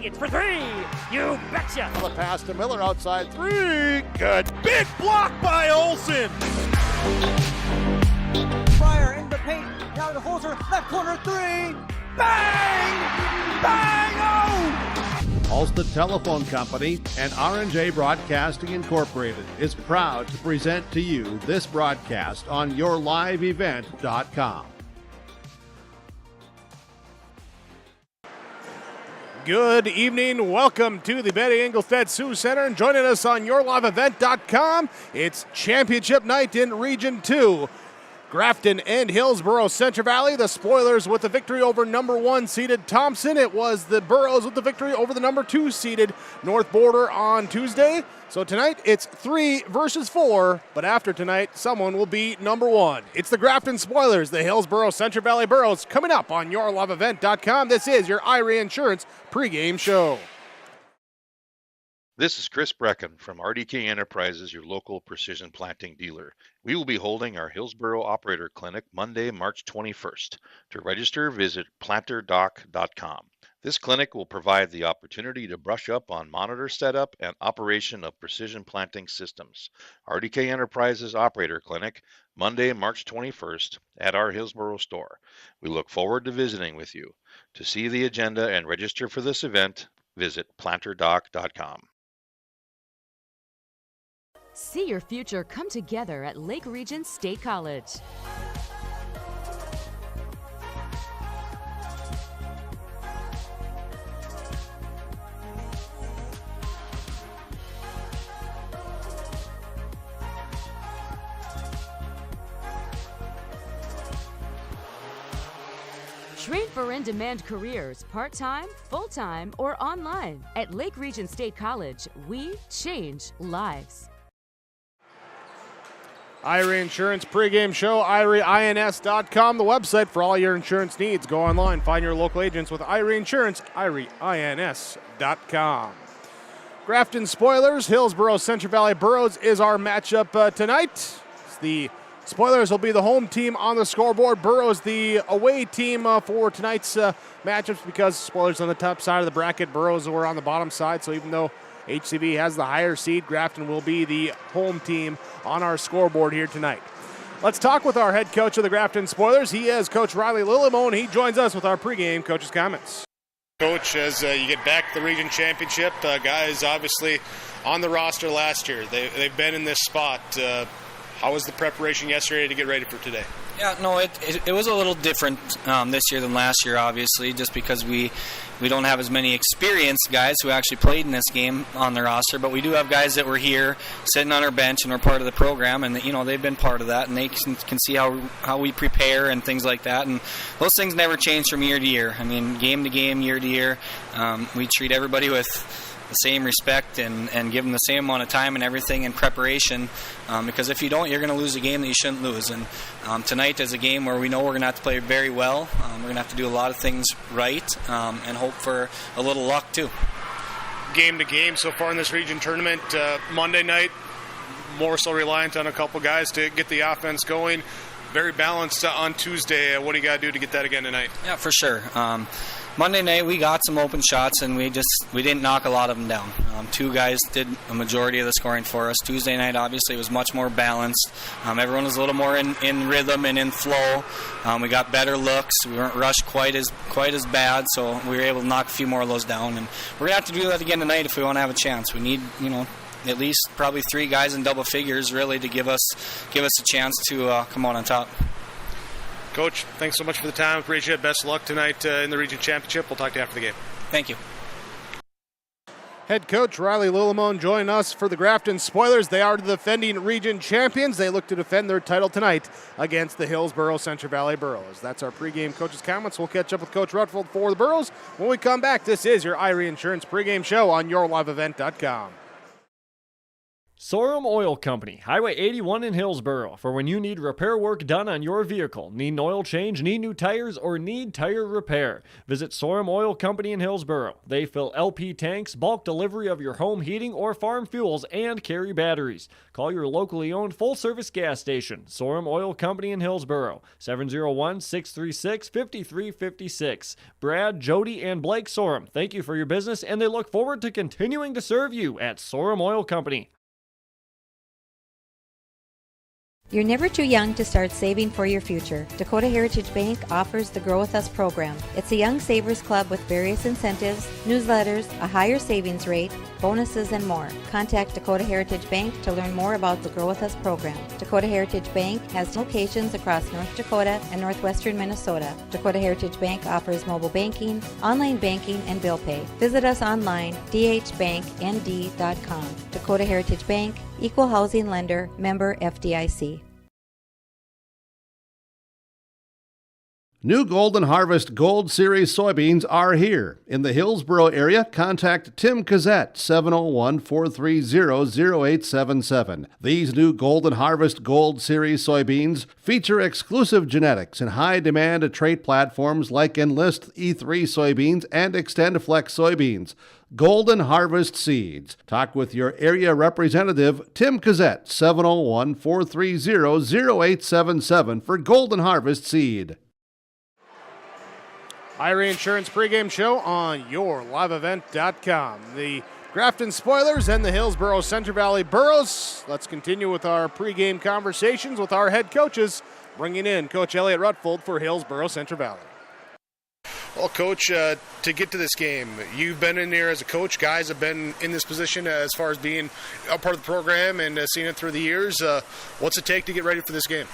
tickets for 3. You betcha. The pass to Miller outside 3. Good. Big block by Olsen. Fire in the paint. Now to Holzer. Left corner 3. Bang! Bang! Oh! Ulster Telephone Company and R&J Broadcasting Incorporated is proud to present to you this broadcast on yourliveevent.com. Good evening. Welcome to the Betty Engelstad Sioux Center. And joining us on yourliveevent.com, it's championship night in Region 2. Grafton and Hillsboro Central Valley, the Spoilers with the victory over number 1 seeded Thompson. It was the Burros with the victory over the number 2 seeded North Border on Tuesday. So tonight it's 3 versus 4, but after tonight, someone will be number 1. It's the Grafton Spoilers, the Hillsboro Central Valley Burros, coming up on yourliveevent.com. This is your IRA Insurance pregame show. This is Chris Brecken from RDK Enterprises, your local precision planting dealer. We will be holding our Hillsboro Operator Clinic Monday, March 21st. To register, visit planterdoc.com. This clinic will provide the opportunity to brush up on monitor setup and operation of precision planting systems. RDK Enterprises Operator Clinic, Monday, March 21st at our Hillsboro store. We look forward to visiting with you. To see the agenda and register for this event, visit planterdoc.com. See your future come together at Lake Region State College. Train for in-demand careers, part-time, full-time, or online. At Lake Region State College, we change lives. IRA Insurance pregame show, IRAINS.com, the website for all your insurance needs. Go online, find your local agents with IRA Insurance, IRAINS.com. Grafton Spoilers, Hillsboro Central Valley Burros is our matchup tonight. The Spoilers will be the home team on the scoreboard. Burros the away team for tonight's matchups because Spoilers on the top side of the bracket, Burros were on the bottom side, so even though HCV has the higher seed, Grafton will be the home team on our scoreboard here tonight. Let's talk with our head coach of the Grafton Spoilers. He is Coach Riley Lillimone. He joins us with our pregame coach's comments. Coach, as you get back to the region championship, guys obviously on the roster last year. They've been in this spot. How was the preparation yesterday to get ready for today? Yeah, no, it was a little different this year than last year, obviously, just because we don't have as many experienced guys who actually played in this game on the roster, but we do have guys that were here sitting on our bench and are part of the program, and they've been part of that, and they can see how we prepare and things like that, and those things never change from year to year. I mean, game to game, year to year, we treat everybody with the same respect and give them the same amount of time and everything in preparation, because if you don't, you're going to lose a game that you shouldn't lose. And tonight is a game where we know we're going to have to play very well. We're going to have to do a lot of things right and hope for a little luck too. Game to game so far in this region tournament, Monday night, more so reliant on a couple guys to get the offense going. Very balanced on Tuesday. What do you got to do to get that again tonight? Yeah, for sure. Monday night we got some open shots and we didn't knock a lot of them down. 2 guys did a majority of the scoring for us. Tuesday night obviously was much more balanced. Everyone was a little more in rhythm and in flow. We got better looks. We weren't rushed quite as bad, so we were able to knock a few more of those down. And we're gonna have to do that again tonight if we want to have a chance. We need at least probably 3 guys in double figures really to give us a chance to come out on top. Coach, thanks so much for the time. Appreciate it. Best of luck tonight in the region championship. We'll talk to you after the game. Thank you. Head coach Riley Lillimone joining us for the Grafton Spoilers. They are the defending region champions. They look to defend their title tonight against the Hillsboro Central Valley Burros. That's our pregame coach's comments. We'll catch up with Coach Rutfeld for the Burros when we come back. This is your IRA Insurance pregame show on yourliveevent.com. Sorum Oil Company, Highway 81 in Hillsboro, for when you need repair work done on your vehicle, need an oil change, need new tires, or need tire repair. Visit Sorum Oil Company in Hillsboro. They fill LP tanks, bulk delivery of your home heating or farm fuels, and carry batteries. Call your locally owned full-service gas station, Sorum Oil Company in Hillsboro, 701-636-5356. Brad, Jody, and Blake Sorum, thank you for your business, and they look forward to continuing to serve you at Sorum Oil Company. You're never too young to start saving for your future. Dakota Heritage Bank offers the Grow With Us program. It's a young savers club with various incentives, newsletters, a higher savings rate, bonuses, and more. Contact Dakota Heritage Bank to learn more about the Grow With Us program. Dakota Heritage Bank has locations across North Dakota and northwestern Minnesota. Dakota Heritage Bank offers mobile banking, online banking, and bill pay. Visit us online, dhbanknd.com. Dakota Heritage Bank, Equal Housing Lender, member FDIC. New Golden Harvest Gold Series soybeans are here. In the Hillsboro area, contact Tim Cassette, 701-430-0877. These new Golden Harvest Gold Series soybeans feature exclusive genetics and high-demand trait platforms like Enlist E3 soybeans and XtendFlex soybeans. Golden Harvest Seeds. Talk with your area representative, Tim Cassette, 701-430-0877 for Golden Harvest Seed. Ira Insurance pregame show on yourliveevent.com. The Grafton Spoilers and the Hillsboro Centre Valley Burros. Let's continue with our pregame conversations with our head coaches, bringing in Coach Elliot Rutfold for Hillsboro Centre Valley. Well, Coach, to get to this game, you've been in there as a coach. Guys have been in this position as far as being a part of the program and seeing it through the years. What's it take to get ready for this game?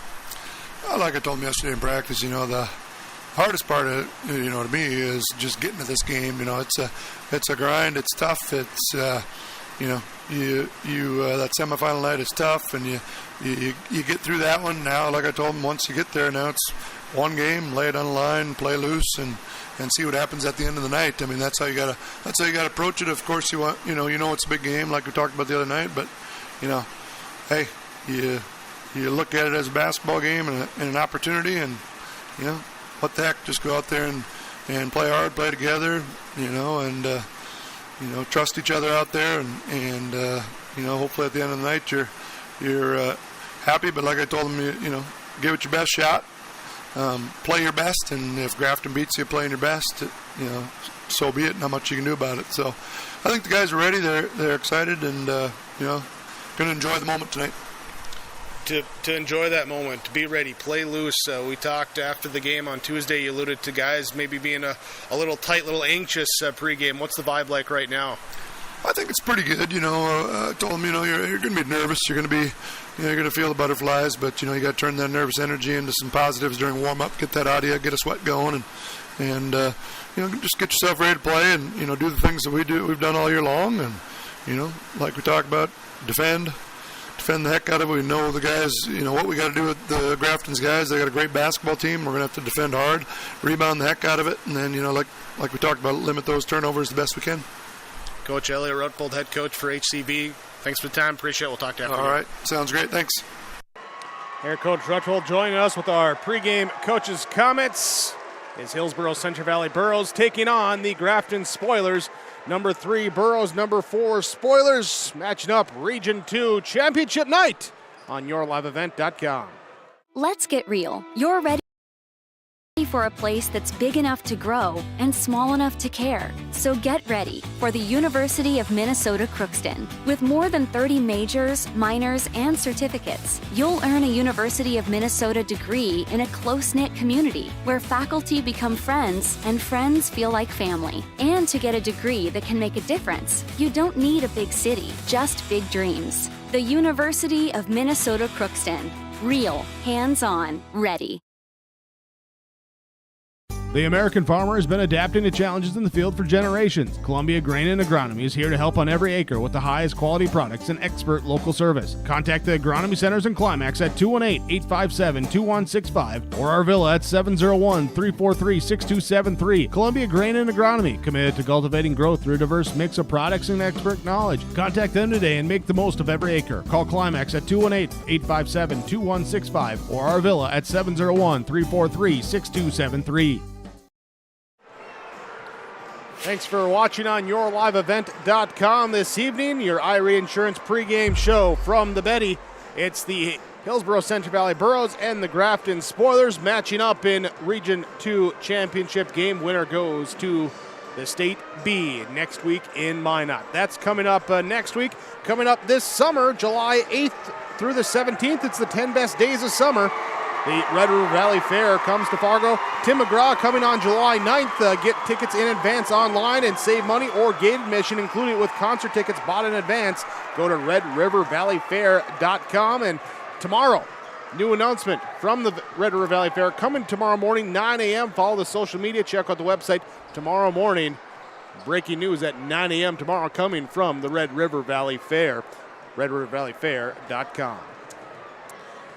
Well, like I told them yesterday in practice, the hardest part of it, to me, is just getting to this game. It's a grind. It's tough. It's that semifinal night is tough, and you get through that one. Now, like I told them, once you get there, now it's one game, lay it on the line, play loose, and see what happens at the end of the night. I mean, that's how you gotta approach it. Of course, you want it's a big game, like we talked about the other night, but hey, you look at it as a basketball game and an opportunity, and what the heck, just go out there and play hard, play together, and trust each other out there, and hopefully at the end of the night you're happy. But like I told them, give it your best shot, play your best, and if Grafton beats you playing your best, so be it. Not much you can do about it. So I think the guys are ready. They're excited, and going to enjoy the moment tonight. To enjoy that moment, to be ready, play loose. We talked after the game on Tuesday. You alluded to guys maybe being a little tight, little anxious pregame. What's the vibe like right now? I think it's pretty good. I told them, you're going to be nervous. You're going to be, you're going to feel the butterflies, but you got to turn that nervous energy into some positives during warm up. Get that out of you, get a sweat going, and just get yourself ready to play, and do the things that we've done all year long, and like we talked about, defend the heck out of it. We know the guys, what we got to do with the Grafton's guys. They got a great basketball team. We're going to have to defend hard, rebound the heck out of it, and then, like we talked about, limit those turnovers the best we can. Coach Elliot Rutfold, head coach for HCV. Thanks for the time. Appreciate it. We'll talk to you after. All right. Sounds great. Thanks. Here, Coach Rutfold joining us with our pregame coaches' comments. Is Hillsboro Centre Valley Burros taking on the Grafton Spoilers. Number 3 Burros, number 4 Spoilers, matching up Region 2 Championship Night on yourliveevent.com. Let's get real. You're ready for a place that's big enough to grow and small enough to care. So get ready for the University of Minnesota Crookston. With more than 30 majors, minors, and certificates, you'll earn a University of Minnesota degree in a close-knit community where faculty become friends and friends feel like family. And to get a degree that can make a difference, you don't need a big city, just big dreams. The University of Minnesota Crookston. Real, hands-on, ready. The American farmer has been adapting to challenges in the field for generations. Columbia Grain and Agronomy is here to help on every acre with the highest quality products and expert local service. Contact the Agronomy Centers in Climax at 218-857-2165 or our Villa at 701-343-6273. Columbia Grain and Agronomy, committed to cultivating growth through a diverse mix of products and expert knowledge. Contact them today and make the most of every acre. Call Climax at 218-857-2165 or our Villa at 701-343-6273. Thanks for watching on YourLiveEvent.com this evening. Your Irie Insurance pregame show from the Betty. It's the Hillsboro Central Valley Burros and the Grafton Spoilers matching up in Region 2 championship game. Winner goes to the State B next week in Minot. That's coming up next week. Coming up this summer, July 8th through the 17th. It's the 10 best days of summer. The Red River Valley Fair comes to Fargo. Tim McGraw coming on July 9th. Get tickets in advance online and save money or gate admission, including with concert tickets bought in advance. Go to redrivervalleyfair.com. And tomorrow, new announcement from the Red River Valley Fair coming tomorrow morning, 9 a.m. Follow the social media. Check out the website tomorrow morning. Breaking news at 9 a.m. tomorrow coming from the Red River Valley Fair. redrivervalleyfair.com.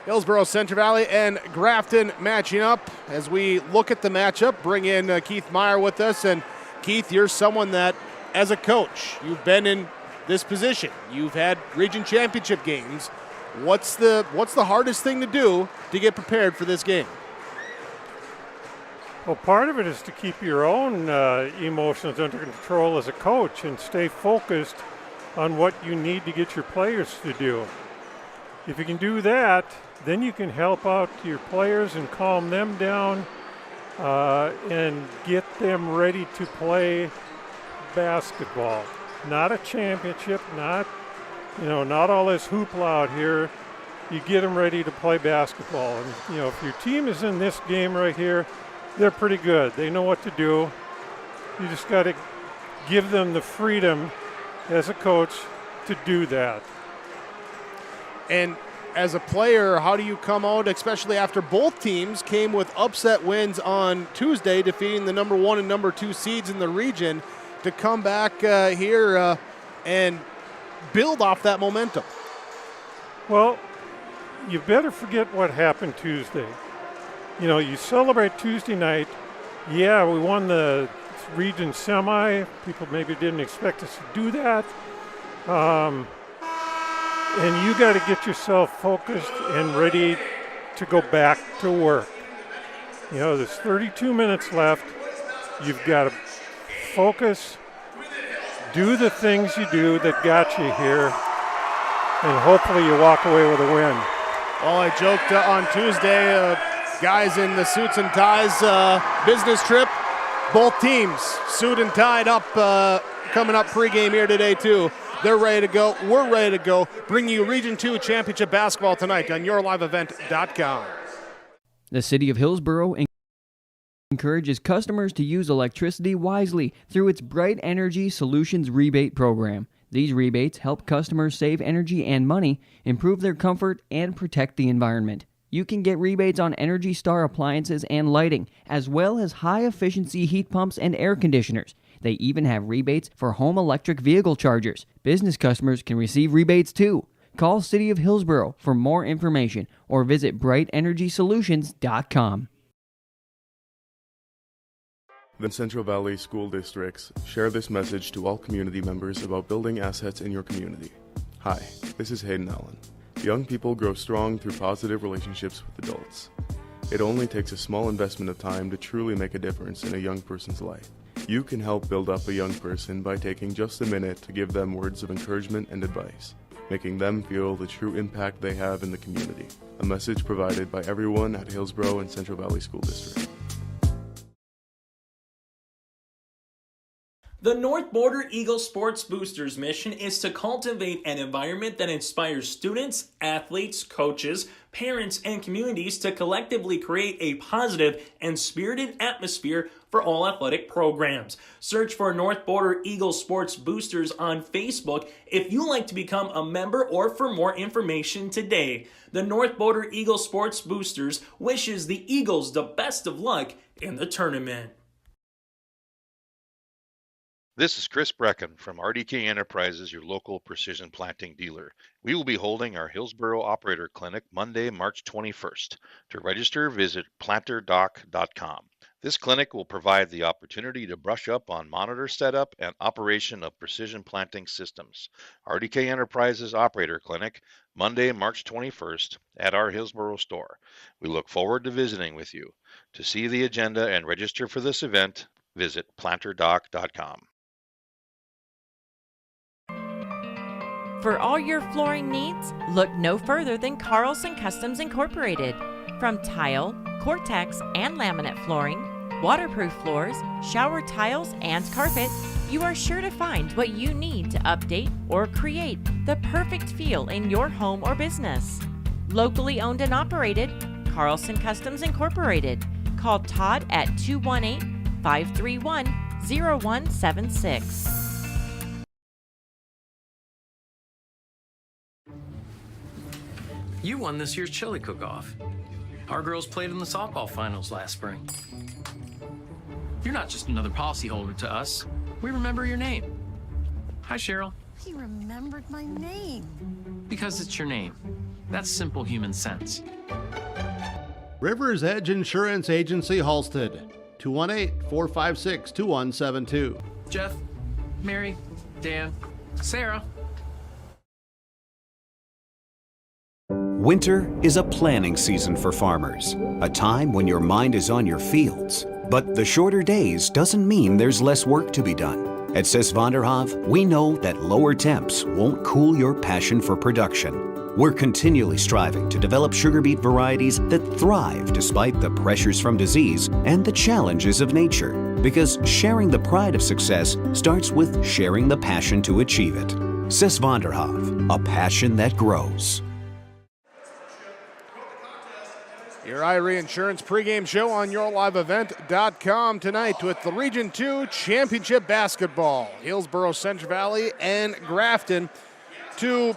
Hillsboro Central Valley and Grafton matching up. As we look at the matchup, bring in Keith Meyer with us. And Keith, you're someone that, as a coach, you've been in this position. You've had region championship games. What's the hardest thing to do to get prepared for this game? Well, part of it is to keep your own emotions under control as a coach and stay focused on what you need to get your players to do. If you can do that, then you can help out your players and calm them down and get them ready to play basketball. Not a championship, not all this hoopla out here. You get them ready to play basketball. And, if your team is in this game right here, they're pretty good. They know what to do. You just got to give them the freedom as a coach to do that. And as a player, how do you come out, especially after both teams came with upset wins on Tuesday, defeating the number 1 and number 2 seeds in the region, to come back here and build off that momentum? Well, you better forget what happened Tuesday. You celebrate Tuesday night. Yeah, we won the region semi. People maybe didn't expect us to do that. And you got to get yourself focused and ready to go back to work. There's 32 minutes left. You've got to focus, do the things you do that got you here, and hopefully you walk away with a win. Well, I joked on Tuesday, guys in the suits and ties business trip, both teams suit and tied up, coming up pregame here today too. They're ready to go. We're ready to go. Bringing you Region 2 Championship Basketball tonight on YourLiveEvent.com. The City of Hillsboro encourages customers to use electricity wisely through its Bright Energy Solutions rebate program. These rebates help customers save energy and money, improve their comfort, and protect the environment. You can get rebates on Energy Star appliances and lighting, as well as high-efficiency heat pumps and air conditioners. They even have rebates for home electric vehicle chargers. Business customers can receive rebates too. Call City of Hillsboro for more information or visit BrightEnergySolutions.com. The Central Valley School Districts share this message to all community members about building assets in your community. Hi, this is Hayden Allen. Young people grow strong through positive relationships with adults. It only takes a small investment of time to truly make a difference in a young person's life. You can help build up a young person by taking just a minute to give them words of encouragement and advice, making them feel the true impact they have in the community. A message provided by everyone at Hillsboro and Central Valley School District. The North Border Eagle Sports Boosters mission is to cultivate an environment that inspires students, athletes, coaches, parents, and communities to collectively create a positive and spirited atmosphere for all athletic programs. Search for North Border Eagle Sports Boosters on Facebook if you'd like to become a member or for more information today. The North Border Eagle Sports Boosters wishes the Eagles the best of luck in the tournament. This is Chris Brecken from RDK Enterprises, your local precision planting dealer. We will be holding our Hillsboro Operator Clinic Monday, March 21st. To register, visit planterdoc.com. This clinic will provide the opportunity to brush up on monitor setup and operation of precision planting systems. RDK Enterprises Operator Clinic, Monday, March 21st at our Hillsboro store. We look forward to visiting with you. To see the agenda and register for this event, visit planterdoc.com. For all your flooring needs, look no further than Carlson Customs Incorporated. From tile, Cortex, and laminate flooring, waterproof floors, shower tiles, and carpet, you are sure to find what you need to update or create the perfect feel in your home or business. Locally owned and operated, Carlson Customs Incorporated. Call Todd at 218-531-0176. You won this year's chili cook-off. Our girls played in the softball finals last spring. You're not just another policyholder to us. We remember your name. Hi, Cheryl. He remembered my name. Because it's your name. That's simple human sense. River's Edge Insurance Agency, Halstead. 218-456-2172. Jeff, Mary, Dan, Sarah. Winter is a planning season for farmers, a time when your mind is on your fields. But the shorter days doesn't mean there's less work to be done. At Sis van der Haaf, we know that lower temps won't cool your passion for production. We're continually striving to develop sugar beet varieties that thrive despite the pressures from disease and the challenges of nature. Because sharing the pride of success starts with sharing the passion to achieve it. Sis van der Haaf, a passion that grows. Your Erie Insurance pregame show on yourliveevent.com tonight with the Region 2 Championship Basketball. Hillsboro, Central Valley, and Grafton. Two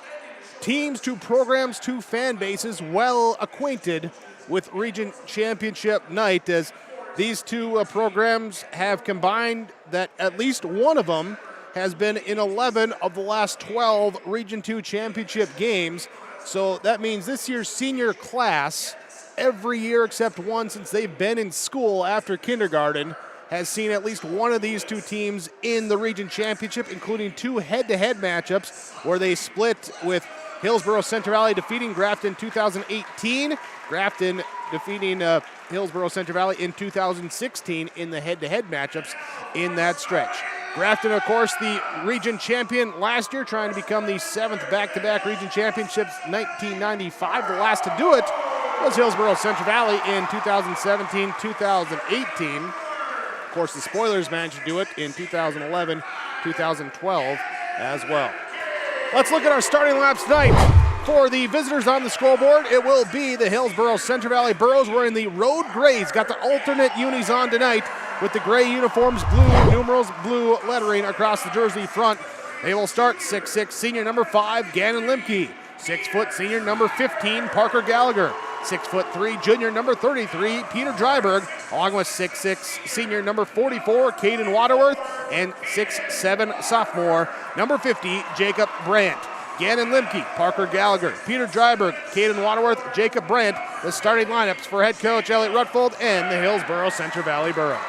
teams, two programs, two fan bases well acquainted with Region Championship night, as these two programs have combined that at least one of them has been in 11 of the last 12 Region 2 Championship games. So that means this year's senior class, every year except one since they've been in school after kindergarten, has seen at least one of these two teams in the region championship, including two head-to-head matchups where they split, with Hillsboro Central Valley defeating Grafton 2018, Grafton defeating Hillsboro Central Valley in 2016 in the head-to-head matchups in that stretch. Grafton, of course, the region champion last year, trying to become the 7th back-to-back region championships, 1995. The last to do it was Hillsboro Central Valley in 2017-2018. Of course, the Spoilers managed to do it in 2011, 2012 as well. Let's look at our starting laps tonight. For the visitors on the scoreboard, it will be the Hillsboro Central Valley Burros wearing the road grays. Got the alternate unis on tonight with the gray uniforms, blue numerals, blue lettering across the jersey front. They will start 6'6", senior number 5, Gannon Limke. 6 foot senior number 15, Parker Gallagher. 6'3", junior number 33, Peter Dryberg, along with 6'6", senior number 44, Caden Waterworth, and 6'7", sophomore number 50, Jacob Brandt. Gannon Limke, Parker Gallagher, Peter Dryberg, Caden Waterworth, Jacob Brandt, the starting lineups for head coach Elliot Rutfold and the Hillsboro Central Valley Burros.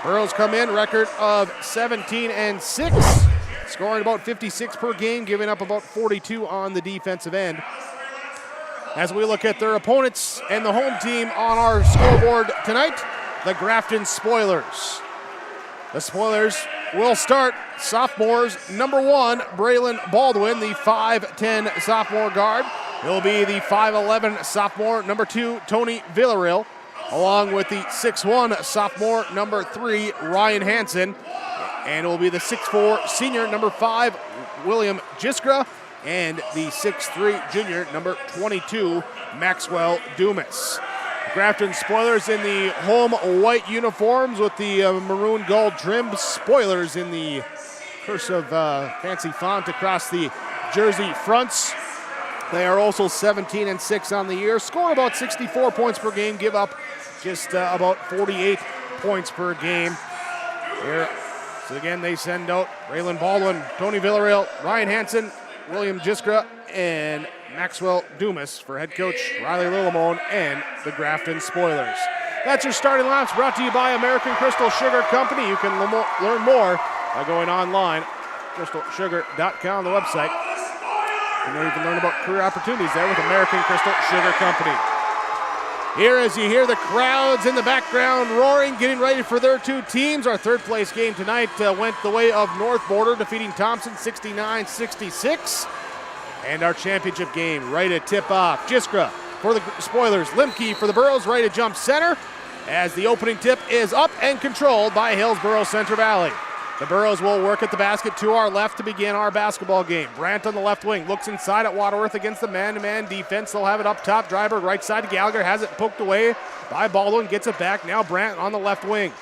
Burros come in record of 17-6, scoring about 56 per game, giving up about 42 on the defensive end. As we look at their opponents and the home team on our scoreboard tonight, the Grafton Spoilers. The Spoilers will start sophomores number 1, Braylon Baldwin, the 5'10 sophomore guard. He'll be the 5'11 sophomore number 2, Tony Villarreal, along with the 6'1 sophomore number 3, Ryan Hansen. And it will be the 6'4 senior number 5, William Jiskra, and the 6'3 junior number 22, Maxwell Dumas. Grafton Spoilers in the home white uniforms with the maroon gold trim. Spoilers in the cursive fancy font across the jersey fronts. They are also 17-6 on the year. Score about 64 points per game. Give up just about 48 points per game. Here, so again, they send out Raylan Baldwin, Tony Villarreal, Ryan Hansen, William Jiskra, and Maxwell Dumas for head coach Riley Lillimone and the Grafton Spoilers. That's your starting lineups brought to you by American Crystal Sugar Company. You can learn more by going online, crystalsugar.com, the website. And you can learn about career opportunities there with American Crystal Sugar Company. Here, as you hear the crowds in the background roaring, getting ready for their two teams. Our third place game tonight went the way of North Border, defeating Thompson 69-66. And our championship game right at tip-off. Jiskra for the Spoilers, Limke for the Burros, right at jump center, as the opening tip is up and controlled by Hillsboro Centre Valley. The Burros will work at the basket to our left to begin our basketball game. Brandt on the left wing looks inside at Waterworth against the man-to-man defense. They'll have it up top. Dryberg right side to Gallagher, has it poked away by Baldwin, gets it back. Now Brandt on the left wing.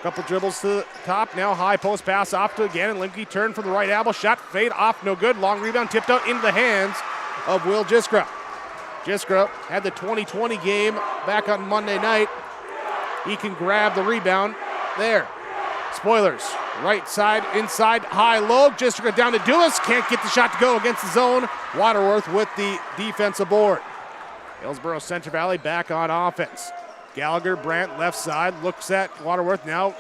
Couple dribbles to the top. Now high post pass off to again, and Limke turn from the right elbow. Shot fade off, no good. Long rebound tipped out into the hands of Will Jiskra. Jiskra had the 2020 game back on Monday night. He can grab the rebound there. Spoilers, right side, inside, high, low. Jiskra down to Dumas. Can't get the shot to go against the zone. Waterworth with the defensive board. Hillsboro Centre Valley back on offense. Gallagher, Brandt, left side, looks at Waterworth now.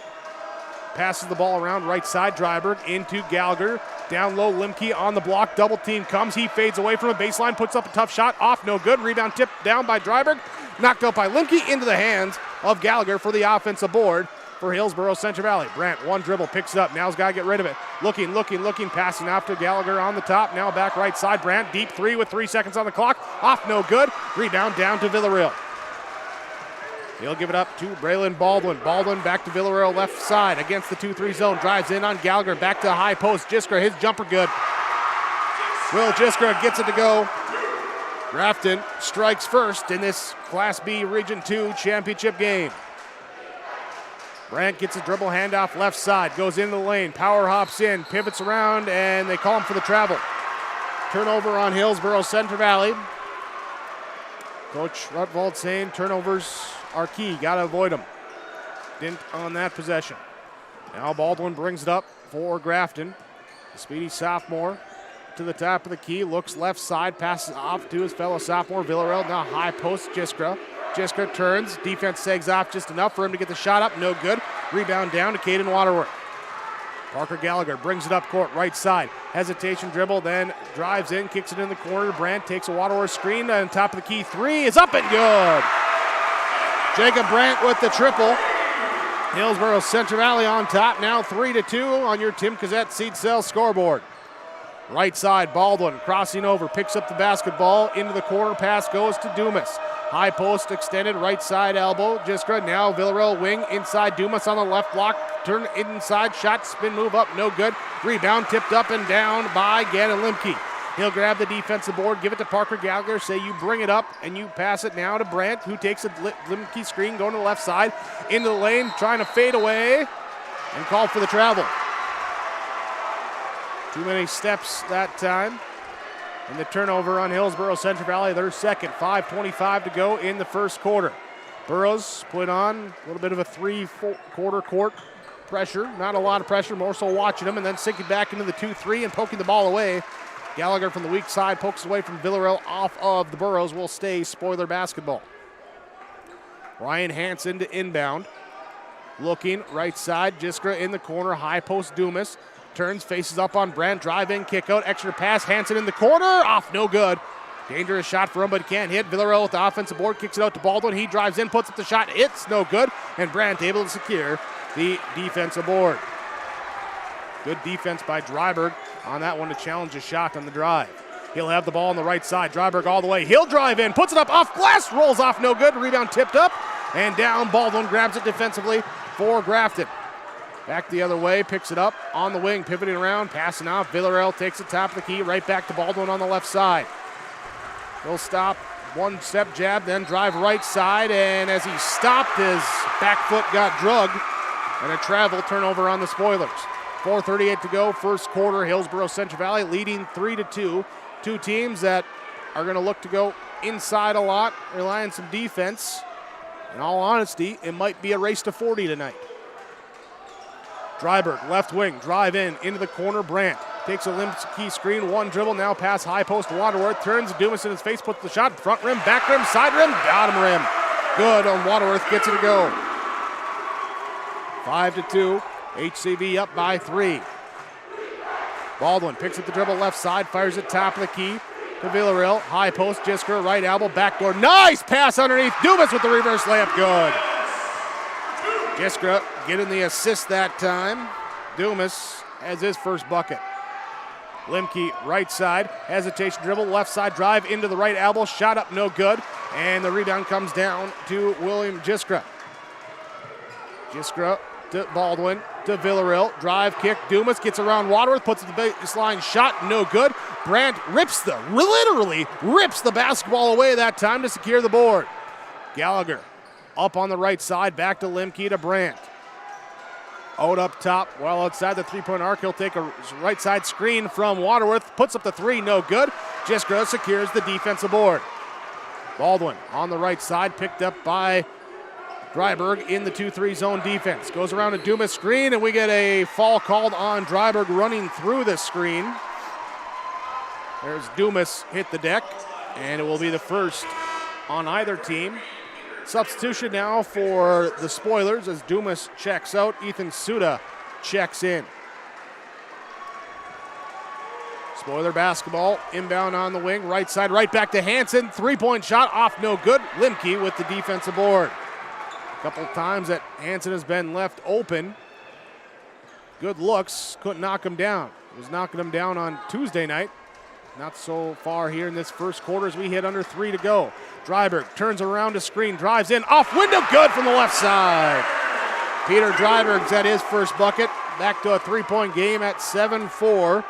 Passes the ball around right side. Dryberg into Gallagher. Down low, Limke on the block. Double team comes. He fades away from a baseline, puts up a tough shot. Off, no good. Rebound tipped down by Dryberg. Knocked out by Limke into the hands of Gallagher for the offensive board for Hillsboro Centre Valley. Brandt, one dribble, picks it up. Now's got to get rid of it. Looking, passing off to Gallagher on the top. Now back right side. Brandt, deep three with 3 seconds on the clock. Off, no good. Rebound down to Villarreal. He'll give it up to Braylon Baldwin. Baldwin back to Villarreal left side against the 2-3 zone. Drives in on Gallagher. Back to the high post. Jiskra, his jumper good. Will Jiskra gets it to go. Grafton strikes first in this Class B Region 2 championship game. Brandt gets a dribble handoff left side. Goes into the lane. Power hops in. Pivots around, and they call him for the travel. Turnover on Hillsboro Centre Valley. Coach Rutvold saying turnovers are key. Got to avoid them. Didn't on that possession. Now Baldwin brings it up for Grafton. The speedy sophomore to the top of the key. Looks left side. Passes off to his fellow sophomore Villarreal. Now high post Jiskra. Jiskra turns. Defense sags off just enough for him to get the shot up. No good. Rebound down to Caden Waterworth. Parker Gallagher brings it up court, right side. Hesitation dribble, then drives in, kicks it in the corner. Brandt takes a Waterworth screen on top of the key. Three is up and good. Jacob Brandt with the triple. Hillsboro Centre Valley on top, now 3-2 on your Tim Cassette Seed Cell scoreboard. Right side, Baldwin crossing over, picks up the basketball, into the corner, pass goes to Dumas. High post extended, right side elbow. Jiskra now Villarreal wing, inside Dumas on the left block. Turn inside, shot, spin move up, no good. Rebound tipped up and down by Gannon Limke. He'll grab the defensive board, give it to Parker Gallagher, say you bring it up, and you pass it now to Brandt, who takes a Limke screen, going to the left side, into the lane, trying to fade away, and called for the travel. Too many steps that time. And the turnover on Hillsboro Centre Valley, their second. 5:25 to go in the first quarter. Burros put on a little bit of a three-quarter court pressure. Not a lot of pressure, more so watching them, and then sinking back into the 2-3 and poking the ball away. Gallagher from the weak side pokes away from Villarreal off of the Burros. Will stay spoiler basketball. Ryan Hansen to inbound. Looking right side, Jiskra in the corner, high post Dumas. Turns, faces up on Brandt, drive in, kick out, extra pass, Hansen in the corner, off, no good. Dangerous shot for him, but he can't hit. Villarreal with the offensive board, kicks it out to Baldwin. He drives in, puts up the shot, it's no good. And Brandt able to secure the defensive board. Good defense by Dryberg on that one to challenge a shot on the drive. He'll have the ball on the right side. Dryberg all the way. He'll drive in, puts it up off glass, rolls off, no good. Rebound tipped up and down. Baldwin grabs it defensively for Grafton. Back the other way, picks it up on the wing, pivoting around, passing off. Villarreal takes the top of the key, right back to Baldwin on the left side. He'll stop, one step jab, then drive right side, and as he stopped, his back foot got drugged, and a travel turnover on the Spoilers. 4:38 to go, first quarter. Hillsboro Centre Valley leading 3-2. Two teams that are going to look to go inside a lot, rely on some defense. In all honesty, it might be a race to 40 tonight. Dryberg, left wing, drive in, into the corner, Brandt. Takes a Limke screen, one dribble, now pass high post, Waterworth, turns, Dumas in his face, puts the shot, front rim, back rim, side rim, bottom rim. Good on Waterworth, gets it to go. 5-2, HCV up by 3. Baldwin picks up the dribble left side, fires it top of the key to Villarreal. High post, Jisker, right elbow, backdoor. Nice pass underneath. Dumas with the reverse layup, good. Jisker getting the assist that time. Dumas has his first bucket. Limke right side, hesitation dribble, left side drive into the right elbow, shot up, no good. And the rebound comes down to William Jiskra. Jiskra to Baldwin, to Villarreal, drive, kick, Dumas gets around Waterworth, puts the baseline shot, no good. Brandt literally rips the basketball away that time to secure the board. Gallagher up on the right side, back to Limke to Brandt. Out up top, well outside the three-point arc, he'll take a right side screen from Waterworth, puts up the three, no good. Jiskra secures the defensive board. Baldwin on the right side, picked up by Dryberg in the 2-3 zone defense. Goes around a Dumas screen, and we get a foul called on Dryberg running through the screen. There's Dumas hit the deck, and it will be the first on either team. Substitution now for the Spoilers as Dumas checks out. Ethan Suda checks in. Spoiler basketball, inbound on the wing, right side, right back to Hansen. Three-point shot off, no good. Limke with the defensive board. A couple times that Hansen has been left open. Good looks, couldn't knock him down. Was knocking him down on Tuesday night. Not so far here in this first quarter as we hit under 3 to go. Dryberg turns around to screen, drives in, off window, good from the left side. Peter Dryberg's at his first bucket. Back to a three-point game at 7-4.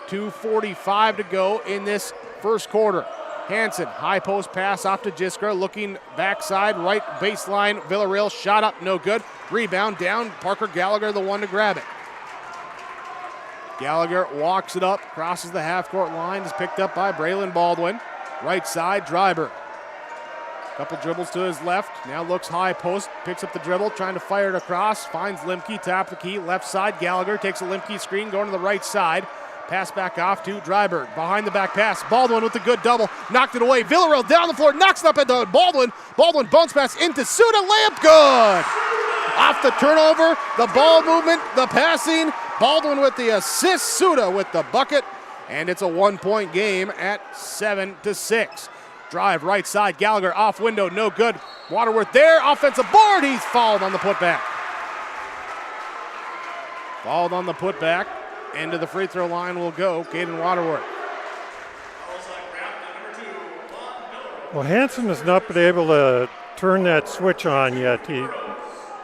2:45 to go in this first quarter. Hansen, high post pass off to Jiskra, looking backside, right baseline. Villarreal shot up, no good. Rebound down, Parker Gallagher the one to grab it. Gallagher walks it up, crosses the half-court line, is picked up by Braylon Baldwin. Right side, Dryberg. Couple dribbles to his left, now looks high post, picks up the dribble, trying to fire it across, finds Limke, top the key, left side, Gallagher takes a Limke screen, going to the right side. Pass back off to Dryberg. Behind the back pass. Baldwin with the good double. Knocked it away. Villarreal down the floor. Knocks it up into Baldwin. Baldwin bounce pass into Suda. Layup good. Off the turnover. The ball movement. The passing. Baldwin with the assist. Suda with the bucket. And it's a 1-point game at 7-6. Drive right side. Gallagher off window. No good. Waterworth there. Offensive board. He's fouled on the putback. Fouled on the putback. And to the free throw line will go Caden Waterworth. Well, Hansen has not been able to turn that switch on yet.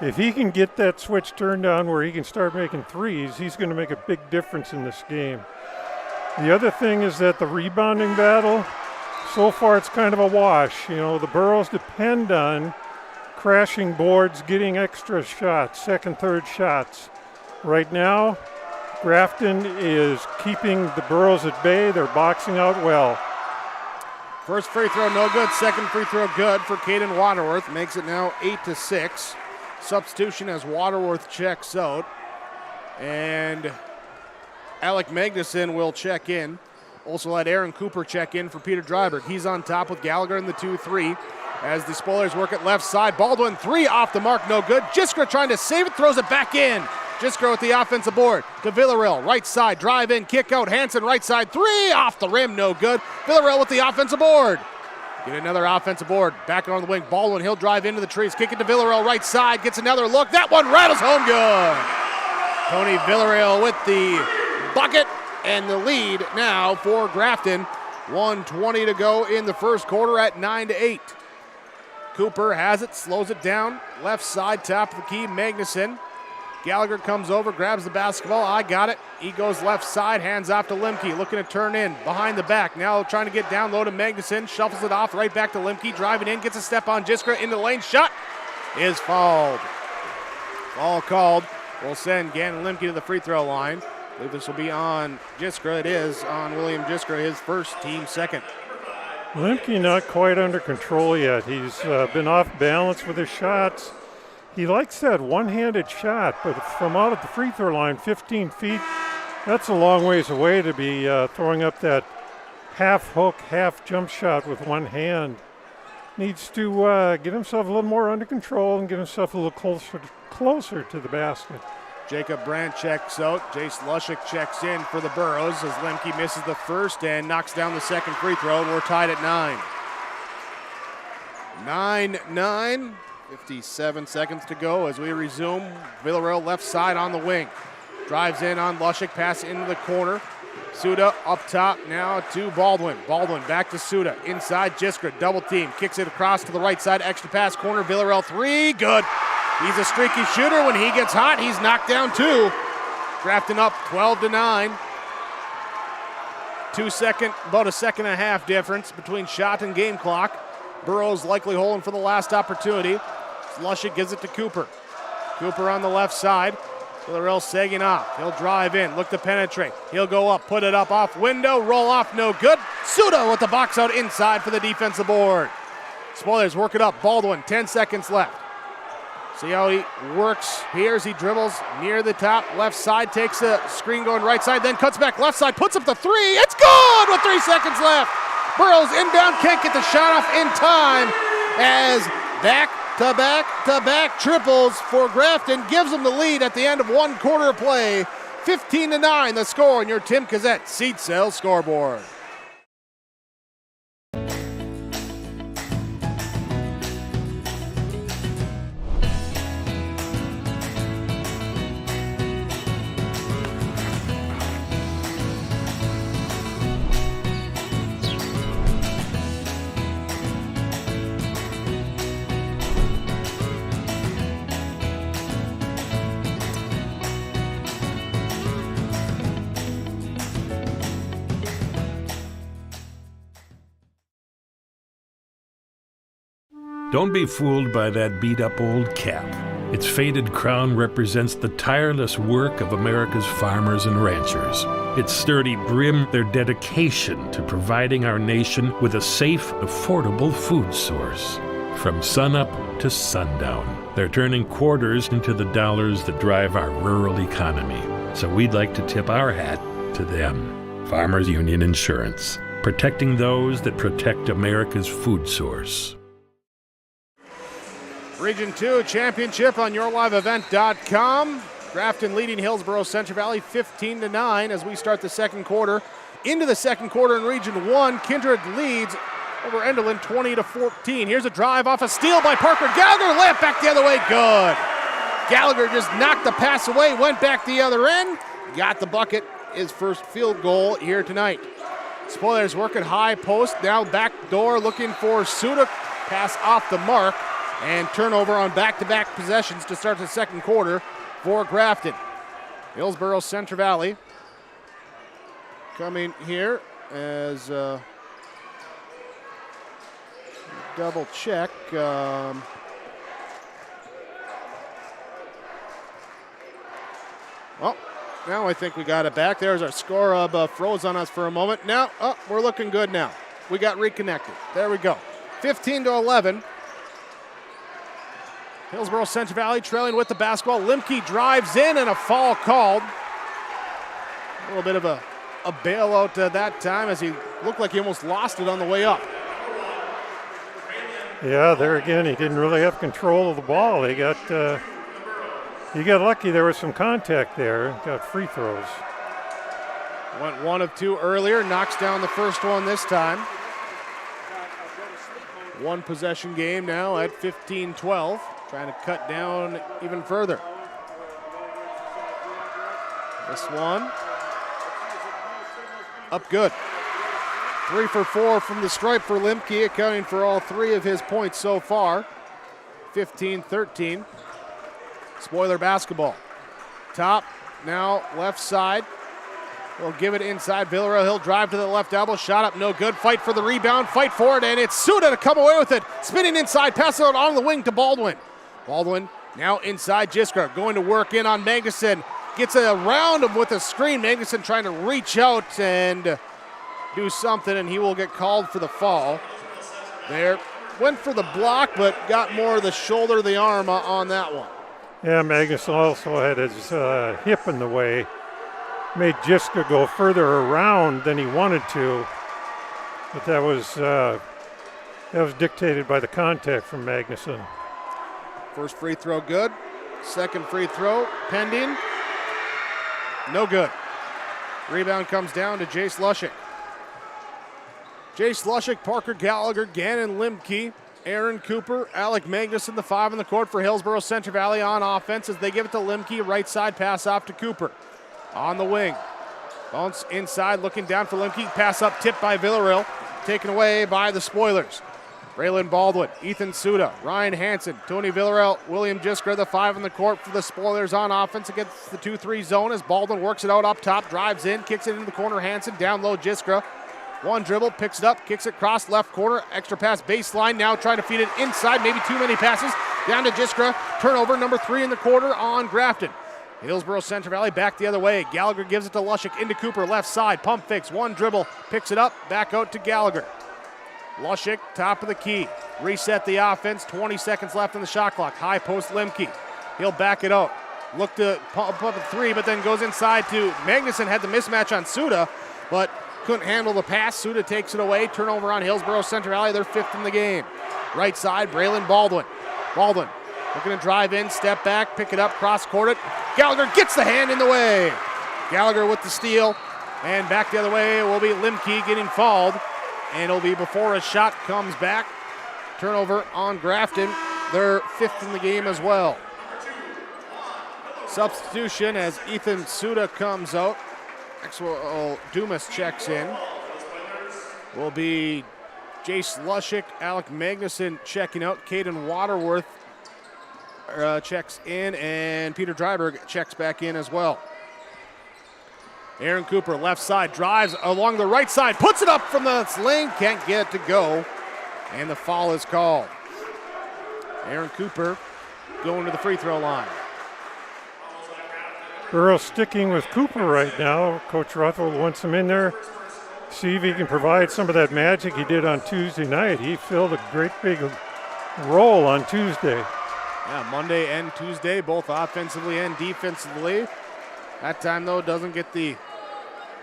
If he can get that switch turned on where he can start making threes, he's going to make a big difference in this game. The other thing is that the rebounding battle, so far it's kind of a wash. You know, the Burros depend on crashing boards, getting extra shots, second, third shots. Right now, Grafton is keeping the Burros at bay. They're boxing out well. First free throw, no good. Second free throw, good for Caden Waterworth. Makes it now 8-6. Substitution as Waterworth checks out. And Alec Magnuson will check in. Also let Aaron Cooper check in for Peter Dryberg. He's on top with Gallagher in the 2-3. As the Spoilers work at left side. Baldwin, three off the mark, no good. Jiskra trying to save it, throws it back in. Jiskra with the offensive board to Villarreal. Right side, drive in, kick out. Hansen, right side, three off the rim, no good. Villarreal with the offensive board. Get another offensive board. Back on the wing. Baldwin, he'll drive into the trees. Kick it to Villarreal, right side. Gets another look. That one rattles home good. Tony Villarreal with the bucket and the lead now for Grafton. 1:20 to go in the first quarter at 9-8. Cooper has it, slows it down. Left side, top of the key, Magnuson. Gallagher comes over, grabs the basketball. I got it. He goes left side, hands off to Limke, looking to turn in behind the back. Now trying to get down low to Magnuson, shuffles it off right back to Limke, driving in, gets a step on Jiskra into the lane. Shot is fouled. Foul called. We'll send Gannon Limke to the free throw line. I believe this will be on Jiskra. It is on William Jiskra, his first, team second. Lemke not quite under control yet. He's been off balance with his shots. He likes that one-handed shot, but from out at the free throw line, 15 feet, that's a long ways away to be throwing up that half hook, half jump shot with one hand. Needs to get himself a little more under control and get himself a little closer to the basket. Jacob Brandt checks out. Jace Lushik checks in for the Burros as Lemke misses the first and knocks down the second free throw, and we're tied at 9. 9-9, 57 seconds to go as we resume. Villarreal left side on the wing. Drives in on Lushik, pass into the corner. Suda up top now to Baldwin. Baldwin back to Suda. Inside Jiskra, double team. Kicks it across to the right side, extra pass, corner, Villarreal 3, good. He's a streaky shooter. When he gets hot, he's knocked down 2. Grafton up 12-9. About a second and a half difference between shot and game clock. Burrows likely holding for the last opportunity. Lushik gives it to Cooper. Cooper on the left side. Villarreal sagging off. He'll drive in, look to penetrate. He'll go up, put it up off window, roll off, no good. Suda with the box out inside for the defensive board. Spoilers work it up. Baldwin, 10 seconds left. See how he works here as he dribbles near the top. Left side, takes a screen going right side, then cuts back left side, puts up the 3. It's good with 3 seconds left. Burrows inbound, can't get the shot off in time as back-to-back triples for Grafton gives them the lead at the end of one quarter of play. 15-9 the score on your Tim Cassette Seed Sales scoreboard. Don't be fooled by that beat-up old cap. Its faded crown represents the tireless work of America's farmers and ranchers. Its sturdy brim, their dedication to providing our nation with a safe, affordable food source. From sunup to sundown, they're turning quarters into the dollars that drive our rural economy. So we'd like to tip our hat to them. Farmers Union Insurance, protecting those that protect America's food source. Region 2 championship on yourliveevent.com. Grafton leading Hillsboro Central Valley 15-9 as we start the second quarter. Into the second quarter in Region 1, Kindred leads over Enderlin 20-14. Here's a drive off a steal by Parker Gallagher. Layup back the other way, good. Gallagher just knocked the pass away, went back the other end, got the bucket, his first field goal here tonight. Spoilers working high post, now back door looking for Suda. Pass off the mark. And turnover on back-to-back possessions to start the second quarter for Grafton. Hillsboro Central Valley coming here as double check. Well, now I think we got it back. There's our score. Froze on us for a moment. Now, we're looking good now. We got reconnected. There we go. 15-11. Hillsboro Central Valley trailing with the basketball. Lemke drives in and a foul called. A little bit of a bailout that time as he looked like he almost lost it on the way up. Yeah, there again, he didn't really have control of the ball. He got lucky there was some contact there. Got free throws. Went 1 of 2 earlier, knocks down the first one this time. One possession game now at 15-12. Trying to cut down even further. This one up good. 3 for 4 from the stripe for Lemke, accounting for all 3 of his points so far. 15-13. Spoiler basketball. Top, now left side. He'll give it inside. Villarreal, he'll drive to the left elbow. Shot up, no good. Fight for the rebound, fight for it, and it's Suda to come away with it. Spinning inside, pass it out on the wing to Baldwin. Baldwin now inside Jiskra, going to work in on Magnuson. Gets around him with a screen. Magnuson trying to reach out and do something, and he will get called for the fall. There, went for the block, but got more of the shoulder, the arm on that one. Yeah, Magnus also had his hip in the way. Made Jiska go further around than he wanted to, but that was dictated by the contact from Magnuson. First free throw good. Second free throw pending. No good. Rebound comes down to Jace Lushik. Jace Lushik, Parker Gallagher, Gannon Limke, Aaron Cooper, Alec Magnuson, the 5 on the court for Hillsboro Central Valley on offense as they give it to Limke. Right side pass off to Cooper. On the wing. Bounce inside, looking down for Limke. Pass up, tipped by Villarreal. Taken away by the Spoilers. Braylon Baldwin, Ethan Suda, Ryan Hansen, Tony Villarreal, William Jiskra, the 5 on the court for the Spoilers on offense against the 2-3 zone as Baldwin works it out up top, drives in, kicks it into the corner. Hansen down low, Jiskra. One dribble, picks it up, kicks it across left corner, extra pass baseline, now trying to feed it inside, maybe too many passes. Down to Jiskra, turnover number 3 in the quarter on Grafton. Hillsboro Central Valley back the other way. Gallagher gives it to Lushik into Cooper, left side, pump fix, one dribble, picks it up, back out to Gallagher. Lushik, top of the key. Reset the offense, 20 seconds left on the shot clock. High post Limke. He'll back it out. Look to pump up a 3, but then goes inside to Magnuson. Had the mismatch on Suda, but couldn't handle the pass. Suda takes it away. Turnover on Hillsboro Central Valley. They're 5th in the game. Right side, Braylon Baldwin. Baldwin looking to drive in, step back, pick it up, cross-court it. Gallagher gets the hand in the way. Gallagher with the steal, and back the other way will be Limke getting fouled. And it'll be before a shot comes back. Turnover on Grafton. They're 5th in the game as well. Substitution as Ethan Suda comes out. Maxwell Dumas checks in. Will be Jace Lushik, Alec Magnuson checking out. Caden Waterworth checks in, and Peter Dryberg checks back in as well. Aaron Cooper, left side, drives along the right side, puts it up from the lane, can't get it to go, and the foul is called. Aaron Cooper going to the free throw line. Burrow sticking with Cooper right now. Coach Ruthel wants him in there, see if he can provide some of that magic he did on Tuesday night. He filled a great big role on Tuesday. Yeah, Monday and Tuesday, both offensively and defensively. That time, though, doesn't get the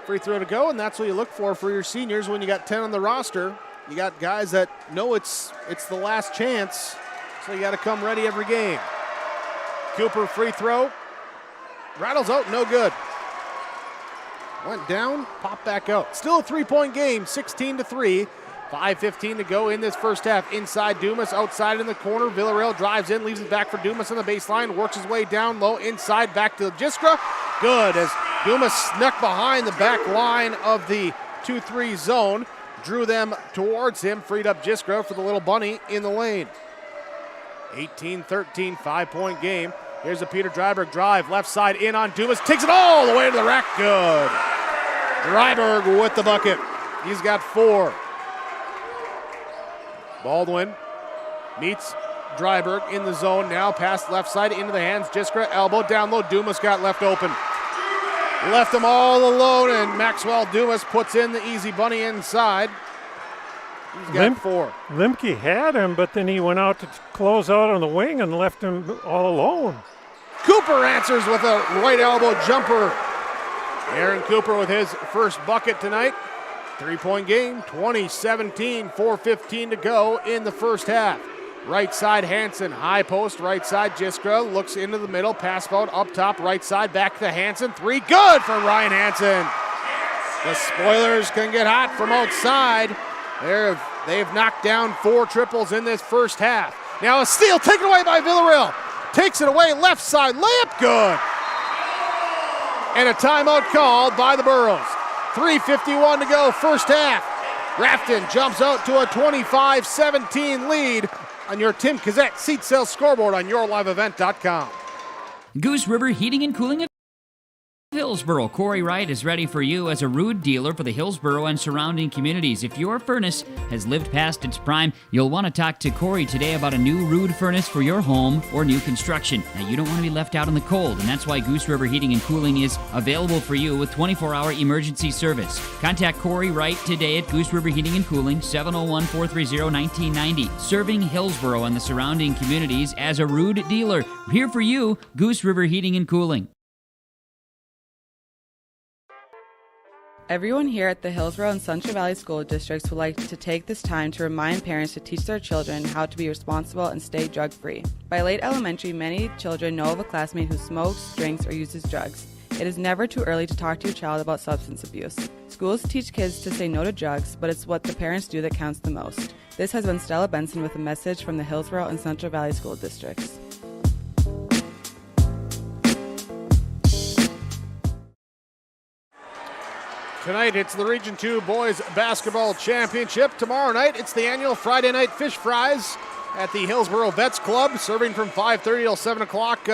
free throw to go, and that's what you look for your seniors when you got 10 on the roster. You got guys that know it's the last chance, so you got to come ready every game. Cooper free throw. Rattles out, no good. Went down, popped back out. Still a 3-point game, 16-3. 5:15 to go in this first half. Inside Dumas, outside in the corner. Villarreal drives in, leaves it back for Dumas on the baseline, works his way down low, inside, back to Jiskra. Good, as Dumas snuck behind the back line of the 2-3 zone, drew them towards him, freed up Jiskra for the little bunny in the lane. 18-13, 5-point game. Here's a Peter Dryberg drive, left side in on Dumas, takes it all the way to the rack, good. Dryberg with the bucket. He's got 4. Baldwin meets Dryberg in the zone now. Pass left side into the hands. Jiskra elbow down low. Dumas got left open. Left them all alone, and Maxwell Dumas puts in the easy bunny inside. He's got 4. Limke had him, but then he went out to close out on the wing and left him all alone. Cooper answers with a right elbow jumper. Aaron Cooper with his first bucket tonight. 3-point game, 20-17, 4:15 to go in the first half. Right side Hansen, high post, right side Jiskra, looks into the middle, pass out up top, right side, back to Hansen. 3, good for Ryan Hansen. The Spoilers can get hot from outside. They've knocked down 4 triples in this first half. Now a steal taken away by Villarreal. Takes it away, left side, layup, good. And a timeout called by the Burros. 3:51 to go, first half. Grafton jumps out to a 25-17 lead on your Tim Kazette seat sales scoreboard on yourliveevent.com. Goose River Heating and Cooling Hillsboro, Corey Wright is ready for you as a Ruud dealer for the Hillsboro and surrounding communities. If your furnace has lived past its prime, you'll want to talk to Corey today about a new Ruud furnace for your home or new construction. Now, you don't want to be left out in the cold, and that's why Goose River Heating and Cooling is available for you with 24-hour emergency service. Contact Corey Wright today at Goose River Heating and Cooling, 701-430-1990. Serving Hillsboro and the surrounding communities as a Ruud dealer. Here for you, Goose River Heating and Cooling. Everyone here at the Hillsboro and Central Valley School Districts would like to take this time to remind parents to teach their children how to be responsible and stay drug-free. By late elementary, many children know of a classmate who smokes, drinks, or uses drugs. It is never too early to talk to your child about substance abuse. Schools teach kids to say no to drugs, but it's what the parents do that counts the most. This has been Stella Benson with a message from the Hillsboro and Central Valley School Districts. Tonight, it's the Region 2 Boys Basketball Championship. Tomorrow night, it's the annual Friday night fish fries at the Hillsboro Vets Club, serving from 5:30 till 7 o'clock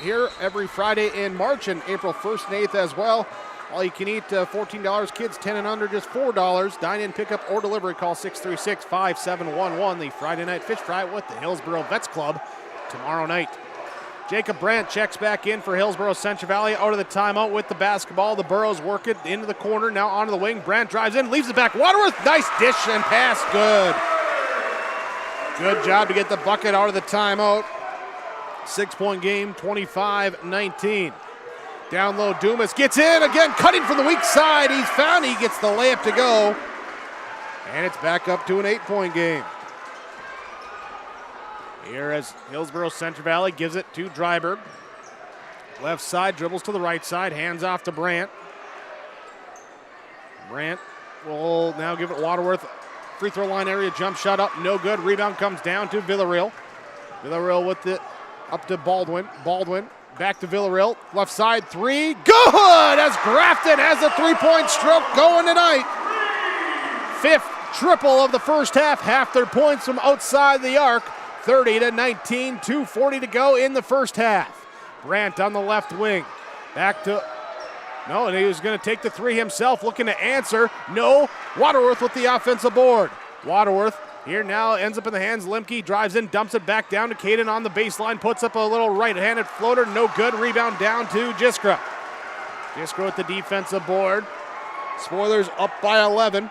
here every Friday in March, and April 1st and 8th as well. All you can eat, $14. Kids 10 and under, just $4. Dine-in, pickup, or delivery. Call 636-5711. The Friday night fish fry with the Hillsboro Vets Club tomorrow night. Jacob Brandt checks back in for Hillsboro Central Valley out of the timeout with the basketball. The Burrows work it into the corner, now onto the wing. Brandt drives in, leaves it back. Waterworth, nice dish and pass, good. Good job to get the bucket out of the timeout. 6-point game, 25-19. Down low, Dumas gets in again, cutting from the weak side. He's found, he gets the layup to go. And it's back up to an 8-point game. Here as Hillsboro Central Valley gives it to Dryberg. Left side, dribbles to the right side, hands off to Brandt. Brandt will now give it Waterworth. Free throw line area, jump shot up, no good. Rebound comes down to Villarreal. Villarreal with it up to Baldwin. Baldwin back to Villarreal. Left side, three, good! As Grafton has a three-point stroke going tonight. Fifth triple of the first half, half their points from outside the arc. 30-19, 2:40 to go in the first half. Brandt on the left wing. Back to, no, and he was going to take the three himself, looking to answer. No, Waterworth with the offensive board. Waterworth here now ends up in the hands. Limke drives in, dumps it back down to Caden on the baseline, puts up a little right-handed floater, no good. Rebound down to Jiskra. Jiskra with the defensive board. Spoilers up by 11.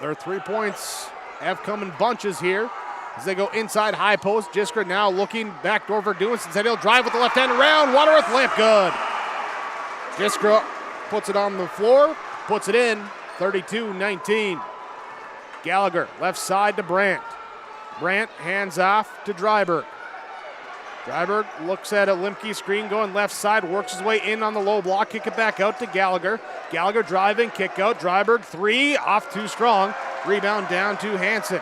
Their 3 points have come in bunches here. As they go inside high post, Jiskra now looking backdoor for Dumas. Instead he'll drive with the left hand around. Waterworth layup good. Jiskra puts it on the floor, puts it in, 32-19. Gallagher left side to Brandt. Brandt hands off to Dryberg. Dryberg looks at a Limke screen going left side, works his way in on the low block, kick it back out to Gallagher. Gallagher driving, kick out, Dryberg three, off too strong. Rebound down to Hansen.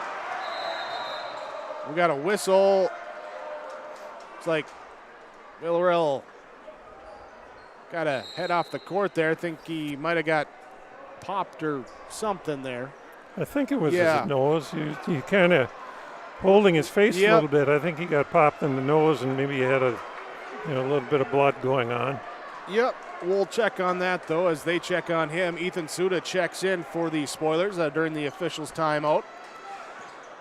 We got a whistle. It's like Villarreal got to head off the court there. I think he might have got popped or something there. I think it was his nose. He kind of holding his face a little bit. I think he got popped in the nose and maybe he had a little bit of blood going on. Yep, we'll check on that though as they check on him. Ethan Suda checks in for the Spoilers during the officials' timeout.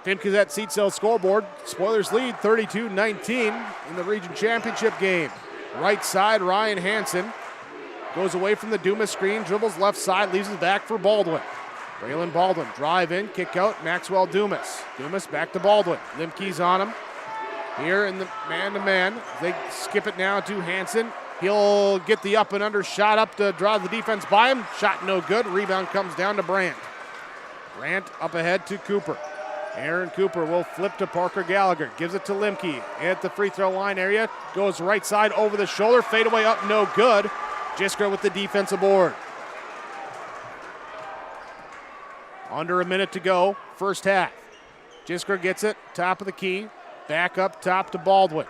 Tim Gazette seat cell scoreboard. Spoilers lead 32-19 in the region championship game. Right side, Ryan Hansen goes away from the Dumas screen, dribbles left side, leaves it back for Baldwin. Braylon Baldwin, drive in, kick out, Maxwell Dumas. Dumas back to Baldwin. Limke's on him. Here in the man-to-man. They skip it now to Hansen. He'll get the up and under shot up to draw the defense by him. Shot no good. Rebound comes down to Brandt. Brandt up ahead to Cooper. Aaron Cooper will flip to Parker Gallagher. Gives it to Limke at the free throw line area. Goes right side over the shoulder. Fadeaway up, no good. Jiskra with the defensive board. Under a minute to go, first half. Jiskra gets it, top of the key. Back up top to Baldwin.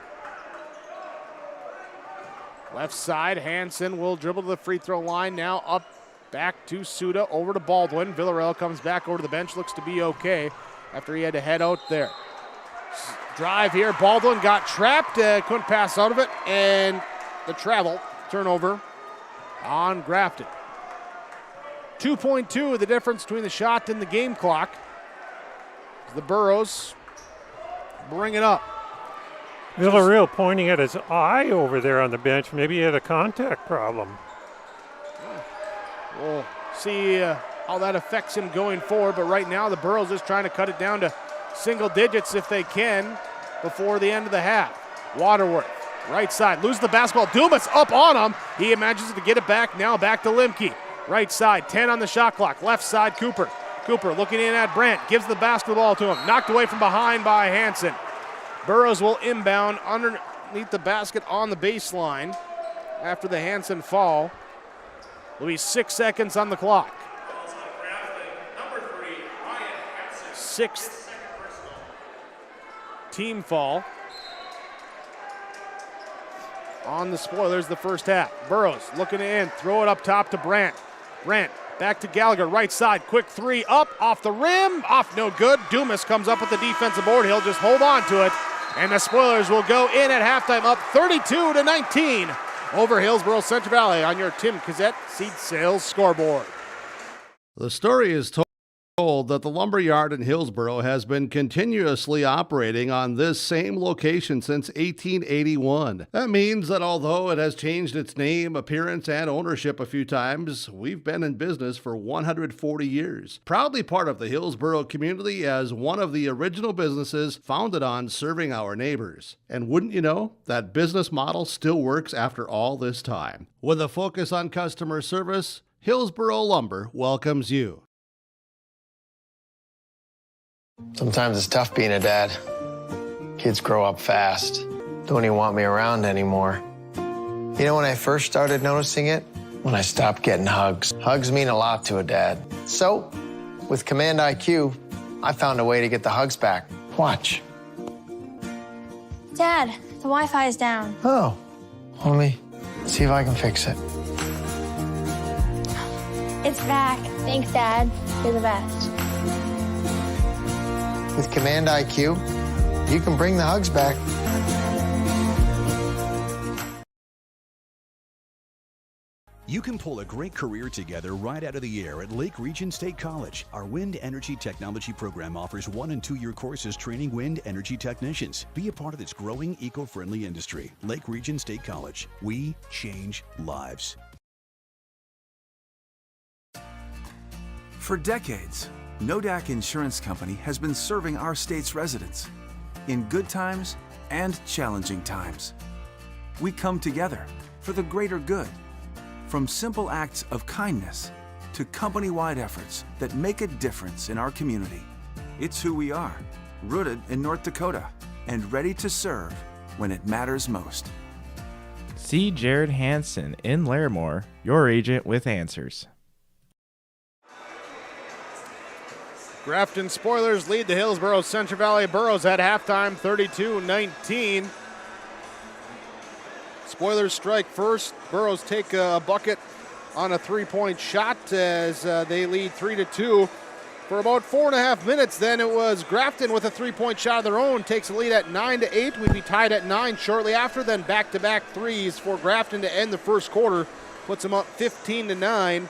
Left side, Hansen will dribble to the free throw line. Now up back to Suda, over to Baldwin. Villarreal comes back over to the bench, looks to be okay after he had to head out there. Drive here, Baldwin got trapped, couldn't pass out of it, and the travel, turnover on Grafton. 2.2 the difference between the shot and the game clock. The Burros bring it up. Villarreal pointing at his eye over there on the bench. Maybe he had a contact problem. We'll see how that affects him going forward, but right now the Burros just trying to cut it down to single digits if they can before the end of the half. Waterworth, right side, loses the basketball. Dumas up on him. He manages to get it back. Now back to Limke. Right side, 10 on the shot clock. Left side, Cooper. Cooper looking in at Brandt. Gives the basketball to him. Knocked away from behind by Hansen. Burros will inbound underneath the basket on the baseline after the Hansen fall. There'll be 6 seconds on the clock. Sixth team fall on the Spoilers the first half. Burros looking in, throw it up top to Brandt. Brandt back to Gallagher, right side, quick three, up, off the rim, off no good. Dumas comes up with the defensive board. He'll just hold on to it, and the Spoilers will go in at halftime up 32-19 over Hillsboro Central Valley on your Tim Cassette Seed Sales scoreboard. The story is told that the lumberyard in Hillsboro has been continuously operating on this same location since 1881. That means that although it has changed its name, appearance, and ownership a few times, we've been in business for 140 years. Proudly part of the Hillsboro community as one of the original businesses founded on serving our neighbors. And wouldn't you know, that business model still works after all this time. With a focus on customer service, Hillsboro Lumber welcomes you. Sometimes it's tough being a dad. Kids grow up fast. Don't even want me around anymore. You know when I first started noticing it? When I stopped getting hugs. Hugs mean a lot to a dad. So, with Command IQ, I found a way to get the hugs back. Watch. Dad, the Wi-Fi is down. Oh, let me see if I can fix it. It's back. Thanks, Dad. You're the best. With Command IQ, you can bring the hugs back. You can pull a great career together right out of the air at Lake Region State College. Our Wind Energy Technology program offers 1- and 2-year courses training wind energy technicians. Be a part of this growing eco-friendly industry. Lake Region State College. We change lives. For decades, Nodak Insurance Company has been serving our state's residents in good times and challenging times. We come together for the greater good, from simple acts of kindness to company-wide efforts that make a difference in our community. It's who we are, rooted in North Dakota and ready to serve when it matters most. See Jared Hansen in Larimore, your agent with answers. Grafton Spoilers lead the Hillsboro Central Valley Burros at halftime, 32-19. Spoilers strike first. Burros take a bucket on a three-point shot as they lead 3-2. For about 4.5 minutes, then it was Grafton with a three-point shot of their own, takes a lead at 9-8. We'd be tied at 9 shortly after, then back-to-back threes for Grafton to end the first quarter. Puts them up 15-9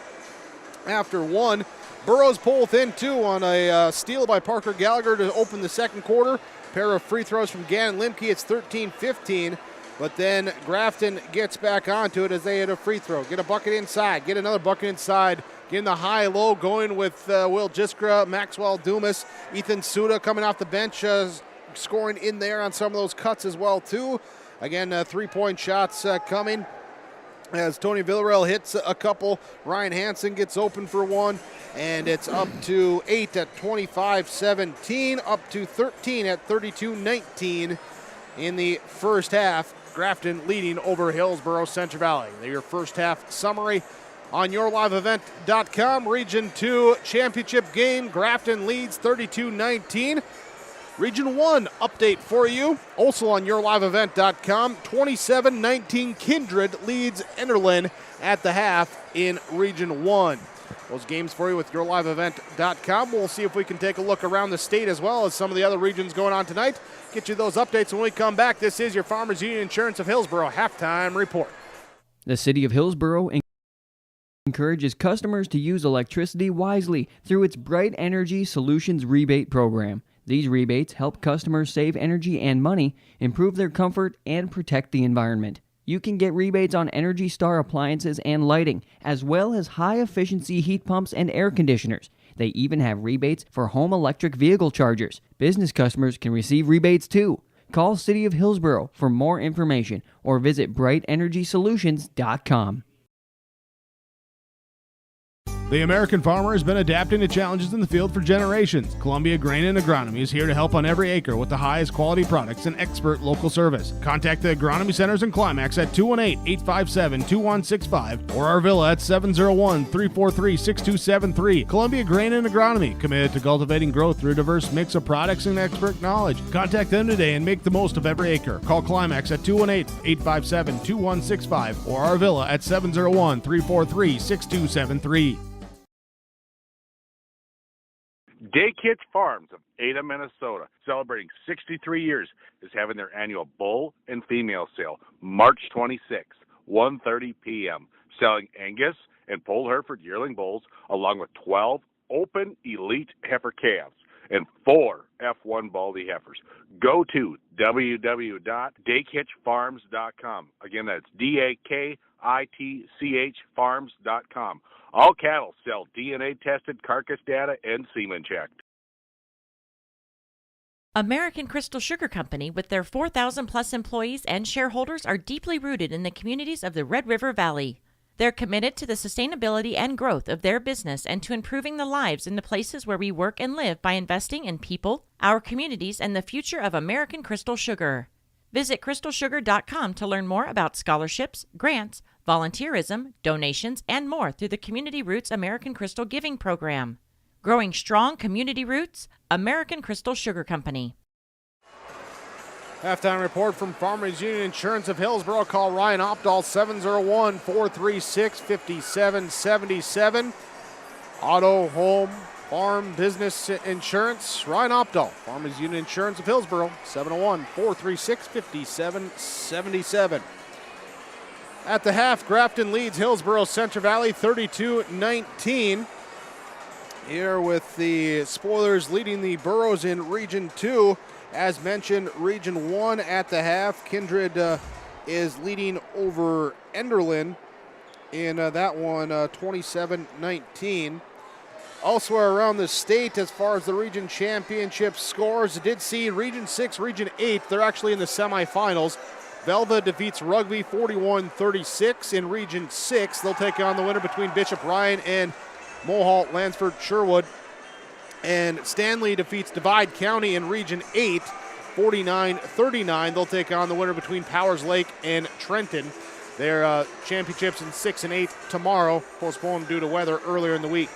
after one. Burros pull within two on a steal by Parker Gallagher to open the second quarter. Pair of free throws from Gannon Limke. It's 13-15. But then Grafton gets back onto it as they hit a free throw. Get a bucket inside. Get another bucket inside. Getting the high-low going with Will Jiskra, Maxwell Dumas, Ethan Suda coming off the bench, scoring in there on some of those cuts as well, too. Again, three-point shots coming as Tony Villarreal hits a couple. Ryan Hansen gets open for one. And it's up to 8 at 25-17, up to 13 at 32-19 in the first half. Grafton leading over Hillsboro Central Valley. Your first half summary on yourliveevent.com. Region 2 championship game. Grafton leads 32-19. Region 1 update for you. Also on yourliveevent.com. 27-19 Kindred leads Enderlin at the half in Region 1. Those games for you with yourliveevent.com. We'll see if we can take a look around the state as well as some of the other regions going on tonight. Get you those updates when we come back. This is your Farmers Union Insurance of Hillsboro halftime report. The City of Hillsboro encourages customers to use electricity wisely through its Bright Energy Solutions rebate program. These rebates help customers save energy and money, improve their comfort, and protect the environment. You can get rebates on Energy Star appliances and lighting, as well as high-efficiency heat pumps and air conditioners. They even have rebates for home electric vehicle chargers. Business customers can receive rebates too. Call City of Hillsboro for more information or visit brightenergysolutions.com. The American farmer has been adapting to challenges in the field for generations. Columbia Grain and Agronomy is here to help on every acre with the highest quality products and expert local service. Contact the Agronomy Centers in Climax at 218-857-2165 or Arvilla at 701-343-6273. Columbia Grain and Agronomy, committed to cultivating growth through a diverse mix of products and expert knowledge. Contact them today and make the most of every acre. Call Climax at 218-857-2165 or Arvilla at 701-343-6273. Day Kitch Farms of Ada, Minnesota, celebrating 63 years, is having their annual bull and female sale March 26th, 1:30 p.m., selling Angus and Polled Hereford yearling bulls along with 12 open elite heifer calves and 4 F1 baldy heifers. Go to www.daykitchfarms.com. Again, that's DAKITCH farms.com. All cattle sell DNA-tested carcass data and semen checked. American Crystal Sugar Company, with their 4,000-plus employees and shareholders, are deeply rooted in the communities of the Red River Valley. They're committed to the sustainability and growth of their business and to improving the lives in the places where we work and live by investing in people, our communities, and the future of American Crystal Sugar. Visit crystalsugar.com to learn more about scholarships, grants, volunteerism, donations, and more through the Community Roots American Crystal Giving Program. Growing strong community roots, American Crystal Sugar Company. Halftime report from Farmers Union Insurance of Hillsboro. Call Ryan Opdahl, 701-436-5777. Auto, home, farm, business insurance. Ryan Opdahl, Farmers Union Insurance of Hillsboro, 701-436-5777. At the half, Grafton leads Hillsboro Central Valley 32-19. Here with the spoilers leading the Burros in Region 2. As mentioned, Region 1 at the half, Kindred is leading over Enderlin in that one, 27-19. Elsewhere around the state, as far as the region championship scores, it did see Region 6, Region 8. They're actually in the semifinals. Velva defeats Rugby 41-36 in Region 6. They'll take on the winner between Bishop Ryan and Mohalt Lansford Sherwood. And Stanley defeats Divide County in Region 8, 49-39. They'll take on the winner between Powers Lake and Trenton. Their championships in 6 and 8 tomorrow, postponed due to weather earlier in the week.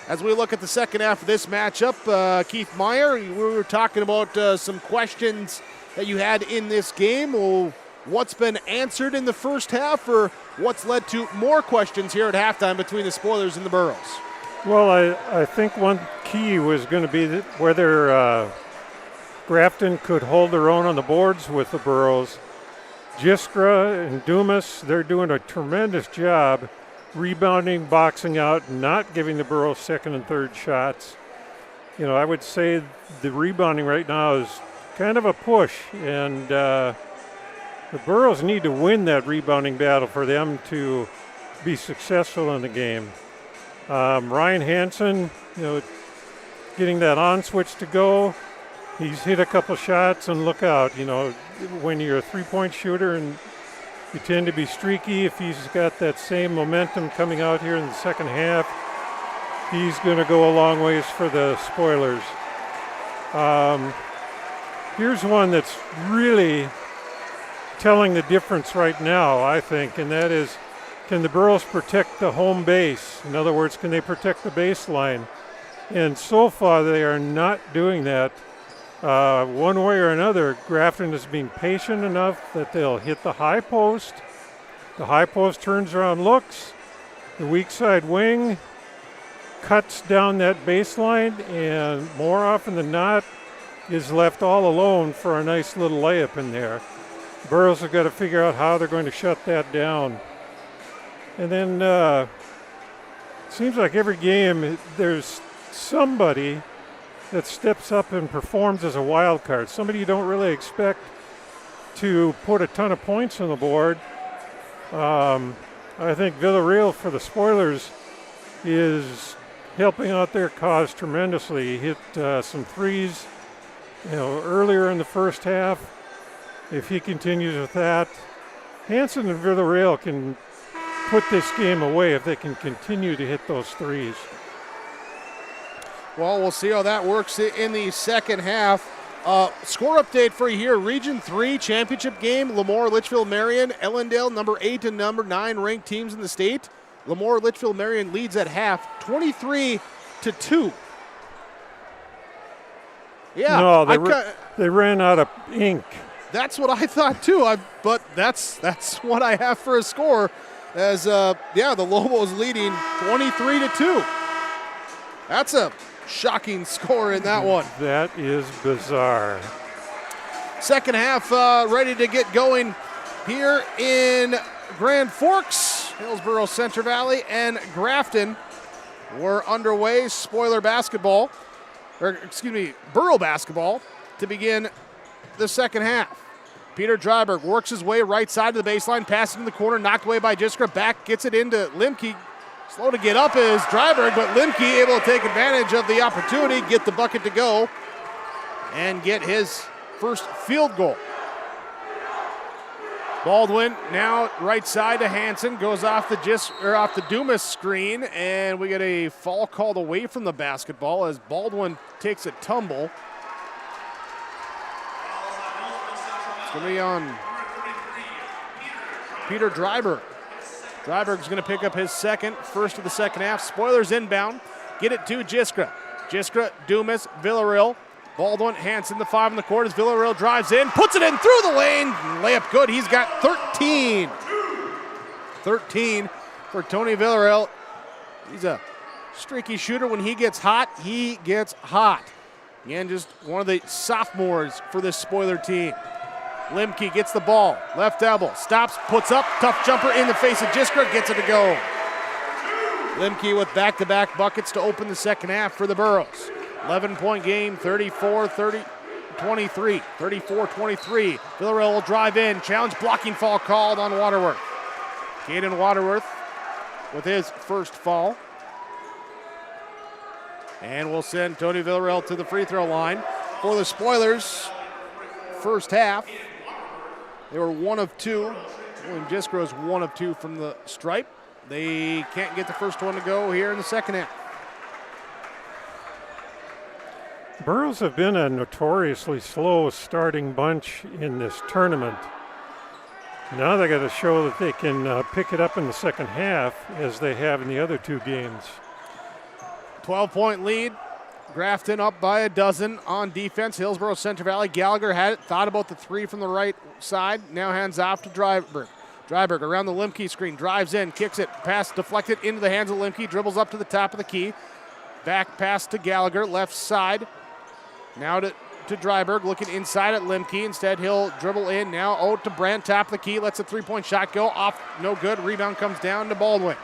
As we look at the second half of this matchup, Keith Meyer, we were talking about some questions that you had in this game. Well, what's been answered in the first half, or what's led to more questions here at halftime between the Spoilers and the Burros? Well, I think one key was going to be whether Grafton could hold their own on the boards with the Burros. Jiskra and Dumas, they're doing a tremendous job rebounding, boxing out, not giving the Burros second and third shots. You know, I would say the rebounding right now is kind of a push, and the Burros need to win that rebounding battle for them to be successful in the game. Ryan Hansen, you know, getting that on switch to go. He's hit a couple shots, and look out, you know, when you're a three-point shooter and you tend to be streaky, if he's got that same momentum coming out here in the second half, he's going to go a long ways for the Spoilers. Here's one that's really telling the difference right now, I think, and that is, can the Burros protect the home base? In other words, can they protect the baseline? And so far, they are not doing that. One way or another, Grafton is being patient enough that they'll hit the high post. The high post turns around, looks. The weak side wing cuts down that baseline, and more often than not, is left all alone for a nice little layup in there. Burros have got to figure out how they're going to shut that down. And then Seems like every game there's somebody that steps up and performs as a wild card, somebody you don't really expect to put a ton of points on the board. I think Villarreal for the Spoilers is helping out their cause tremendously. He hit some threes, earlier in the first half. If he continues with that, Hansen and Villarreal can put this game away if they can continue to hit those threes. Well, we'll see how that works in the second half. Score update for you here. Region 3 championship game. Lemoore, Litchfield, Marion, Ellendale, number 8 and number 9 ranked teams in the state. Lemoore, Litchfield, Marion leads at half, 23-2. Yeah. No, they ran out of ink. That's what I thought too. But that's what I have for a score. As the Lobos leading 23-2. That's a shocking score in that one. That is bizarre. Second half ready to get going here in Grand Forks, Hillsboro, Central Valley, and Grafton. We're underway. Borough basketball to begin the second half. Peter Dryberg works his way right side to the baseline, passing in the corner, knocked away by Jiskra. Back gets it into Limke. Slow to get up is Dryberg, but Limke able to take advantage of the opportunity, get the bucket to go, and get his first field goal. Baldwin now right side to Hansen, goes off the Dumas screen, and we get a foul called away from the basketball as Baldwin takes a tumble. It's going to be on Peter Dryberg. Dryberg's going to pick up his first of the second half. Spoilers inbound. Get it to Jiskra. Jiskra, Dumas, Villarreal. Baldwin, Hansen, the 5 in the court as Villarreal drives in, puts it in through the lane. Layup good. He's got 13. 13 for Tony Villarreal. He's a streaky shooter. When he gets hot, he gets hot. Again, just one of the sophomores for this Spoiler team. Limke gets the ball, left elbow, stops, puts up, tough jumper in the face of Jiskra, gets it to go. Limke with back-to-back buckets to open the second half for the Burros. 11-point game, 34-23, 34-23. Villarreal will drive in, challenge blocking foul called on Waterworth. Caden Waterworth with his first foul. And we'll send Tony Villarreal to the free throw line. For the Spoilers, first half, they were 1 of 2. William Jiskra is 1 of 2 from the stripe. They can't get the first one to go here in the second half. Burros have been a notoriously slow starting bunch in this tournament. Now they got to show that they can pick it up in the second half as they have in the other 2 games. 12-point lead. Grafton up by a dozen on defense. Hillsboro, Central Valley. Gallagher had it, thought about the 3 from the right side. Now hands off to Dryberg. Dryberg around the Limke screen, drives in, kicks it, pass deflected into the hands of Limke, dribbles up to the top of the key. Back pass to Gallagher, left side. Now to Dryberg, looking inside at Limke. Instead, he'll dribble in now. To Brandt, top of the key, lets a 3-point shot go off. No good. Rebound comes down to Baldwin.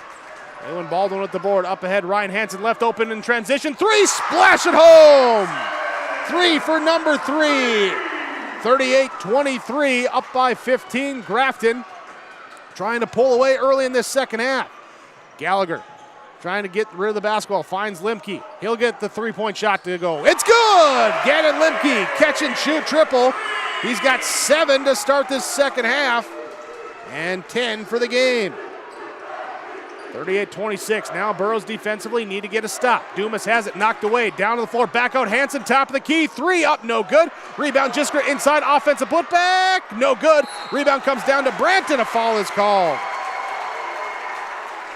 Aylin Baldwin with the board. Up ahead, Ryan Hansen left open in transition. 3, splash it home! 3 for number 3. 38-23, up by 15. Grafton trying to pull away early in this second half. Gallagher trying to get rid of the basketball, finds Limke. He'll get the 3-point shot to go. It's good! Gannon Limke, catch and shoot triple. He's got 7 to start this second half and 10 for the game. 38-26. Now Burros defensively need to get a stop. Dumas has it knocked away. Down to the floor. Back out Hansen. Top of the key. 3 up. No good. Rebound Jiskra inside. Offensive putback. No good. Rebound comes down to Brandt and a foul is called.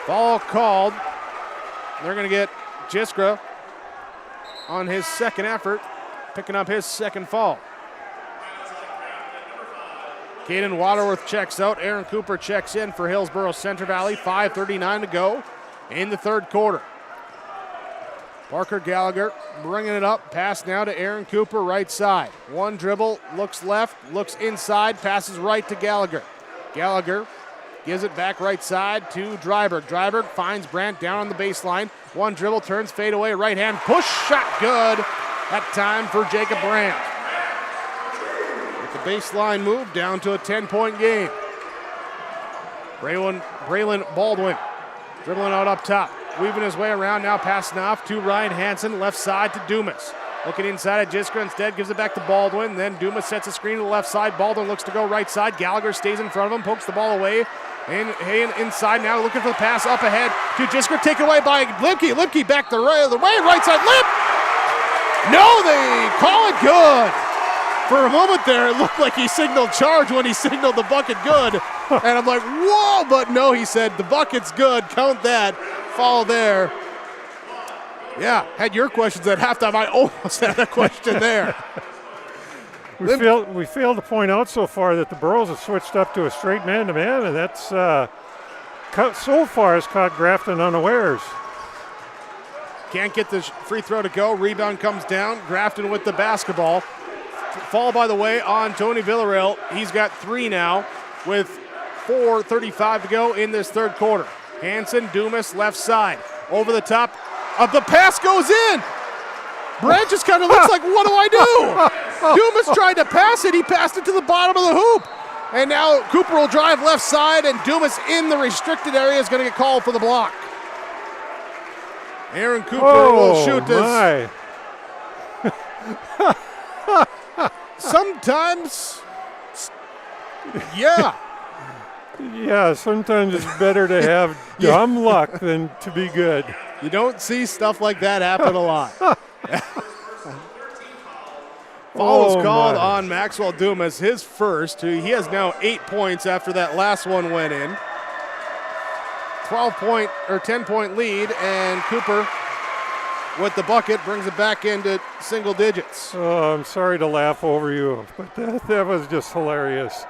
Foul called. They're going to get Jiskra on his second effort, picking up his second foul. Caden Waterworth checks out. Aaron Cooper checks in for Hillsboro Central Valley. 5:39 to go in the third quarter. Parker Gallagher bringing it up. Pass now to Aaron Cooper, right side. One dribble, looks left, looks inside, passes right to Gallagher. Gallagher Gives it back right side to Dryberg. Dryberg finds Brandt down on the baseline. One dribble, turns, fade away, right hand, push, shot, good. That time for Jacob Brandt. With the baseline move, down to a 10-point game. Braylon Baldwin dribbling out up top. Weaving his way around, now passing off to Ryan Hansen, left side to Dumas. Looking inside at Jisker, instead gives it back to Baldwin. Then Dumas sets a screen to the left side. Baldwin looks to go right side. Gallagher stays in front of him, pokes the ball away. And inside now, looking for the pass up ahead to Jisker, taken away by Limke. Limke back the right side. Limp! No, they call it good. For a moment there, it looked like he signaled charge when he signaled the bucket good. And I'm like, whoa, but no, he said the bucket's good. Count that. Foul there. Yeah, had your questions at halftime. I almost had a question there. We failed to point out so far that the Burros have switched up to a straight man-to-man, and that's so far has caught Grafton unawares. Can't get the free throw to go. Rebound comes down. Grafton with the basketball. Fall, by the way, on Tony Villarreal. He's got 3 now with 4:35 to go in this third quarter. Hansen, Dumas, left side. Over the top. The pass goes in. Brandt just kind of looks like, what do I do? Dumas tried to pass it. He passed it to the bottom of the hoop. And now Cooper will drive left side, and Dumas in the restricted area is going to get called for the block. Aaron Cooper will shoot this. Sometimes, yeah. Yeah, sometimes it's better to have dumb luck than to be good. You don't see stuff like that happen a lot. Foul is called on Maxwell Dumas, his first. He has now 8 points after that last one went in. 10-point lead, and Cooper with the bucket brings it back into single digits. Oh, I'm sorry to laugh over you, but that was just hilarious.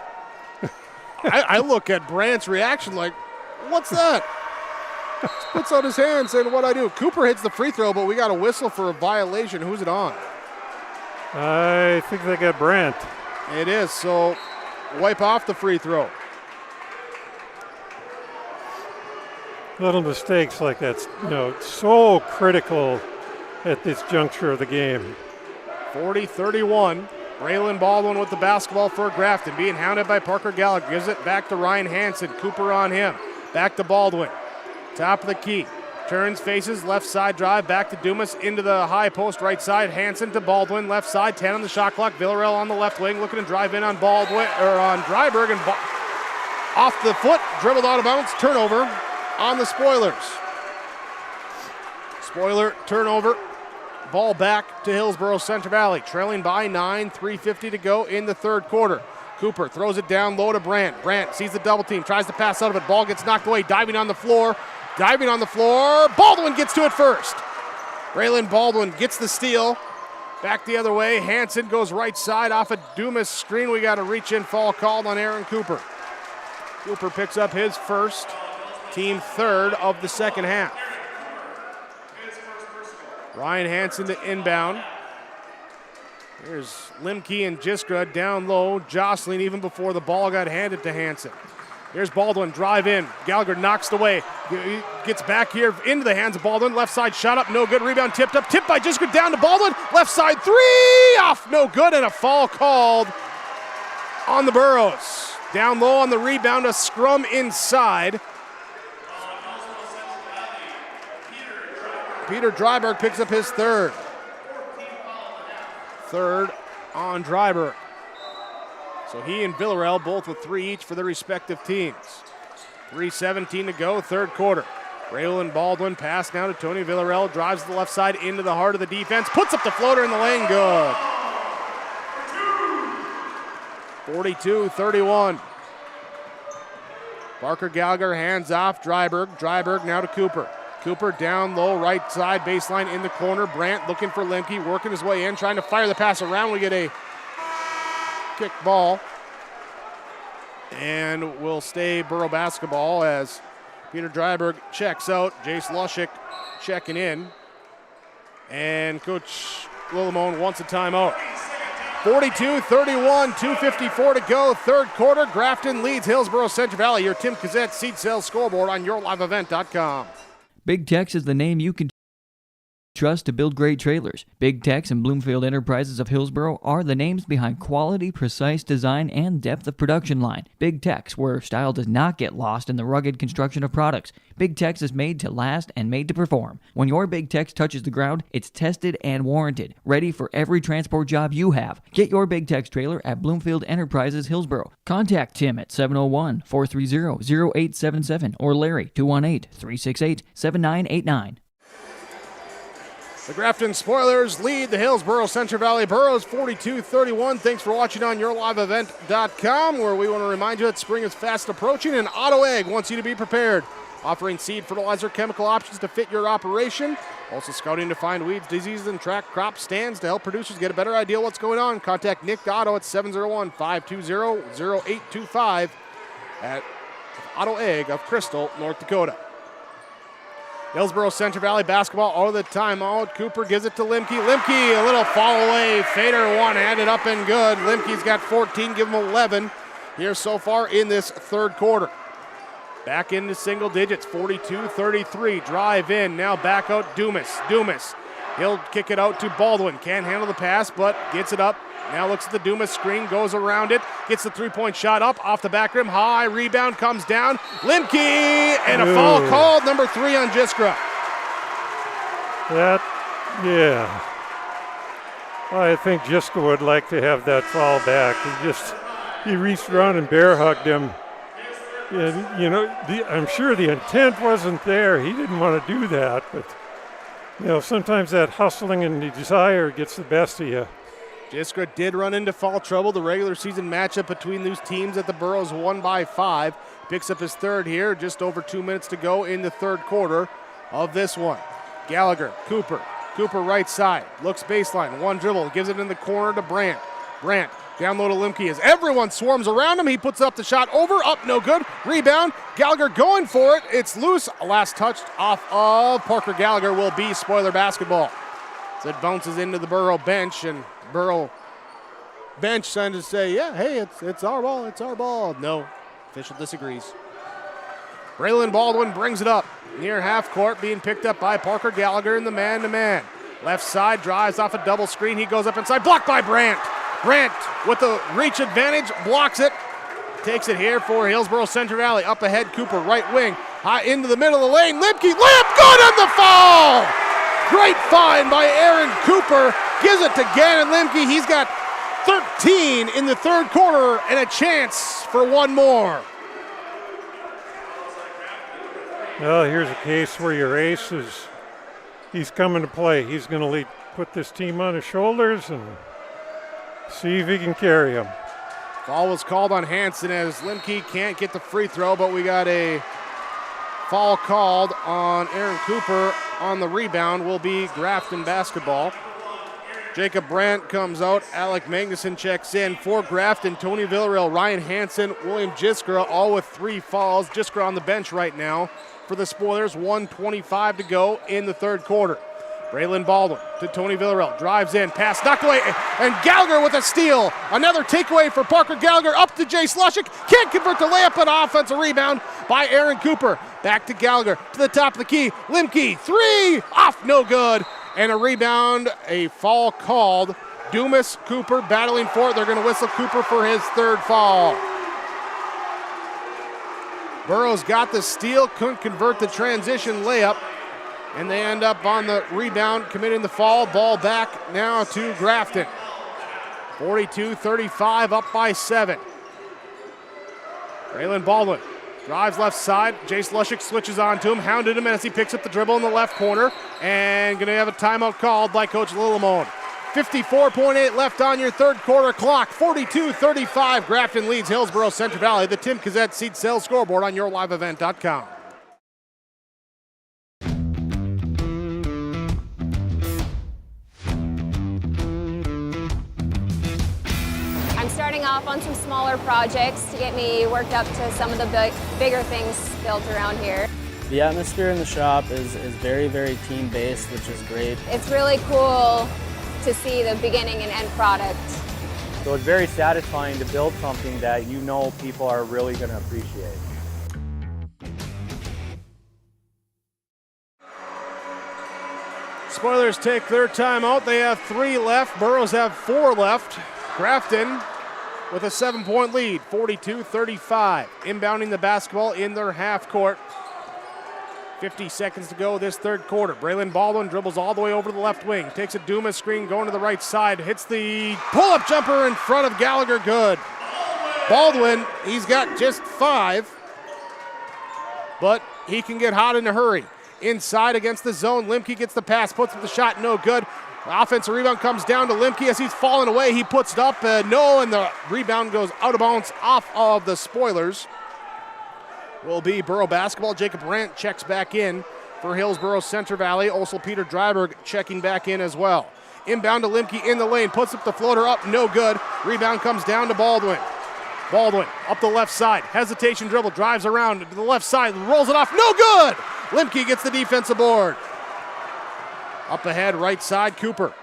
I look at Brandt's reaction like, what's that? Just puts out his hand saying, what'd I do? Cooper hits the free throw, but we got a whistle for a violation. Who's it on? I think they got Brandt. It is, so wipe off the free throw. Little mistakes like that's so critical at this juncture of the game. 40-31. Braylon Baldwin with the basketball for Grafton, being hounded by Parker Gallagher. Gives it back to Ryan Hansen. Cooper on him. Back to Baldwin. Top of the key. Turns, faces, left side drive. Back to Dumas into the high post right side. Hansen to Baldwin. Left side, 10 on the shot clock. Villarreal on the left wing, looking to drive in on Baldwin or on Dryberg, and off the foot, dribbled out of bounds. Turnover on the Spoilers. Spoiler turnover. Ball back to Hillsboro Central Valley, trailing by 9, 3:50 to go in the third quarter. Cooper throws it down low to Brandt. Brandt sees the double team, tries to pass out of it. Ball gets knocked away, diving on the floor. Baldwin gets to it first. Braylon Baldwin gets the steal. Back the other way. Hansen goes right side off a Dumas screen. We got a reach-in foul called on Aaron Cooper. Cooper picks up his first, team third of the second half. Ryan Hansen to inbound. Here's Limke and Jiskra down low, jostling even before the ball got handed to Hansen. Here's Baldwin, drive in. Gallagher knocks it away. He gets back here into the hands of Baldwin. Left side shot up, no good. Rebound tipped up, tipped by Jiskra down to Baldwin. Left side three, off, no good, and a foul called on the Burros. Down low on the rebound, a scrum inside. Peter Dryberg picks up his third. Third on Dryberg. So he and Villarreal both with 3 each for their respective teams. 3:17 to go, third quarter. Braylon Baldwin pass now to Tony Villarreal, drives to the left side into the heart of the defense, puts up the floater in the lane, good. 42-31. Parker Gallagher hands off Dryberg. Dryberg now to Cooper. Cooper down low, right side, baseline in the corner. Brandt looking for Limke, working his way in, trying to fire the pass around. We get a kick ball. And will stay Burro basketball as Peter Dryberg checks out. Jace Lushik checking in. And Coach Lillimone wants a timeout. 42-31, 2:54 to go, third quarter. Grafton leads Hillsboro Central Valley. Your Tim Kazette seed sales scoreboard on yourliveevent.com. Big Tex is the name you can trust to build great trailers. Big Tex and Bloomfield Enterprises of Hillsboro are the names behind quality, precise design, and depth of production line. Big Tex, where style does not get lost in the rugged construction of products. Big Tex is made to last and made to perform. When your Big Tex touches the ground, it's tested and warranted, ready for every transport job you have. Get your Big Tex trailer at Bloomfield Enterprises Hillsboro. Contact Tim at 701-430-0877 or Larry 218-368-7989. The Grafton Spoilers lead the Hillsboro Central Valley Burros 42-31. Thanks for watching on yourliveevent.com, where we want to remind you that spring is fast approaching and Auto Ag wants you to be prepared. Offering seed, fertilizer, chemical options to fit your operation. Also scouting to find weeds, diseases, and track crop stands to help producers get a better idea what's going on. Contact Nick Otto at 701-520-0825 at Auto Ag of Crystal, North Dakota. Hillsboro Central Valley basketball all the timeout. Cooper gives it to Limke. Limke, a little fall away. Fader one-handed up and good. Limke's got 14, give him 11 here so far in this third quarter. Back into single digits, 42-33. Drive in, now back out Dumas. He'll kick it out to Baldwin. Can't handle the pass, but gets it up. Now looks at the Dumas screen, goes around it, gets the three-point shot up, off the back rim, high, rebound, comes down. Limke, and a foul called, number 3 on Jiskra. I think Jiskra would like to have that foul back. He reached around and bear hugged him. And, I'm sure the intent wasn't there. He didn't want to do that, but, sometimes that hustling and the desire gets the best of you. Jiskra did run into foul trouble. The regular season matchup between those teams at the Burros won by 5. Picks up his third here, just over 2 minutes to go in the third quarter of this one. Gallagher, Cooper right side, looks baseline, one dribble, gives it in the corner to Brandt. Down low to Limke as everyone swarms around him. He puts up the shot over, up, no good. Rebound, Gallagher going for it. It's loose. Last touched off of Parker Gallagher will be Spoiler basketball. So it bounces into the Burro bench, and Burro bench trying to say, it's our ball. No, official disagrees. Braylon Baldwin brings it up near half court, being picked up by Parker Gallagher in the man-to-man. Left side, drives off a double screen. He goes up inside, blocked by Brandt. Brandt with the reach advantage, blocks it. Takes it here for Hillsboro Central Valley. Up ahead, Cooper, right wing. High into the middle of the lane. Limke, good on the foul! Great find by Aaron Cooper. Gives it to Gannon Limke. He's got 13 in the third quarter and a chance for one more. Well, here's a case where your ace he's coming to play. He's going to put this team on his shoulders and see if he can carry them. Foul was called on Hansen as Limke can't get the free throw, but we got a foul called on Aaron Cooper on the rebound. Will be Grafton basketball. Jacob Brandt comes out. Alec Magnuson checks in for Grafton. Tony Villarreal, Ryan Hansen, William Jiskra, all with 3 fouls. Jiskra on the bench right now for the Spoilers. 1:25 to go in the third quarter. Braylon Baldwin to Tony Villarreal. Drives in, pass knocked away, and Gallagher with a steal. Another takeaway for Parker Gallagher. Up to Jay Slushik. Can't convert the layup, but offensive rebound by Aaron Cooper. Back to Gallagher to the top of the key. Limke, 3, off, no good. And a rebound, a foul called. Dumas, Cooper battling for it. They're going to whistle Cooper for his third foul. Burrows got the steal, couldn't convert the transition layup. And they end up on the rebound, committing the foul. Ball back now to Grafton. 42-35, up by 7. Braylon Baldwin drives left side. Jace Lushik switches on to him, hounded him as he picks up the dribble in the left corner. And going to have a timeout called by Coach Lillamone. 54.8 left on your third quarter clock. 42-35, Grafton leads Hillsboro Central Valley. The Tim Kazette seed sales scoreboard on yourliveevent.com. Starting off on some smaller projects to get me worked up to some of the bigger things built around here. The atmosphere in the shop is very, very team-based, which is great. It's really cool to see the beginning and end product So it's very satisfying to build something that you know people are really going to appreciate. Spoilers take their timeout. They have 3 left. Burrows have 4 left. Grafton with a 7-point lead, 42-35. Inbounding the basketball in their half court. 50 seconds to go this third quarter. Braylon Baldwin dribbles all the way over to the left wing. Takes a Dumas screen going to the right side. Hits the pull-up jumper in front of Gallagher. Good. Baldwin, he's got just 5, but he can get hot in a hurry. Inside against the zone. Limke gets the pass, puts up the shot, no good. Offensive rebound comes down to Limke as he's falling away. He puts it up, no, and the rebound goes out of bounds off of the Spoilers. Will be Borough basketball. Jacob Brandt checks back in for Hillsboro Centre Valley. Also Peter Dryberg checking back in as well. Inbound to Limke in the lane, puts up the floater up, no good. Rebound comes down to Baldwin. Baldwin up the left side, hesitation dribble, drives around to the left side, rolls it off, no good! Limke gets the defensive board. Up ahead, right side, Cooper.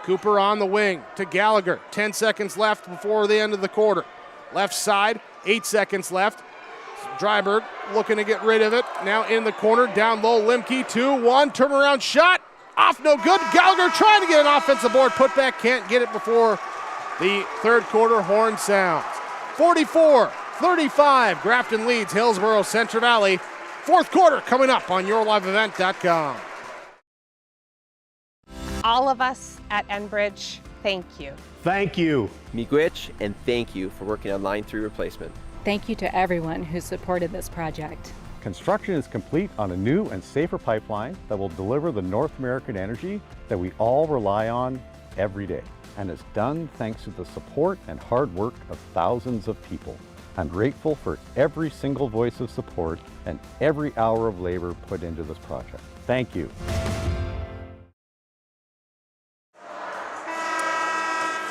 Cooper on the wing to Gallagher. 10 seconds left before the end of the quarter. Left side, 8 seconds left. Dryberg looking to get rid of it. Now in the corner, down low, Limke, 2-1, turnaround shot. Off, no good. Gallagher trying to get an offensive board. Put back, can't get it before the third quarter horn sounds. 44-35, Grafton leads Hillsboro Centre Valley. Fourth quarter coming up on yourliveevent.com. All of us at Enbridge, thank you. Thank you. Miigwech, and thank you for working on Line 3 replacement. Thank you to everyone who supported this project. Construction is complete on a new and safer pipeline that will deliver the North American energy that we all rely on every day. And is done thanks to the support and hard work of thousands of people. I'm grateful for every single voice of support and every hour of labor put into this project. Thank you.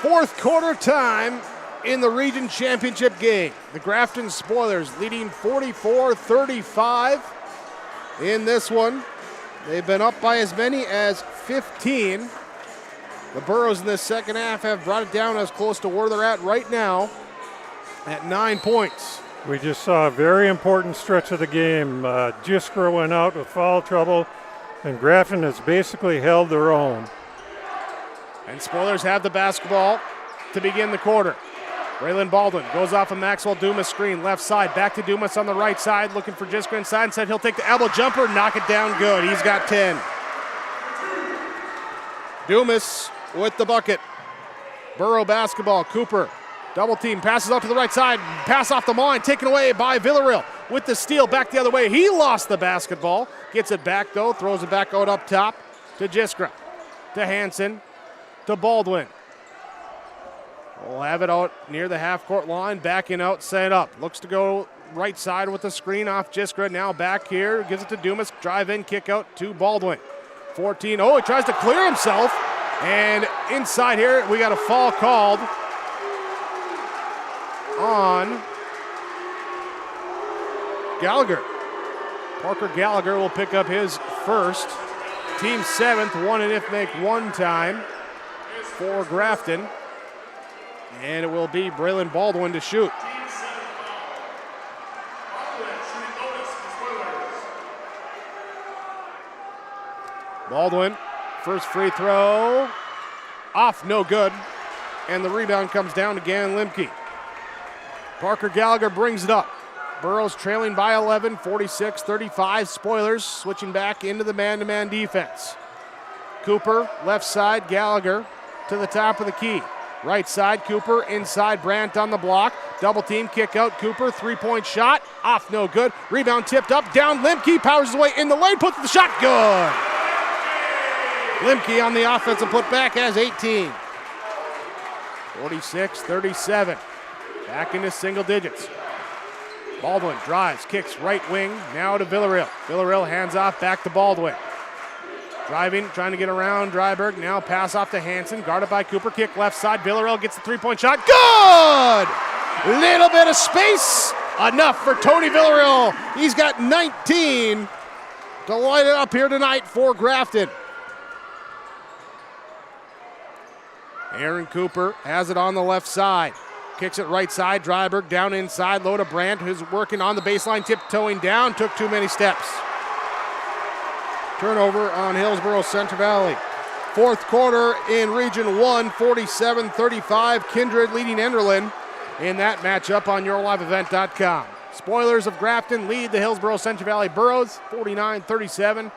Fourth quarter time in the region championship game. The Grafton Spoilers leading 44-35 in this one. They've been up by as many as 15. The Burros in this second half have brought it down as close to where they're at right now at 9 points. We just saw a very important stretch of the game. Jiskra went out with foul trouble, and Grafton has basically held their own. And Spoilers have the basketball to begin the quarter. Braylon Baldwin goes off a Maxwell Dumas screen, left side, back to Dumas on the right side, looking for Jiskra inside, and said he'll take the elbow jumper, knock it down good. He's got 10. Dumas with the bucket. Borough basketball, Cooper, double team, passes out to the right side, pass off the line, taken away by Villarreal with the steal back the other way. He lost the basketball, gets it back though, throws it back out up top to Jiskra, to Hansen, to Baldwin. We'll have it out near the half-court line, backing out, set up. Looks to go right side with the screen off Jiskra, now back here, gives it to Dumas, drive in, kick out to Baldwin. 14, he tries to clear himself. And inside here, we got a foul called on Gallagher. Parker Gallagher will pick up his first. Team 7th, 1 and if make 1 time for Grafton. And it will be Braylon Baldwin to shoot. Baldwin. First free throw, off, no good. And the rebound comes down to Gannon Limke. Parker Gallagher brings it up. Burrows trailing by 11, 46-35. Spoilers switching back into the man-to-man defense. Cooper, left side, Gallagher to the top of the key. Right side, Cooper, inside, Brandt on the block. Double team, kick out, Cooper, three-point shot, off, no good. Rebound tipped up, down, Limke powers his way in the lane, puts the shot, good. Limke on the offensive putback has 18. 46-37. Back into single digits. Baldwin drives, kicks right wing, now to Villarreal. Villarreal hands off, back to Baldwin. Driving, trying to get around Dryberg. Now pass off to Hansen, guarded by Cooper. Kick left side, Villarreal gets the three-point shot. Good! Little bit of space. Enough for Tony Villarreal. He's got 19 to light it up here tonight for Grafton. Aaron Cooper has it on the left side. Kicks it right side. Dryberg down inside. Low to Brandt, who's working on the baseline, tiptoeing down. Took too many steps. Turnover on Hillsboro Central Valley. Fourth quarter in Region 1, 47-35. Kindred leading Enderlin in that matchup on YourLiveEvent.com. Spoilers of Grafton lead the Hillsboro Central Valley Burros 49-37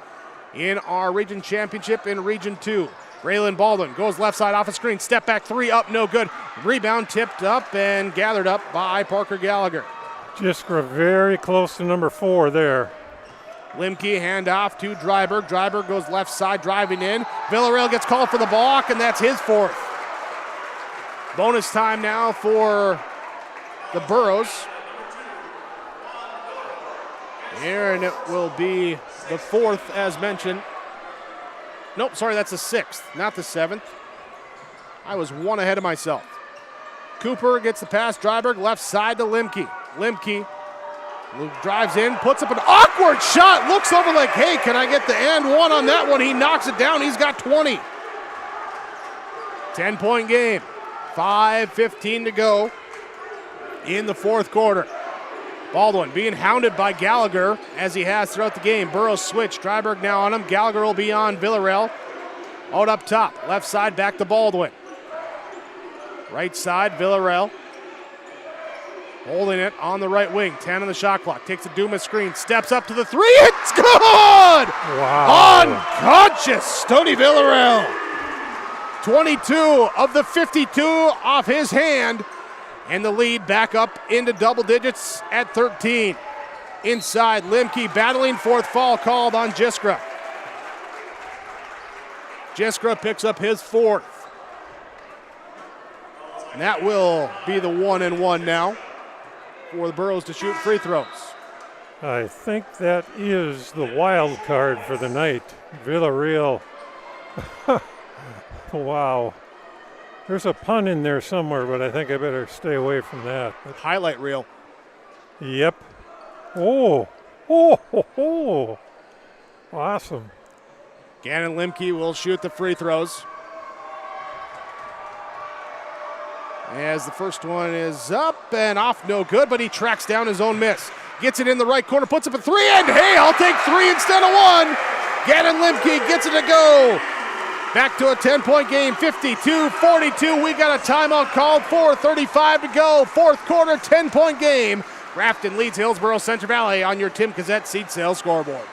in our region championship in Region 2. Braylon Baldwin goes left side off a screen. Step back three up, no good. Rebound tipped up and gathered up by Parker Gallagher. Jiskra very close to number 4 there. Limke handoff to Dryberg. Dryberg goes left side, driving in. Villarreal gets called for the block, and that's his 4th. Bonus time now for the Burros. Here, and it will be the 4th as mentioned. Nope, sorry, that's the 6th, not the 7th. I was one ahead of myself. Cooper gets the pass. Dryberg left side to Limke. Limke drives in, puts up an awkward shot, looks over like, hey, can I get the and one on that one? He knocks it down. He's got 20. 10-point game. 5:15 to go in the fourth quarter. Baldwin being hounded by Gallagher as he has throughout the game. Burrows switch. Dryberg now on him. Gallagher will be on Villarreal. Out up top. Left side back to Baldwin. Right side, Villarreal. Holding it on the right wing. 10 on the shot clock. Takes a Dumas screen. Steps up to the three. It's good! Wow. Unconscious, Tony Villarreal. 22 of the 52 off his hand. And the lead back up into double digits at 13. Inside, Limke battling. 4th foul called on Jiskra. Jiskra picks up his 4th. And that will be the 1-and-1 now for the Burros to shoot free throws. I think that is the wild card for the night. Villarreal. Wow. There's a pun in there somewhere, but I think I better stay away from that. But highlight reel. Yep. Oh. Awesome. Gannon Limke will shoot the free throws. As the first one is up and off, no good, but he tracks down his own miss. Gets it in the right corner, puts up a 3, and hey, I'll take 3 instead of 1. Gannon Limke gets it to go. Back to a 10-point game, 52-42. We got a timeout called, 4:35 to go. Fourth quarter, 10-point game. Grafton leads Hillsboro Central Valley on your Tim Cassette seat sales scoreboard.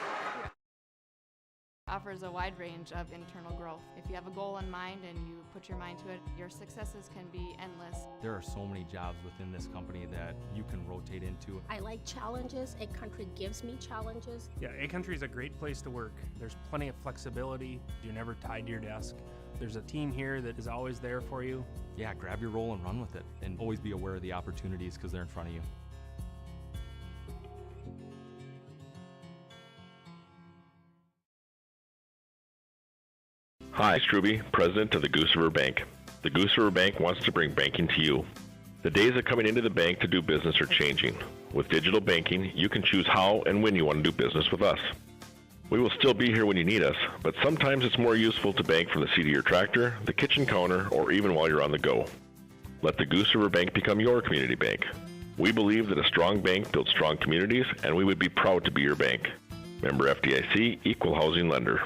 Offers a wide range of internal growth. If you have a goal in mind and you put your mind to it, your successes can be endless. There are so many jobs within this company that you can rotate into. I like challenges. A Country gives me challenges. Yeah, A Country is a great place to work. There's plenty of flexibility. You're never tied to your desk. There's a team here that is always there for you. Yeah, grab your role and run with it, and always be aware of the opportunities because they're in front of you. Hi, Struby, president of the Goose River Bank. The Goose River Bank wants to bring banking to you. The days of coming into the bank to do business are changing. With digital banking, you can choose how and when you want to do business with us. We will still be here when you need us, but sometimes it's more useful to bank from the seat of your tractor, the kitchen counter, or even while you're on the go. Let the Goose River Bank become your community bank. We believe that a strong bank builds strong communities, and we would be proud to be your bank. Member FDIC, Equal Housing Lender.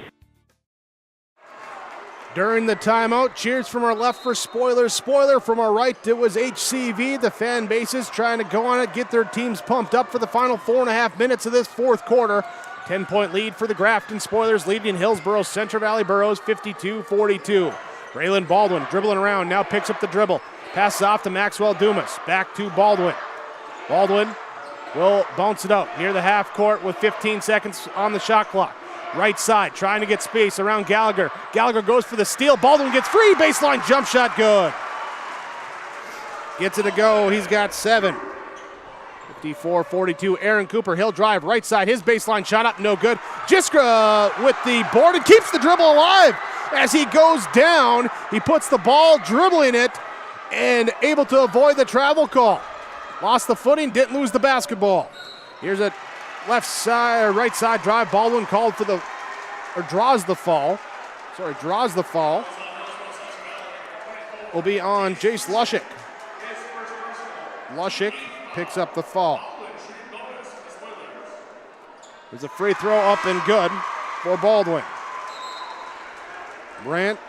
During the timeout, cheers from our left for Spoilers. Spoiler from our right, it was HCV. The fan bases trying to go on it, get their teams pumped up for the final 4.5 minutes of this fourth quarter. 10-point lead for the Grafton Spoilers, leading Hillsboro Central Valley Burros 52-42. Braylon Baldwin dribbling around, now picks up the dribble. Passes off to Maxwell Dumas. Back to Baldwin. Baldwin will bounce it out near the half court with 15 seconds on the shot clock. Right side, trying to get space around Gallagher. Gallagher goes for the steal. Baldwin gets free. Baseline jump shot, good. Gets it to go. He's got 7. 54-42. Aaron Cooper, he'll drive right side. His baseline shot up, no good. Jiskra with the board and keeps the dribble alive. As he goes down, he puts the ball, dribbling it, and able to avoid the travel call. Lost the footing, didn't lose the basketball. Here's a left side, right side drive. Baldwin called for draws the fall. will be on Jace Lushik. Lushik picks up the fall. There's a free throw up and good for Baldwin. Brandt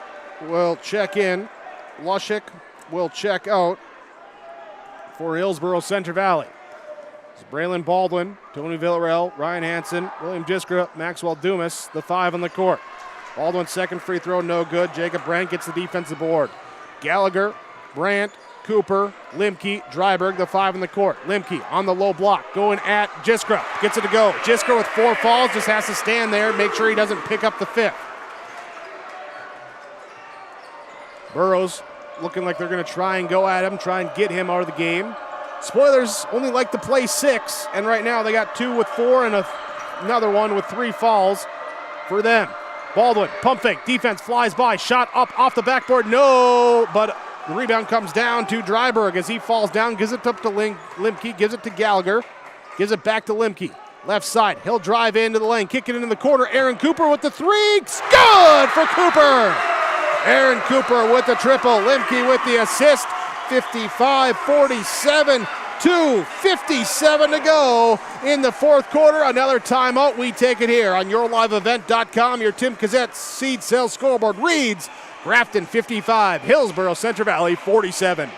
will check in. Lushik will check out for Hillsboro Centre Valley. It's Braylon Baldwin, Tony Villarreal, Ryan Hansen, William Jiskra, Maxwell Dumas, the 5 on the court. Baldwin's second free throw, no good. Jacob Brandt gets the defensive board. Gallagher, Brandt, Cooper, Limke, Dryberg, the 5 in the court. Limke on the low block, going at Jiskra, gets it to go. Jiskra with 4 fouls, just has to stand there, make sure he doesn't pick up the 5th. Burrows looking like they're going to try and go at him, try and get him out of the game. Spoilers only like to play 6, and right now they got 2 with 4 and another one with 3 fouls for them. Baldwin, pump fake, defense flies by, shot up off the backboard, no, but the rebound comes down to Dryberg as he falls down, gives it up to Limke, gives it to Gallagher, gives it back to Limke. Left side, he'll drive into the lane, kick it into the corner. Aaron Cooper with the 3, good for Cooper! Aaron Cooper with the triple, Limke with the assist. 55-47, 2:57 to go in the fourth quarter. Another timeout. We take it here on YourLiveEvent.com. Your Tim Cassette seed sales scoreboard reads Grafton 55, Hillsboro Centre Valley 47.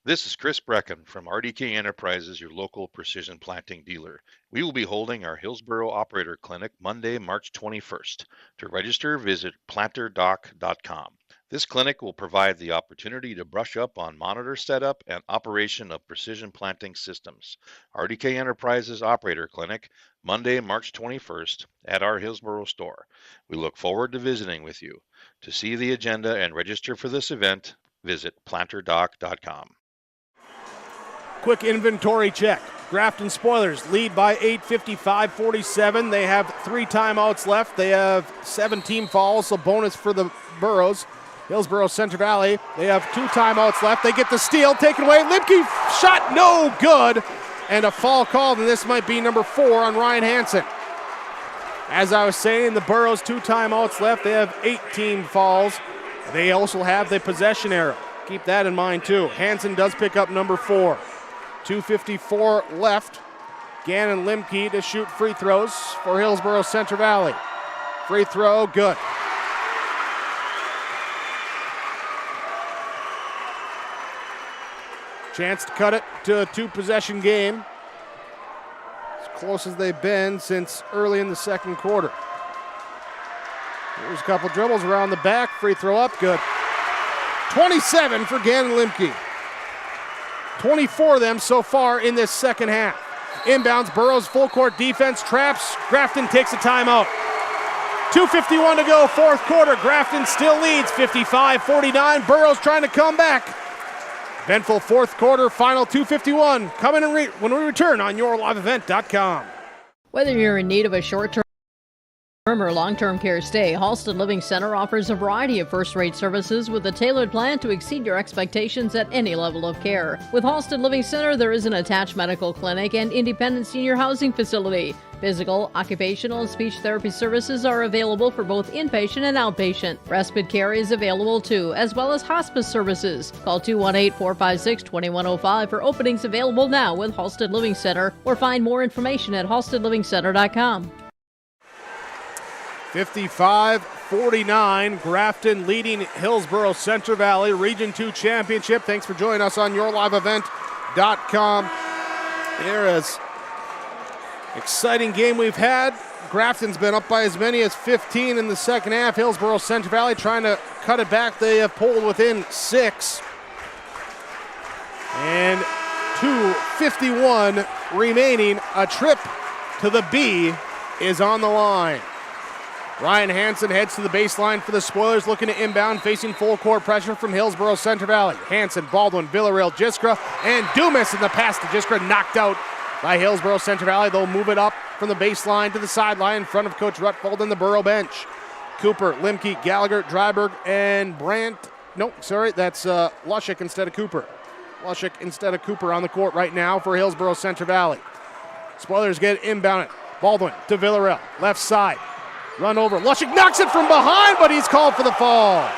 This is Chris Brecken from RDK Enterprises, your local precision planting dealer. We will be holding our Hillsboro Operator Clinic Monday, March 21st. To register, visit planterdoc.com. This clinic will provide the opportunity to brush up on monitor setup and operation of precision planting systems. RDK Enterprises Operator Clinic, Monday, March 21st at our Hillsboro store. We look forward to visiting with you. To see the agenda and register for this event, visit planterdoc.com. Quick inventory check. Grafton Spoilers lead by 8, 55-47. They have 3 timeouts left. They have 17 fouls, so bonus for the Burros. Hillsboro Centre Valley, they have 2 timeouts left. They get the steal taken away. Limke shot no good. And a foul called, and this might be number 4 on Ryan Hansen. As I was saying, the Burros 2 timeouts left. They have 18 fouls. They also have the possession arrow. Keep that in mind too. Hansen does pick up number 4. 2:54 left. Gannon Limke to shoot free throws for Hillsboro Centre Valley. Free throw, good. Chance to cut it to a 2-possession game. As close as they've been since early in the second quarter. There's a couple dribbles around the back. Free throw up, good. 27 for Gannon Limke. 24 of them so far in this second half. Inbounds, Burrows full court defense, traps. Grafton takes a timeout. 2:51 to go, fourth quarter. Grafton still leads 55-49. Burrows trying to come back. Eventful fourth quarter, final 2:51. Coming when we return on YourLiveEvent.com. Whether you're in need of a short-term or long-term care stay, Halsted Living Center offers a variety of first-rate services with a tailored plan to exceed your expectations at any level of care. With Halsted Living Center, there is an attached medical clinic and independent senior housing facility. Physical, occupational, and speech therapy services are available for both inpatient and outpatient. Respite care is available too, as well as hospice services. Call 218-456-2105 for openings available now with Halsted Living Center, or find more information at halstedlivingcenter.com. 55-49, Grafton leading Hillsboro Centre Valley Region 2 Championship. Thanks for joining us on YourLiveEvent.com. There is exciting game we've had. Grafton's been up by as many as 15 in the second half. Hillsboro Centre Valley trying to cut it back. They have pulled within 6. And 2:51 remaining. A trip to the B is on the line. Ryan Hansen heads to the baseline for the Spoilers, looking to inbound, facing full court pressure from Hillsboro Centre Valley. Hansen, Baldwin, Villarreal, Jiskra, and Dumas in the pass to Jiskra, knocked out by Hillsboro Centre Valley. They'll move it up from the baseline to the sideline in front of Coach Rutfold and the Burrow bench. Cooper, Limke, Gallagher, Dryberg, and Brandt. No, sorry, that's Lushik instead of Cooper. Lushik instead of Cooper on the court right now for Hillsboro Centre Valley. Spoilers get inbounded. Baldwin to Villarreal, left side. Run over. Lushik knocks it from behind, but he's called for the fall.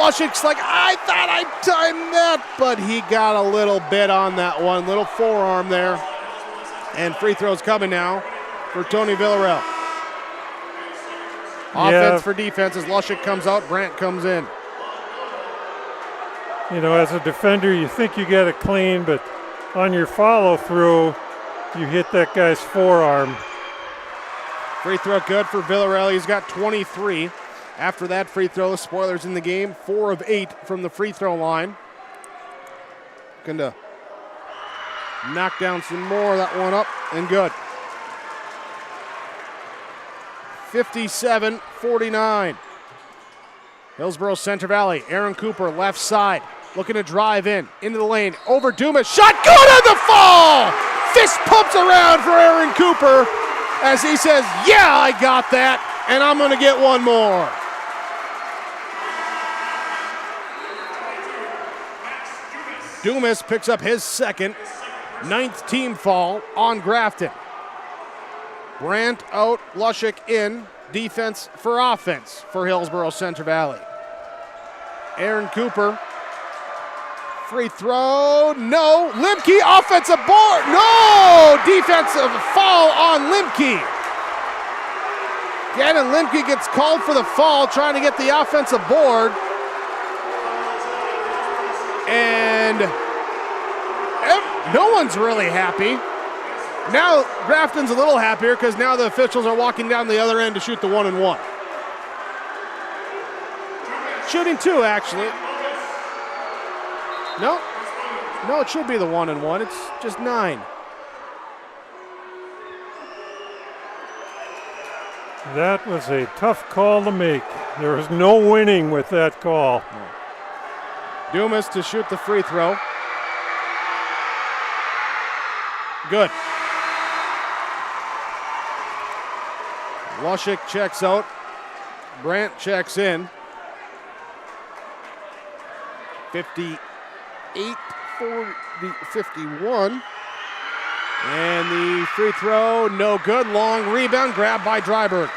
Lushik's like, I thought I timed that, but he got a little bit on that one. Little forearm there. And free throws coming now for Tony Villarreal. Offense for defense as Lushik comes out, Brandt comes in. You know, as a defender, you think you get it clean, but on your follow-through, you hit that guy's forearm. Free throw good for Villarreal. He's got 23. After that free throw, the Spoilers in the game, 4 of 8 from the free throw line. Looking to knock down some more. That one up and good. 57-49. Hillsboro Center Valley. Aaron Cooper left side. Looking to drive into the lane. Over Dumas. Shot good on the fall! Fist pumps around for Aaron Cooper as he says, yeah, I got that, and I'm going to get one more. Dumas picks up his second, 9th team foul on Grafton. Brandt out, Lushik in. Defense for offense for Hillsboro Center Valley. Aaron Cooper. Free throw, no. Limke, offensive board, no! Defensive foul on Limke. Gannon Limke gets called for the foul, trying to get the offensive board. And no one's really happy. Now Grafton's a little happier because now the officials are walking down the other end to shoot the 1-and-1. Shooting 2, actually. No, it should be the 1-and-1. It's just 9. That was a tough call to make. There was no winning with that call. Dumas to shoot the free throw. Good. Lushik checks out. Brandt checks in. 58-51. And the free throw, no good. Long rebound, grabbed by Dryberg.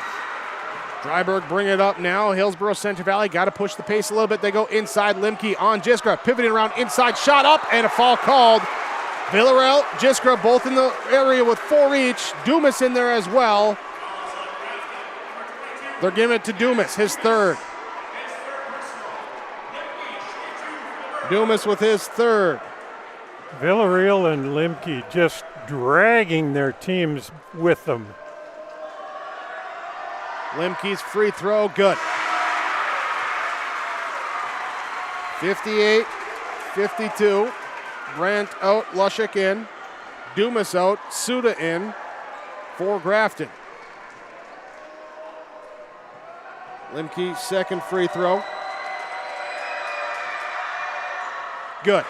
Dryberg bring it up now. Hillsboro Center Valley got to push the pace a little bit. They go inside. Limke on Jiskra, pivoting around inside, shot up, and a foul called. Villarreal, Jiskra both in the area with 4 each. Dumas in there as well. They're giving it to Dumas, his 3rd. Dumas with his 3rd. Villarreal and Limke just dragging their teams with them. Limke's free throw, good. 58-52. Brandt out, Lushik in. Dumas out, Suda in for Grafton. Limke, second free throw. Good.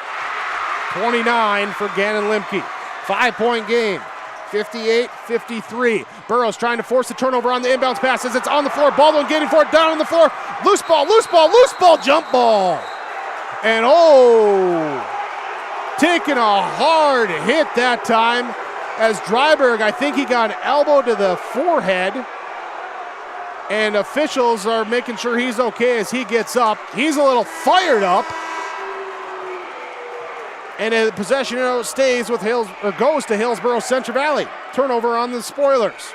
29 for Gannon Limke. 5-point game. 58-53. Burrows trying to force the turnover on the inbounds pass as it's on the floor. Baldwin getting for it, down on the floor. Loose ball, jump ball. And taking a hard hit that time as Dryberg, I think he got an elbow to the forehead. And officials are making sure he's okay as he gets up. He's a little fired up. And the possession stays with goes to Hillsboro Central Valley. Turnover on the Spoilers.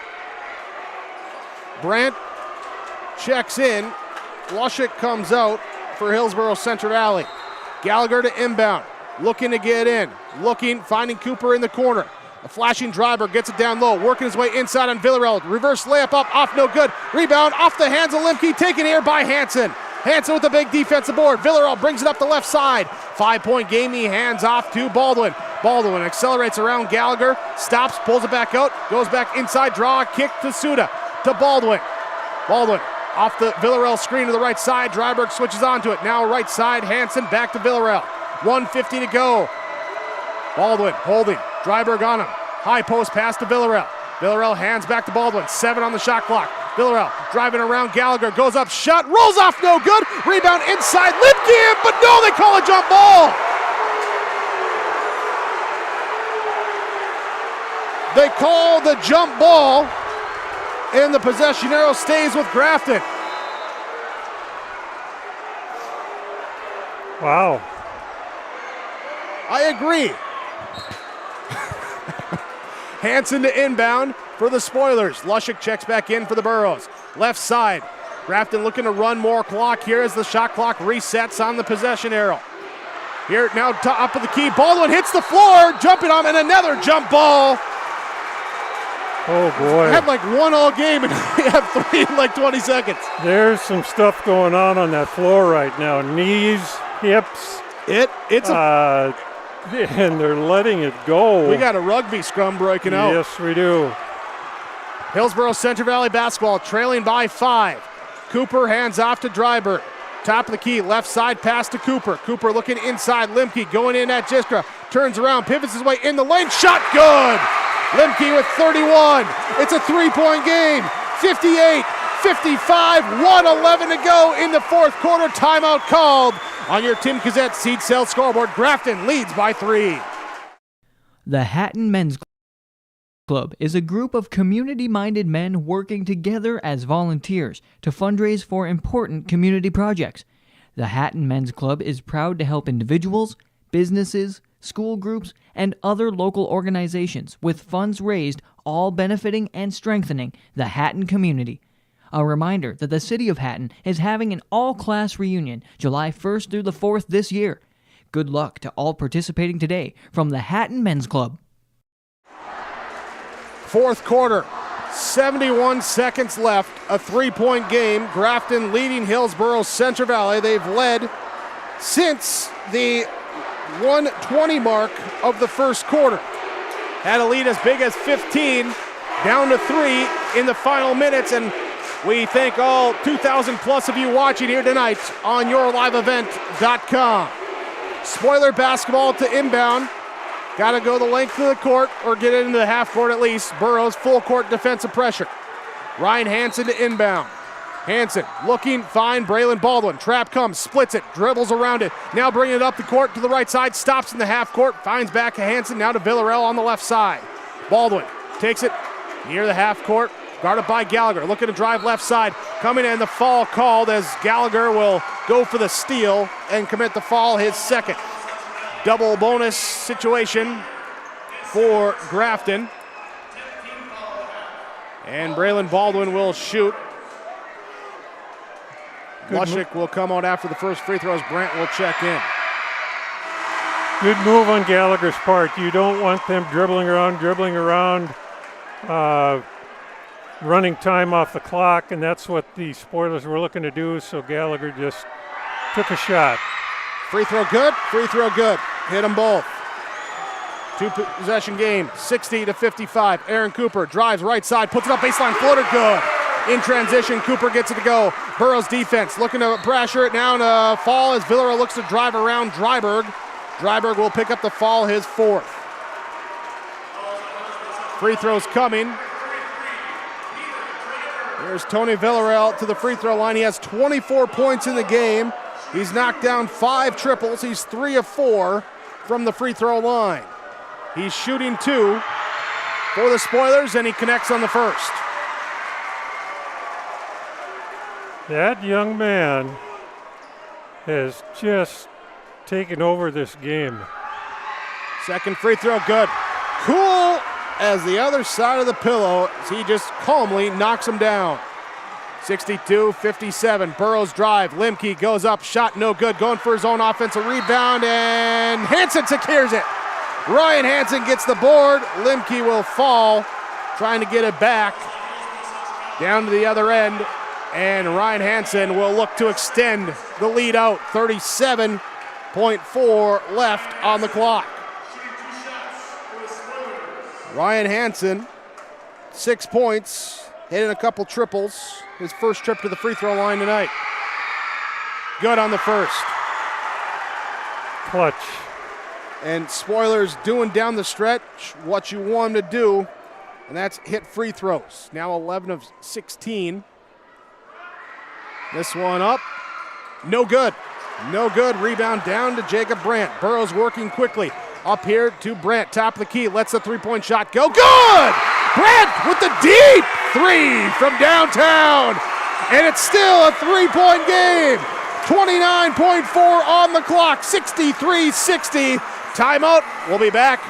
Brandt checks in. Lushik comes out for Hillsboro Central Valley. Gallagher to inbound. Looking to get in. Finding Cooper in the corner. A flashing driver gets it down low, working his way inside on Villarreal. Reverse layup up, off, no good. Rebound off the hands of Limke, taken here by Hansen. Hansen with a big defensive board. Villarreal brings it up the left side. 5-point game, he hands off to Baldwin. Baldwin accelerates around Gallagher, stops, pulls it back out, goes back inside, draw, kick to Suda, to Baldwin. Baldwin off the Villarreal screen to the right side. Dryberg switches onto it. Now right side, Hansen back to Villarreal. 1:50 to go. Baldwin holding. Dryberg on him. High post pass to Villarreal. Villarreal hands back to Baldwin. 7 on the shot clock. Villarreal driving around Gallagher. Goes up, shot, rolls off, no good. Rebound inside, Limke in, but no, they call a jump ball. They call the jump ball, and the possession arrow stays with Grafton. Wow. I agree. Hansen to inbound for the Spoilers. Lushik checks back in for the Burros. Left side. Grafton looking to run more clock here as the shot clock resets on the possession arrow. Here now top of the key. Baldwin hits the floor. Jumping on and another jump ball. Oh, boy. Had like one all game and we have 3 in like 20 seconds. There's some stuff going on that floor right now. Knees, hips. It's and they're letting it go. We got a rugby scrum breaking out. Yes, we do. Hillsboro Central Valley basketball trailing by 5. Cooper hands off to Dryberg. Top of the key, left side pass to Cooper. Cooper looking inside. Limke going in at Jiskra. Turns around, pivots his way in the lane. Shot good! Limke with 31. It's a 3-point game. 58, 55, 1:11 to go in the fourth quarter. Timeout called on your Tim Kazette Seed Sales scoreboard. Grafton leads by 3. The Hatton Men's Club is a group of community-minded men working together as volunteers to fundraise for important community projects. The Hatton Men's Club is proud to help individuals, businesses, school groups, and other local organizations with funds raised, all benefiting and strengthening the Hatton community. A reminder that the City of Hatton is having an all-class reunion July 1st through the 4th this year. Good luck to all participating today from the Hatton Men's Club. Fourth quarter, 71 seconds left, a 3-point game. Grafton leading Hillsboro Central Valley. They've led since the 1:20 mark of the first quarter. Had a lead as big as 15, down to 3 in the final minutes, and we thank all 2,000 plus of you watching here tonight on yourliveevent.com. Spoiler basketball to inbound. Got to go the length of the court or get it into the half court at least. Burrows full court defensive pressure. Ryan Hansen to inbound. Hansen looking fine. Braylon Baldwin. Trap comes, splits it, dribbles around it. Now bringing it up the court to the right side. Stops in the half court. Finds back to Hansen. Now to Villarreal on the left side. Baldwin takes it near the half court. Guarded by Gallagher. Looking to drive left side. Coming in, the foul called as Gallagher will go for the steal and commit the foul, his second. Double bonus situation for Grafton. And Braylon Baldwin will shoot. Lushik will come out after the first free throws. Brandt will check in. Good move on Gallagher's part. You don't want them dribbling around, running time off the clock, and that's what the Spoilers were looking to do, so Gallagher just took a shot. Free throw good, free throw good. Hit them both. 2-possession game, 60-55. Aaron Cooper drives right side, puts it up, baseline floater, good. In transition, Cooper gets it to go. Burrows defense looking to pressure it down to fall as Villarreal looks to drive around Dryberg. Dryberg will pick up the fall, his fourth. Free throws coming. Here's Tony Villarreal to the free throw line. He has 24 points in the game. He's knocked down 5 triples. He's 3 of 4 from the free throw line. He's shooting 2 for the Spoilers, and he connects on the first. That young man has just taken over this game. Second free throw, good. Cool as the other side of the pillow as he just calmly knocks him down. 62-57, Burrows drive. Limke goes up, shot no good, going for his own offensive rebound, and Hansen secures it. Ryan Hansen gets the board. Limke will fall, trying to get it back down to the other end. And Ryan Hansen will look to extend the lead out. 37.4 left on the clock. Ryan Hansen, 6 points, hitting a couple triples. His first trip to the free throw line tonight. Good on the first. Clutch. And Spoilers doing down the stretch what you want them to do, and that's hit free throws. Now 11 of 16. This one up, no good. No good, rebound down to Jacob Brandt. Burrows working quickly. Up here to Brandt, top of the key, lets the three-point shot go. Good! Brandt with the deep 3 from downtown. And it's still a 3-point game. 29.4 on the clock, 63-60. Timeout. We'll be back.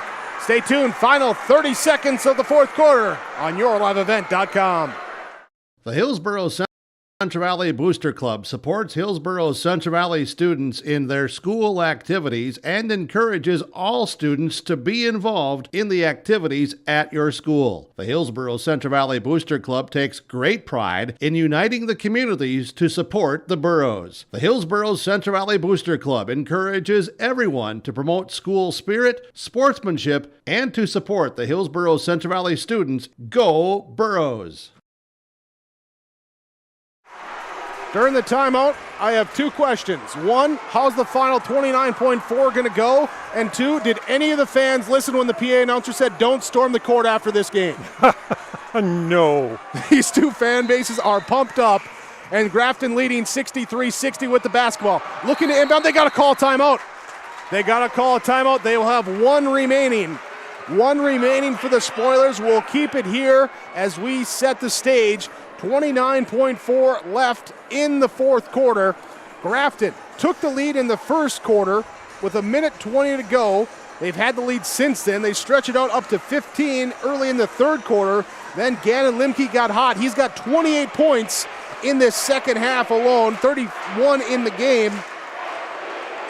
Stay tuned. Final 30 seconds of the fourth quarter on yourliveevent.com. The Hillsboro Central Valley Booster Club supports Hillsboro's Central Valley students in their school activities and encourages all students to be involved in the activities at your school. The Hillsboro Central Valley Booster Club takes great pride in uniting the communities to support the boroughs. The Hillsboro Central Valley Booster Club encourages everyone to promote school spirit, sportsmanship, and to support the Hillsboro Central Valley students. Go Boroughs! During the timeout, I have two questions. One, how's the final 29.4 going to go? And two, did any of the fans listen when the PA announcer said, don't storm the court after this game? No. These two fan bases are pumped up, and Grafton leading 63-60 with the basketball. Looking to inbound, they got to call a timeout. They got to call a timeout. They will have one remaining. One remaining for the Spoilers. We'll keep it here as we set the stage. 29.4 left in the fourth quarter. Grafton took the lead in the first quarter with 1:20 to go. They've had the lead since then. They stretch it out up to 15 early in the third quarter. Then Gannon Limke got hot. He's got 28 points in this second half alone, 31 in the game.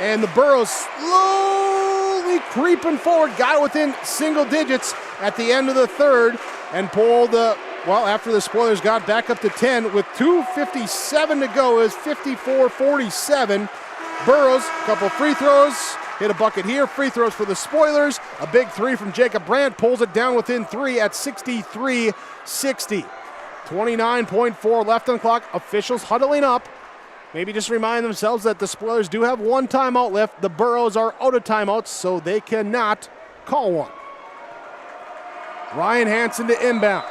And the Boroughs slowly creeping forward, got within single digits at the end of the third and pulled after the Spoilers got back up to 10 with 2:57 to go, is 54-47. Boroughs, a couple free throws, hit a bucket here. Free throws for the Spoilers. A big three from Jacob Brandt pulls it down within three at 63-60. 29.4 left on the clock. Officials huddling up. Maybe just remind themselves that the Spoilers do have one timeout left. The Boroughs are out of timeouts, so they cannot call one. Ryan Hansen to inbound.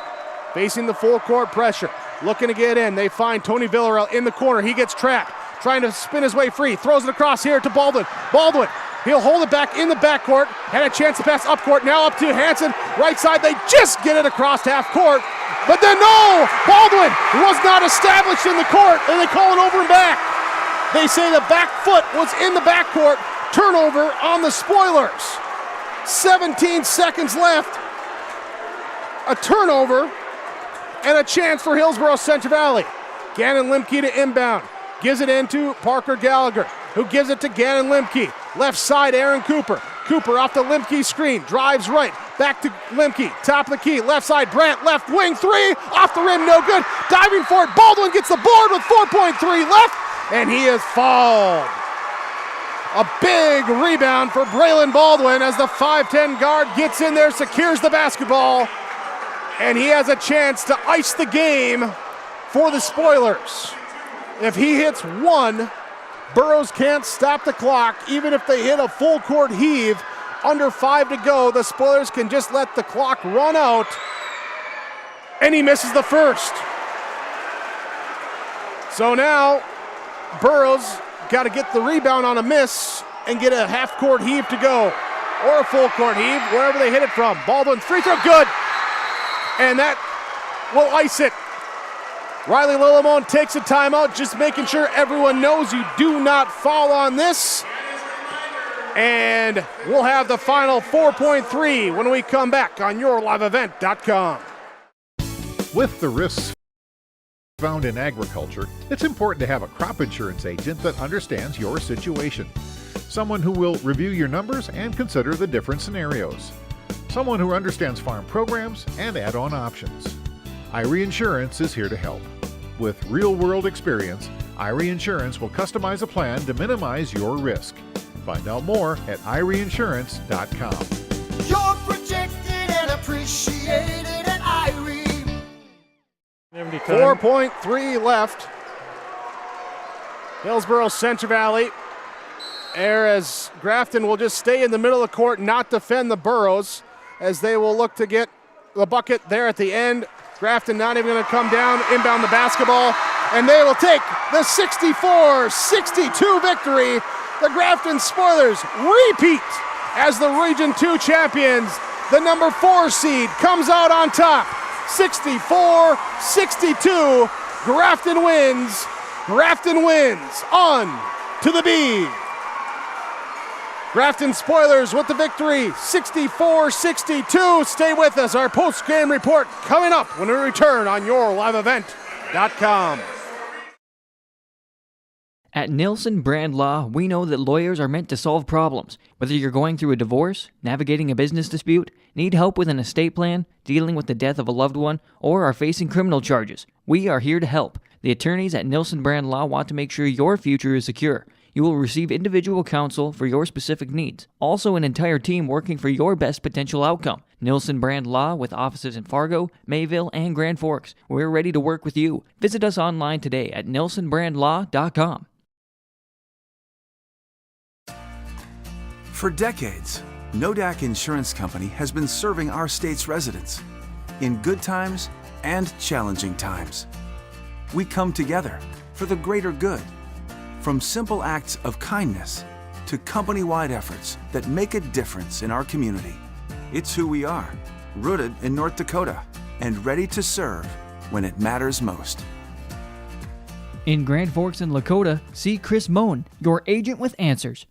Facing the full court pressure, looking to get in. They find Tony Villarreal in the corner. He gets trapped, trying to spin his way free. Throws it across here to Baldwin. Baldwin, he'll hold it back in the backcourt. Had a chance to pass up court. Now up to Hansen. Right side, they just get it across half court. But then no! Baldwin was not established in the court, and they call it over and back. They say the back foot was in the backcourt. Turnover on the Spoilers. 17 seconds left. A turnover. And a chance for Hillsboro Central Valley. Gannon Limke to inbound. Gives it into Parker Gallagher, who gives it to Gannon Limke. Left side, Aaron Cooper. Cooper off the Limke screen. Drives right. Back to Limke. Top of the key. Left side, Brandt. Left wing three. Off the rim, no good. Diving for it. Baldwin gets the board with 4.3 left. And he is fouled. A big rebound for Braylon Baldwin as the 5'10 guard gets in there, secures the basketball. And he has a chance to ice the game for the Spoilers. If he hits one, Boroughs can't stop the clock. Even if they hit a full court heave, under 5 to go, the Spoilers can just let the clock run out. And he misses the first. So now, Boroughs got to get the rebound on a miss and get a half court heave to go. Or a full court heave, wherever they hit it from. Baldwin, free throw, good. And that will ice it. Riley Lillimon takes a timeout, just making sure everyone knows you do not foul on this. And we'll have the final 4.3 when we come back on yourliveevent.com. With the risks found in agriculture, it's important to have a crop insurance agent that understands your situation. Someone who will review your numbers and consider the different scenarios. Someone who understands farm programs and add-on options. IRE Insurance is here to help. With real-world experience, IRE Insurance will customize a plan to minimize your risk. Find out more at ireinsurance.com. You're protected and appreciated at IRE. 4.3 left. Hillsboro Central Valley. As Grafton will just stay in the middle of the court, not defend the Boroughs, as they will look to get the bucket there at the end. Grafton not even going to come down, inbound the basketball, and they will take the 64-62 victory. The Grafton Spoilers repeat as the Region 2 champions. The number 4 seed comes out on top. 64-62. Grafton wins Grafton wins on to the B. Grafton Spoilers with the victory, 64-62. Stay with us. Our post-game report coming up when we return on YourLiveEvent.com. At Nilsson Brand Law, we know that lawyers are meant to solve problems. Whether you're going through a divorce, navigating a business dispute, need help with an estate plan, dealing with the death of a loved one, or are facing criminal charges, we are here to help. The attorneys at Nilsson Brand Law want to make sure your future is secure. You will receive individual counsel for your specific needs. Also, an entire team working for your best potential outcome. Nilsson Brand Law with offices in Fargo, Mayville, and Grand Forks. We're ready to work with you. Visit us online today at nilssonbrandlaw.com. For decades, Nodak Insurance Company has been serving our state's residents in good times and challenging times. We come together for the greater good. From simple acts of kindness to company-wide efforts that make a difference in our community. It's who we are, rooted in North Dakota and ready to serve when it matters most. In Grand Forks and Lakota, see Chris Moen, your agent with answers.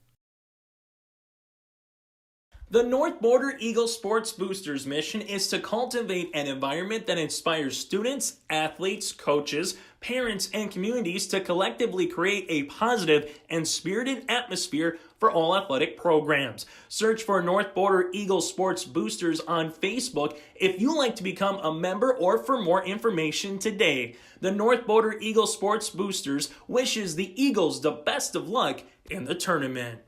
The North Border Eagle Sports Boosters mission is to cultivate an environment that inspires students, athletes, coaches, parents, and communities to collectively create a positive and spirited atmosphere for all athletic programs. Search for North Border Eagle Sports Boosters on Facebook if you'd like to become a member or for more information today. The North Border Eagle Sports Boosters wishes the Eagles the best of luck in the tournament.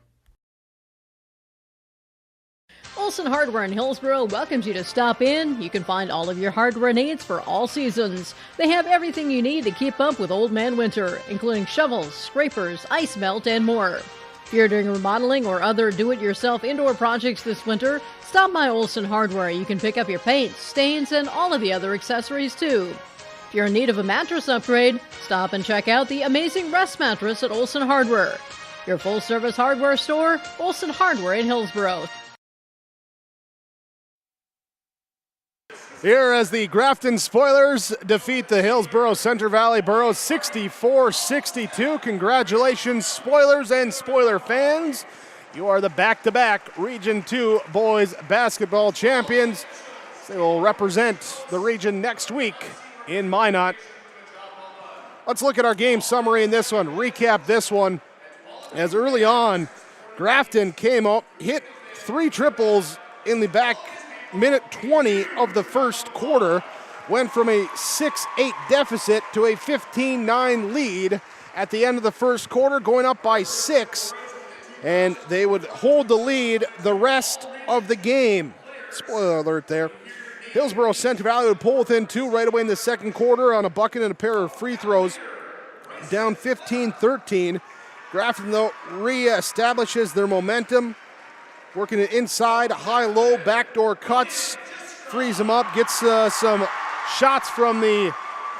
Olson Hardware in Hillsboro welcomes you to stop in. You can find all of your hardware needs for all seasons. They have everything you need to keep up with Old Man Winter, including shovels, scrapers, ice melt, and more. If you're doing remodeling or other do-it-yourself indoor projects this winter, stop by Olson Hardware. You can pick up your paints, stains, and all of the other accessories too. If you're in need of a mattress upgrade, stop and check out the amazing Rest Mattress at Olson Hardware. Your full-service hardware store, Olson Hardware in Hillsboro. Here as the Grafton Spoilers defeat the Hillsboro Central Valley Burros 64-62. Congratulations, Spoilers and Spoiler fans. You are the back-to-back Region 2 boys basketball champions. They will represent the region next week in Minot. Let's look at our game summary in this one, recap this one. As early on, Grafton came up, hit 3 triples in the back minute 20 of the first quarter, went from a 6-8 deficit to a 15-9 lead at the end of the first quarter, going up by 6, and they would hold the lead the rest of the game. Spoiler alert there. Hillsboro Central Valley would pull within 2 right away in the second quarter on a bucket and a pair of free throws, down 15-13. Grafton, though, re-establishes their momentum, working it inside, high-low, backdoor cuts, frees them up, gets some shots from the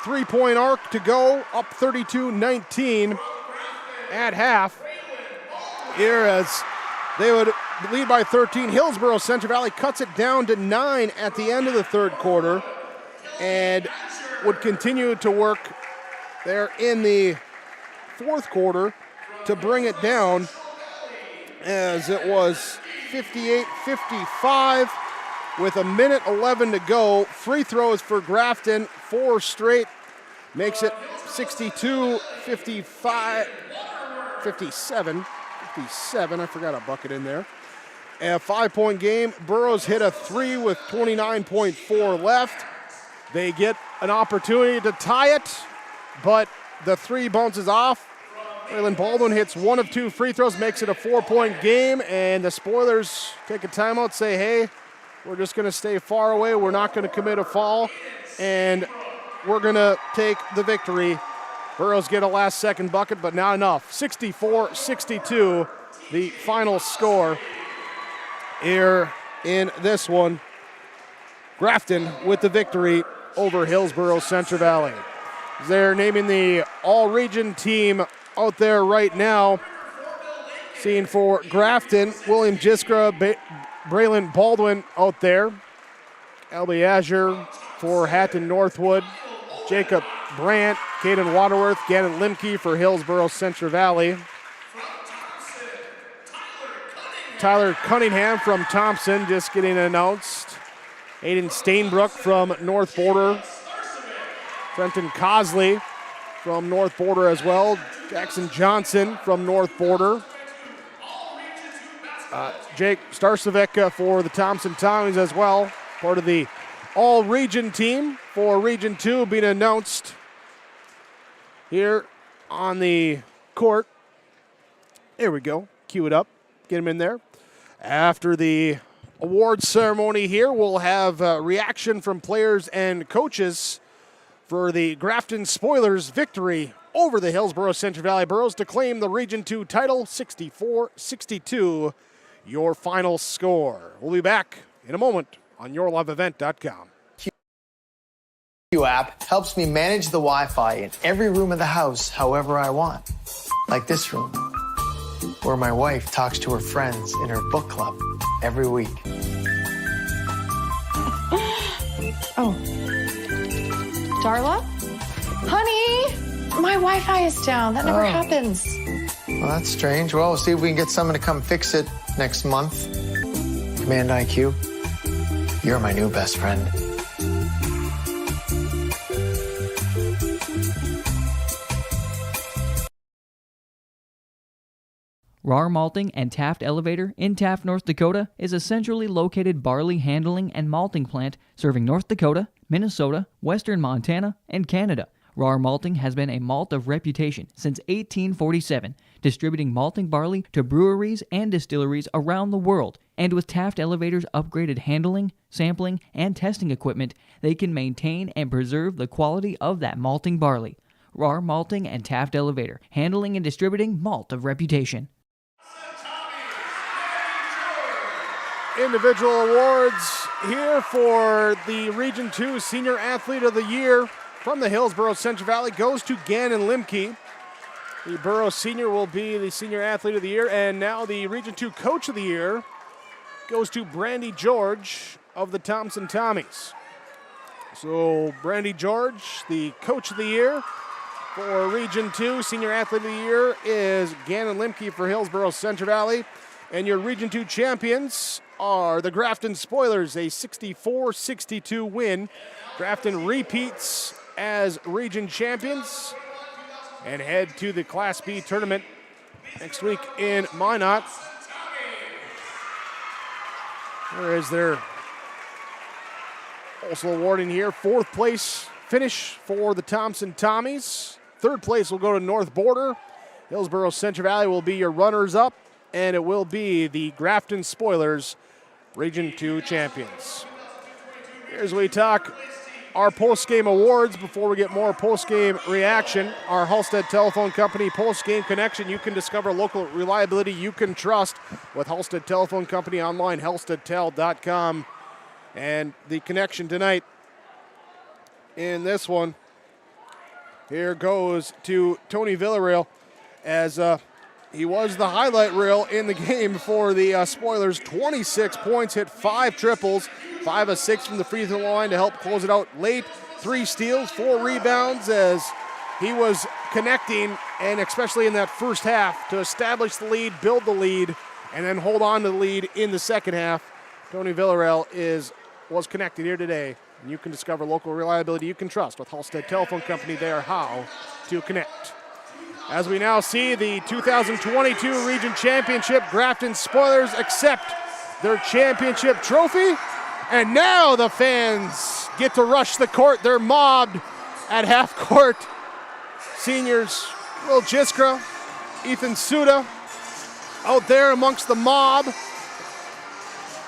three-point arc to go, up 32-19 at half. Here as they would lead by 13, Hillsboro Central Valley cuts it down to 9 at the end of the third quarter and would continue to work there in the fourth quarter to bring it down, as it was 58-55 with a minute 11 to go. Free throws for Grafton, 4 straight, makes it 62-57. I forgot a bucket in there. A 5-point game. Burros hit a 3 with 29.4 left. They get an opportunity to tie it, but the 3 bounces off. Braylon Baldwin hits 1 of 2 free throws, makes it a 4-point game, and the Spoilers take a timeout, say, hey, we're just going to stay far away. We're not going to commit a foul, and we're going to take the victory. Burros get a last-second bucket, but not enough. 64-62, the final score here in this one. Grafton with the victory over Hillsboro Central Valley. They're naming the all-region team out there right now. Seeing for Grafton, William Jiskra, Braylon Baldwin out there. Albie Azure for Hatton Northwood. Jacob Brandt Caden Waterworth, Gannon Limke for Hillsboro Central Valley. Tyler Cunningham from Thompson just getting announced. Aiden Stainbrook from North Border. Trenton Cosley from North Border as well. Jackson Johnson from North Border. Jake Starcevic for the Thompson Tommies as well. Part of the all-region team for Region 2 being announced here on the court. There we go. Cue it up. Get him in there. After the awards ceremony here, we'll have a reaction from players and coaches for the Grafton Spoilers victory over the Hillsboro Central Valley Burros to claim the Region 2 title, 64-62, your final score. We'll be back in a moment on yourliveevent.com. Q app helps me manage the Wi-Fi in every room of the house however I want. Like this room, where my wife talks to her friends in her book club every week. Oh. Darla? Honey, my Wi-Fi is down. That never happens. Well, that's strange. Well, we'll see if we can get someone to come fix it next month. Command IQ, you're my new best friend. RAR Malting and Taft Elevator in Taft, North Dakota is a centrally located barley handling and malting plant serving North Dakota, Minnesota, western Montana, and Canada. RAR Malting has been a malt of reputation since 1847, distributing malting barley to breweries and distilleries around the world. And with Taft Elevator's upgraded handling, sampling, and testing equipment, they can maintain and preserve the quality of that malting barley. RAR Malting and Taft Elevator, handling and distributing malt of reputation. Individual awards here for the Region 2 Senior Athlete of the Year from the Hillsboro Central Valley goes to Gannon Limke. The Burro Senior will be the Senior Athlete of the Year, and now the Region 2 Coach of the Year goes to Brandy George of the Thompson Tommies. So Brandy George, the Coach of the Year for Region 2 Senior Athlete of the Year is Gannon Limke for Hillsboro Central Valley. And your Region 2 champions are the Grafton Spoilers, a 64-62 win. Grafton repeats as region champions and head to the Class B tournament next week in Minot. There is their also awarding here. 4th place finish for the Thompson Tommies. 3rd place will go to North Border. Hillsboro Central Valley will be your runners-up, and it will be the Grafton Spoilers Region 2 champions. Here's we talk our post-game awards before we get more post-game reaction. Our Halstead Telephone Company post-game connection. You can discover local reliability you can trust with Halstead Telephone Company online, halsteadtel.com. And the connection tonight in this one, here goes to Tony Villarreal as he was the highlight reel in the game for the Spoilers. 26 points, hit 5 triples, 5 of 6 from the free throw line to help close it out late. 3 steals, 4 rebounds as he was connecting, and especially in that first half, to establish the lead, build the lead, and then hold on to the lead in the second half. Tony Villarreal was connected here today, and you can discover local reliability you can trust with Halstead Telephone Company. They are how to connect. As we now see the 2022 Region Championship, Grafton Spoilers accept their championship trophy. And now the fans get to rush the court. They're mobbed at half court. Seniors Will Jiskra, Ethan Suda out there amongst the mob,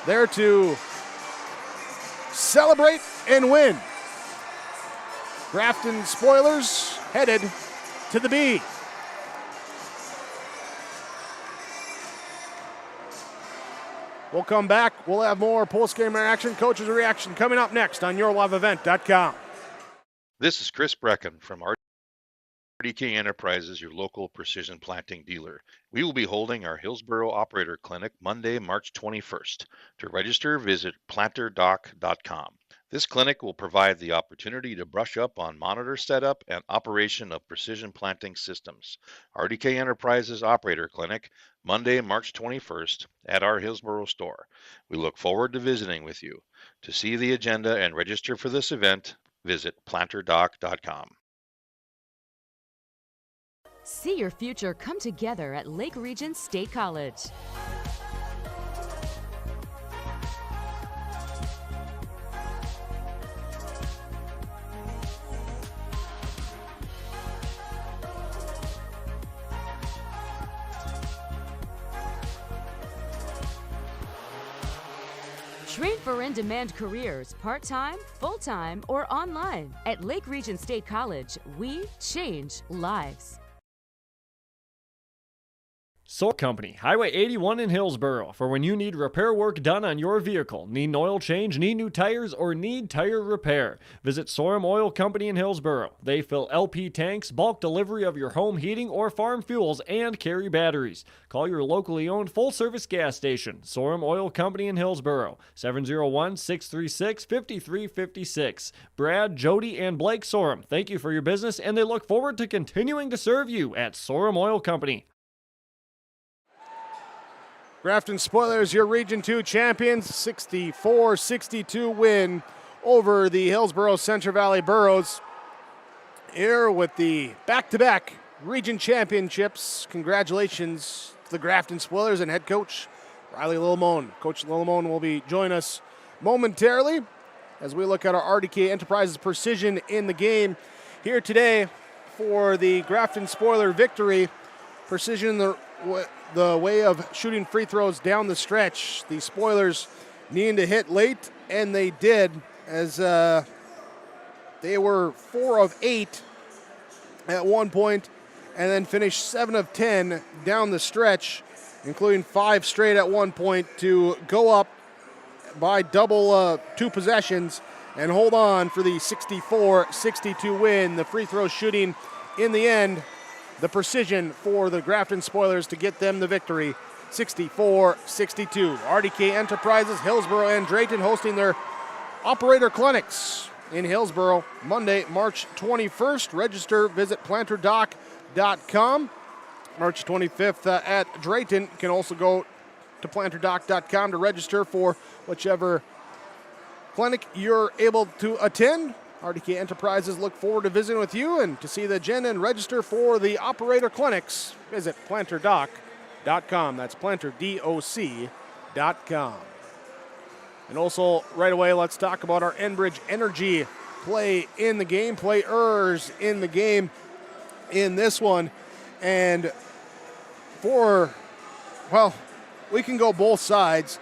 there to celebrate and win. Grafton Spoilers headed to the B. We'll come back. We'll have more post-game reaction, coaches' reaction coming up next on yourliveevent.com. This is Chris Brecken from RDK Enterprises, your local precision planting dealer. We will be holding our Hillsboro Operator Clinic Monday, March 21st. To register, visit planterdoc.com. This clinic will provide the opportunity to brush up on monitor setup and operation of precision planting systems. RDK Enterprises Operator Clinic, Monday, March 21st at our Hillsboro store. We look forward to visiting with you. To see the agenda and register for this event, visit planterdoc.com. See your future come together at Lake Region State College. Train for in-demand careers, part-time, full-time, or online. At Lake Region State College, we change lives. Soul Company, Highway 81 in Hillsboro, for when you need repair work done on your vehicle, need an oil change, need new tires, or need tire repair. Visit Sorum Oil Company in Hillsboro. They fill LP tanks, bulk delivery of your home heating or farm fuels, and carry batteries. Call your locally owned full-service gas station, Sorum Oil Company in Hillsboro, 701-636-5356. Brad, Jody, and Blake Sorum, thank you for your business, and they look forward to continuing to serve you at Sorum Oil Company. Grafton Spoilers, your Region 2 champions, 64-62 win over the Hillsboro Central Valley Burros. Here with the back-to-back Region Championships. Congratulations to the Grafton Spoilers and head coach Riley Lillimone. Coach Lillimone will be joining us momentarily as we look at our RDK Enterprises precision in the game. Here today for the Grafton Spoiler victory, precision in the way of shooting free throws down the stretch. The Spoilers needing to hit late, and they did, as they were 4 of 8 at one point, and then finished 7 of 10 down the stretch, including 5 straight at one point to go up by double 2 possessions and hold on for the 64-62 win. The free throw shooting in the end, the precision for the Grafton Spoilers to get them the victory, 64-62. RDK Enterprises, Hillsboro, and Drayton hosting their operator clinics in Hillsboro Monday, March 21st. Register, visit planterdoc.com. March 25th at Drayton. You can also go to planterdoc.com to register for whichever clinic you're able to attend. RDK Enterprises look forward to visiting with you, and to see the agenda and register for the operator clinics, visit planterdoc.com. That's planterdoc.com. And also, right away, let's talk about our Enbridge Energy play in the game, players in the game in this one. And we can go both sides.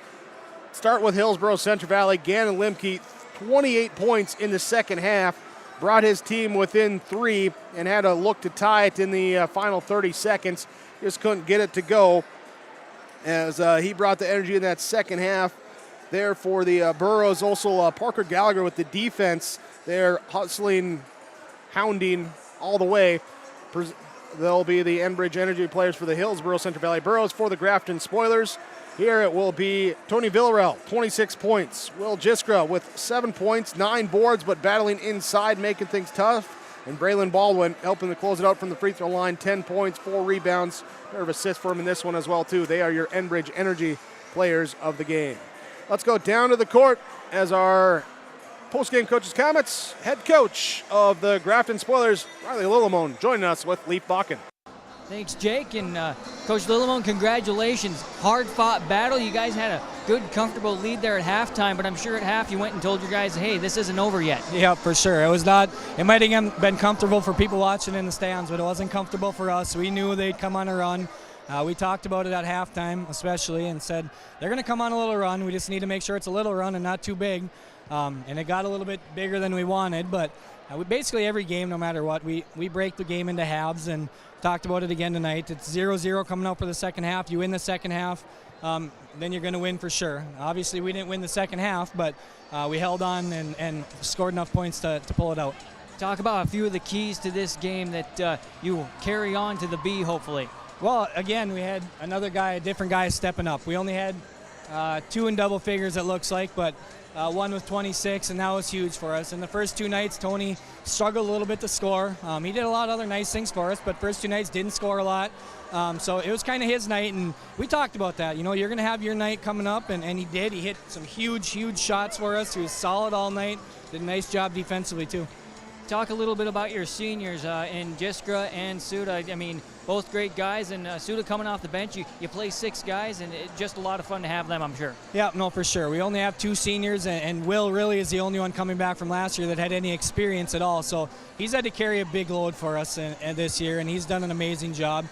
Start with Hillsboro Central Valley. Gannon Limke, 28 points in the second half, brought his team within 3 and had a look to tie it in the final 30 seconds. Just couldn't get it to go as he brought the energy in that second half there for the Burros. Also, Parker Gallagher with the defense. They're hustling, hounding all the way. They'll be the Enbridge Energy players for the Hillsboro Central Valley Burros. For the Grafton Spoilers, here it will be Tony Villarreal, 26 points. Will Jiskra with 7 points, 9 boards, but battling inside, making things tough. And Braylon Baldwin helping to close it out from the free throw line, 10 points, 4 rebounds. Pair of assists for him in this one as well, too. They are your Enbridge Energy players of the game. Let's go down to the court as our post-game coach's comments. Head coach of the Grafton Spoilers, Riley Lillimone, joining us with Leaf Bakken. Thanks, Jake, and Coach Lillimone, congratulations. Hard-fought battle. You guys had a good, comfortable lead there at halftime, but I'm sure at half you went and told your guys, hey, this isn't over yet. Yeah, for sure. It might have been comfortable for people watching in the stands, but it wasn't comfortable for us. We knew they'd come on a run. We talked about it at halftime, especially, and said they're going to come on a little run. We just need to make sure it's a little run and not too big. And it got a little bit bigger than we wanted, but basically every game, no matter what, we break the game into halves, and talked about it again tonight. It's 0-0 coming out for the second half. You win the second half, then you're going to win for sure. Obviously, we didn't win the second half, but we held on and scored enough points to pull it out. Talk about a few of the keys to this game that you carry on to the B, hopefully. Well, again, we had a different guy stepping up. We only had 2 in double figures, it looks like, but won with 26, and that was huge for us. And the first 2 nights, Tony struggled a little bit to score. He did a lot of other nice things for us, but first 2 nights didn't score a lot. So it was kind of his night, and we talked about that. You know, you're going to have your night coming up, and he did. He hit some huge, huge shots for us. He was solid all night. Did a nice job defensively, too. Talk a little bit about your seniors in Jiskra and Suda. I mean, both great guys, and Suda coming off the bench. You play 6 guys, and it's just a lot of fun to have them, I'm sure. Yeah, no, for sure. We only have 2 seniors, and Will really is the only one coming back from last year that had any experience at all. So he's had to carry a big load for us this year, and he's done an amazing job.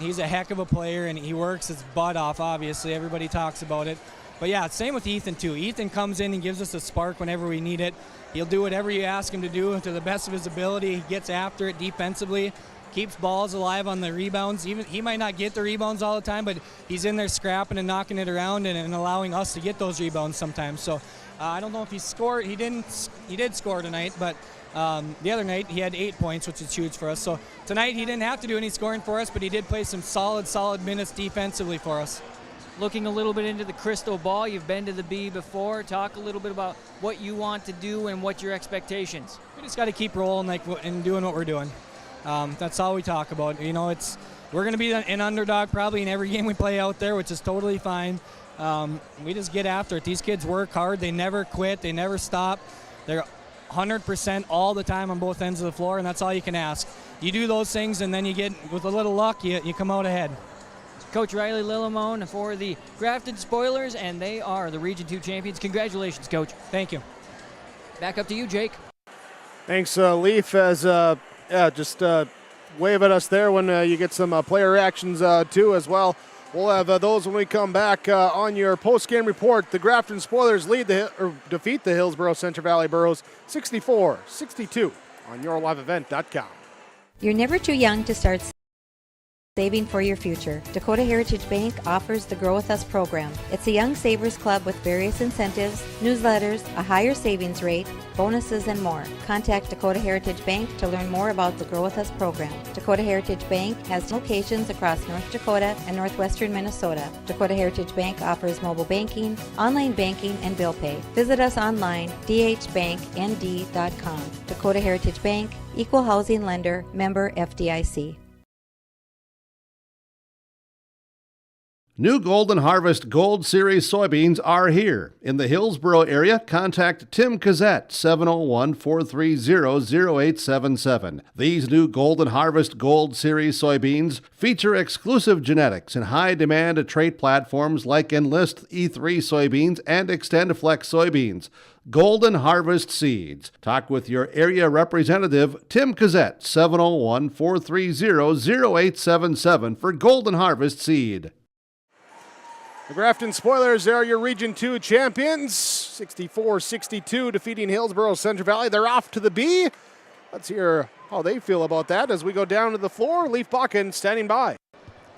He's a heck of a player, and he works his butt off, obviously. Everybody talks about it. But, yeah, same with Ethan, too. Ethan comes in and gives us a spark whenever we need it. He'll do whatever you ask him to do to the best of his ability. He gets after it defensively, keeps balls alive on the rebounds. Even he might not get the rebounds all the time, but he's in there scrapping and knocking it around and allowing us to get those rebounds sometimes. So I don't know if he scored. He did score tonight, but the other night he had 8 points, which is huge for us. So tonight he didn't have to do any scoring for us, but he did play some solid minutes defensively for us. Looking a little bit into the crystal ball, you've been to the B before. Talk a little bit about what you want to do and what your expectations. We just got to keep rolling and doing what we're doing. That's all we talk about. You know, we're going to be an underdog probably in every game we play out there, which is totally fine. We just get after it. These kids work hard. They never quit. They never stop. They're 100% all the time on both ends of the floor, and that's all you can ask. You do those things, and then you get, with a little luck, you come out ahead. Coach Riley Lillimone for the Grafton Spoilers, and they are the Region 2 champions. Congratulations, Coach. Thank you. Back up to you, Jake. Thanks, Leaf, as just wave at us there when you get some player reactions too as well. We'll have those when we come back on your post-game report. The Grafton Spoilers defeat the Hillsboro Central Valley Burros 64-62 on yourliveevent.com. You're never too young to start saving for your future. Dakota Heritage Bank offers the Grow With Us program. It's a young savers club with various incentives, newsletters, a higher savings rate, bonuses, and more. Contact Dakota Heritage Bank to learn more about the Grow With Us program. Dakota Heritage Bank has locations across North Dakota and northwestern Minnesota. Dakota Heritage Bank offers mobile banking, online banking, and bill pay. Visit us online, dhbanknd.com. Dakota Heritage Bank, Equal Housing Lender, member FDIC. New Golden Harvest Gold Series soybeans are here. In the Hillsboro area, contact Tim Cassette, 701-430-0877. These new Golden Harvest Gold Series soybeans feature exclusive genetics and high-demand trait platforms like Enlist E3 soybeans and XtendFlex soybeans. Golden Harvest Seeds. Talk with your area representative, Tim Cassette, 701-430-0877 for Golden Harvest Seed. The Grafton Spoilers are your Region 2 champions, 64-62, defeating Hillsboro Central Valley. They're off to the B. Let's hear how they feel about that as we go down to the floor. Leaf Bakken standing by.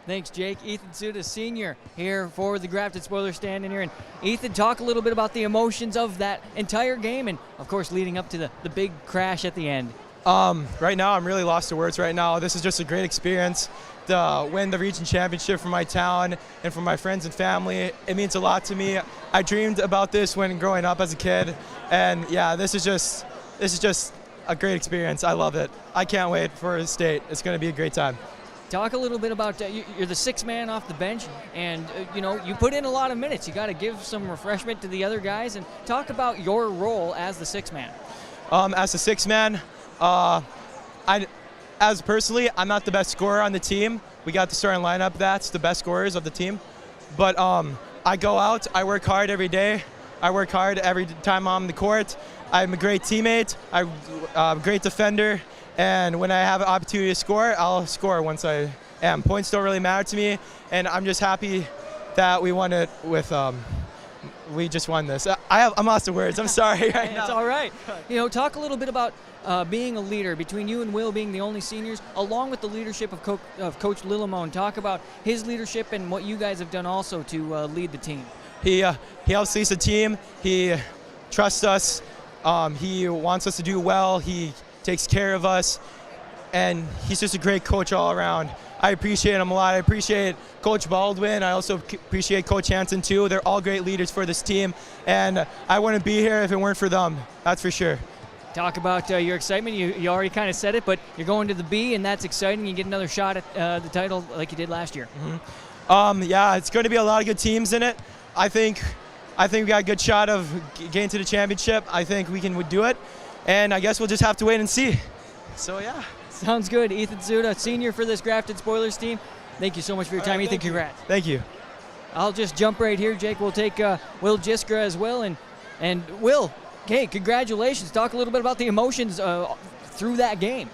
Thanks, Jake. Ethan Suda, senior, here for the Grafton Spoilers standing here. And Ethan, talk a little bit about the emotions of that entire game and, of course, leading up to the big crash at the end. Right now, I'm really lost for words right now. This is just a great experience. To win the region championship for my town and for my friends and family. It means a lot to me. I dreamed about this when growing up as a kid, and yeah, this is just a great experience. I love it. I can't wait for state. It's going to be a great time. Talk a little bit about you're the sixth man off the bench, and you put in a lot of minutes. You got to give some refreshment to the other guys, and talk about your role as the sixth man. As the sixth man, As personally, I'm not the best scorer on the team. We got the starting lineup that's the best scorers of the team. But I go out, I work hard every day. I work hard every time I'm on the court. I'm a great teammate, I'm a great defender, and when I have an opportunity to score, I'll score once I am. Points don't really matter to me, and I'm just happy that we won it with we just won this. I'm lost of words. I'm sorry right now. It's all right. Talk a little bit about being a leader, between you and Will being the only seniors, along with the leadership of Coach Lillimone. Talk about his leadership and what you guys have done also to lead the team. He helps lead the team. He trusts us. He wants us to do well. He takes care of us. and he's just a great coach all around. I appreciate him a lot. I appreciate Coach Baldwin. I also appreciate Coach Hansen too. They're all great leaders for this team, and I wouldn't be here if it weren't for them. That's for sure. Talk about your excitement. You already kind of said it, but you're going to the B, and that's exciting. You get another shot at the title like you did last year. Yeah, it's going to be a lot of good teams in it. I think we got a good shot of getting to the championship. I think we can do it, and I guess we'll just have to wait and see. So yeah. Sounds good. Ethan Zuda, senior for this Grafton Spoilers team. Thank you so much for your time, Ethan. Congrats. Thank you. I'll just jump right here, Jake. We'll take Will Jiskra as well, and Will. Hey, congratulations. Talk a little bit about the emotions through that game.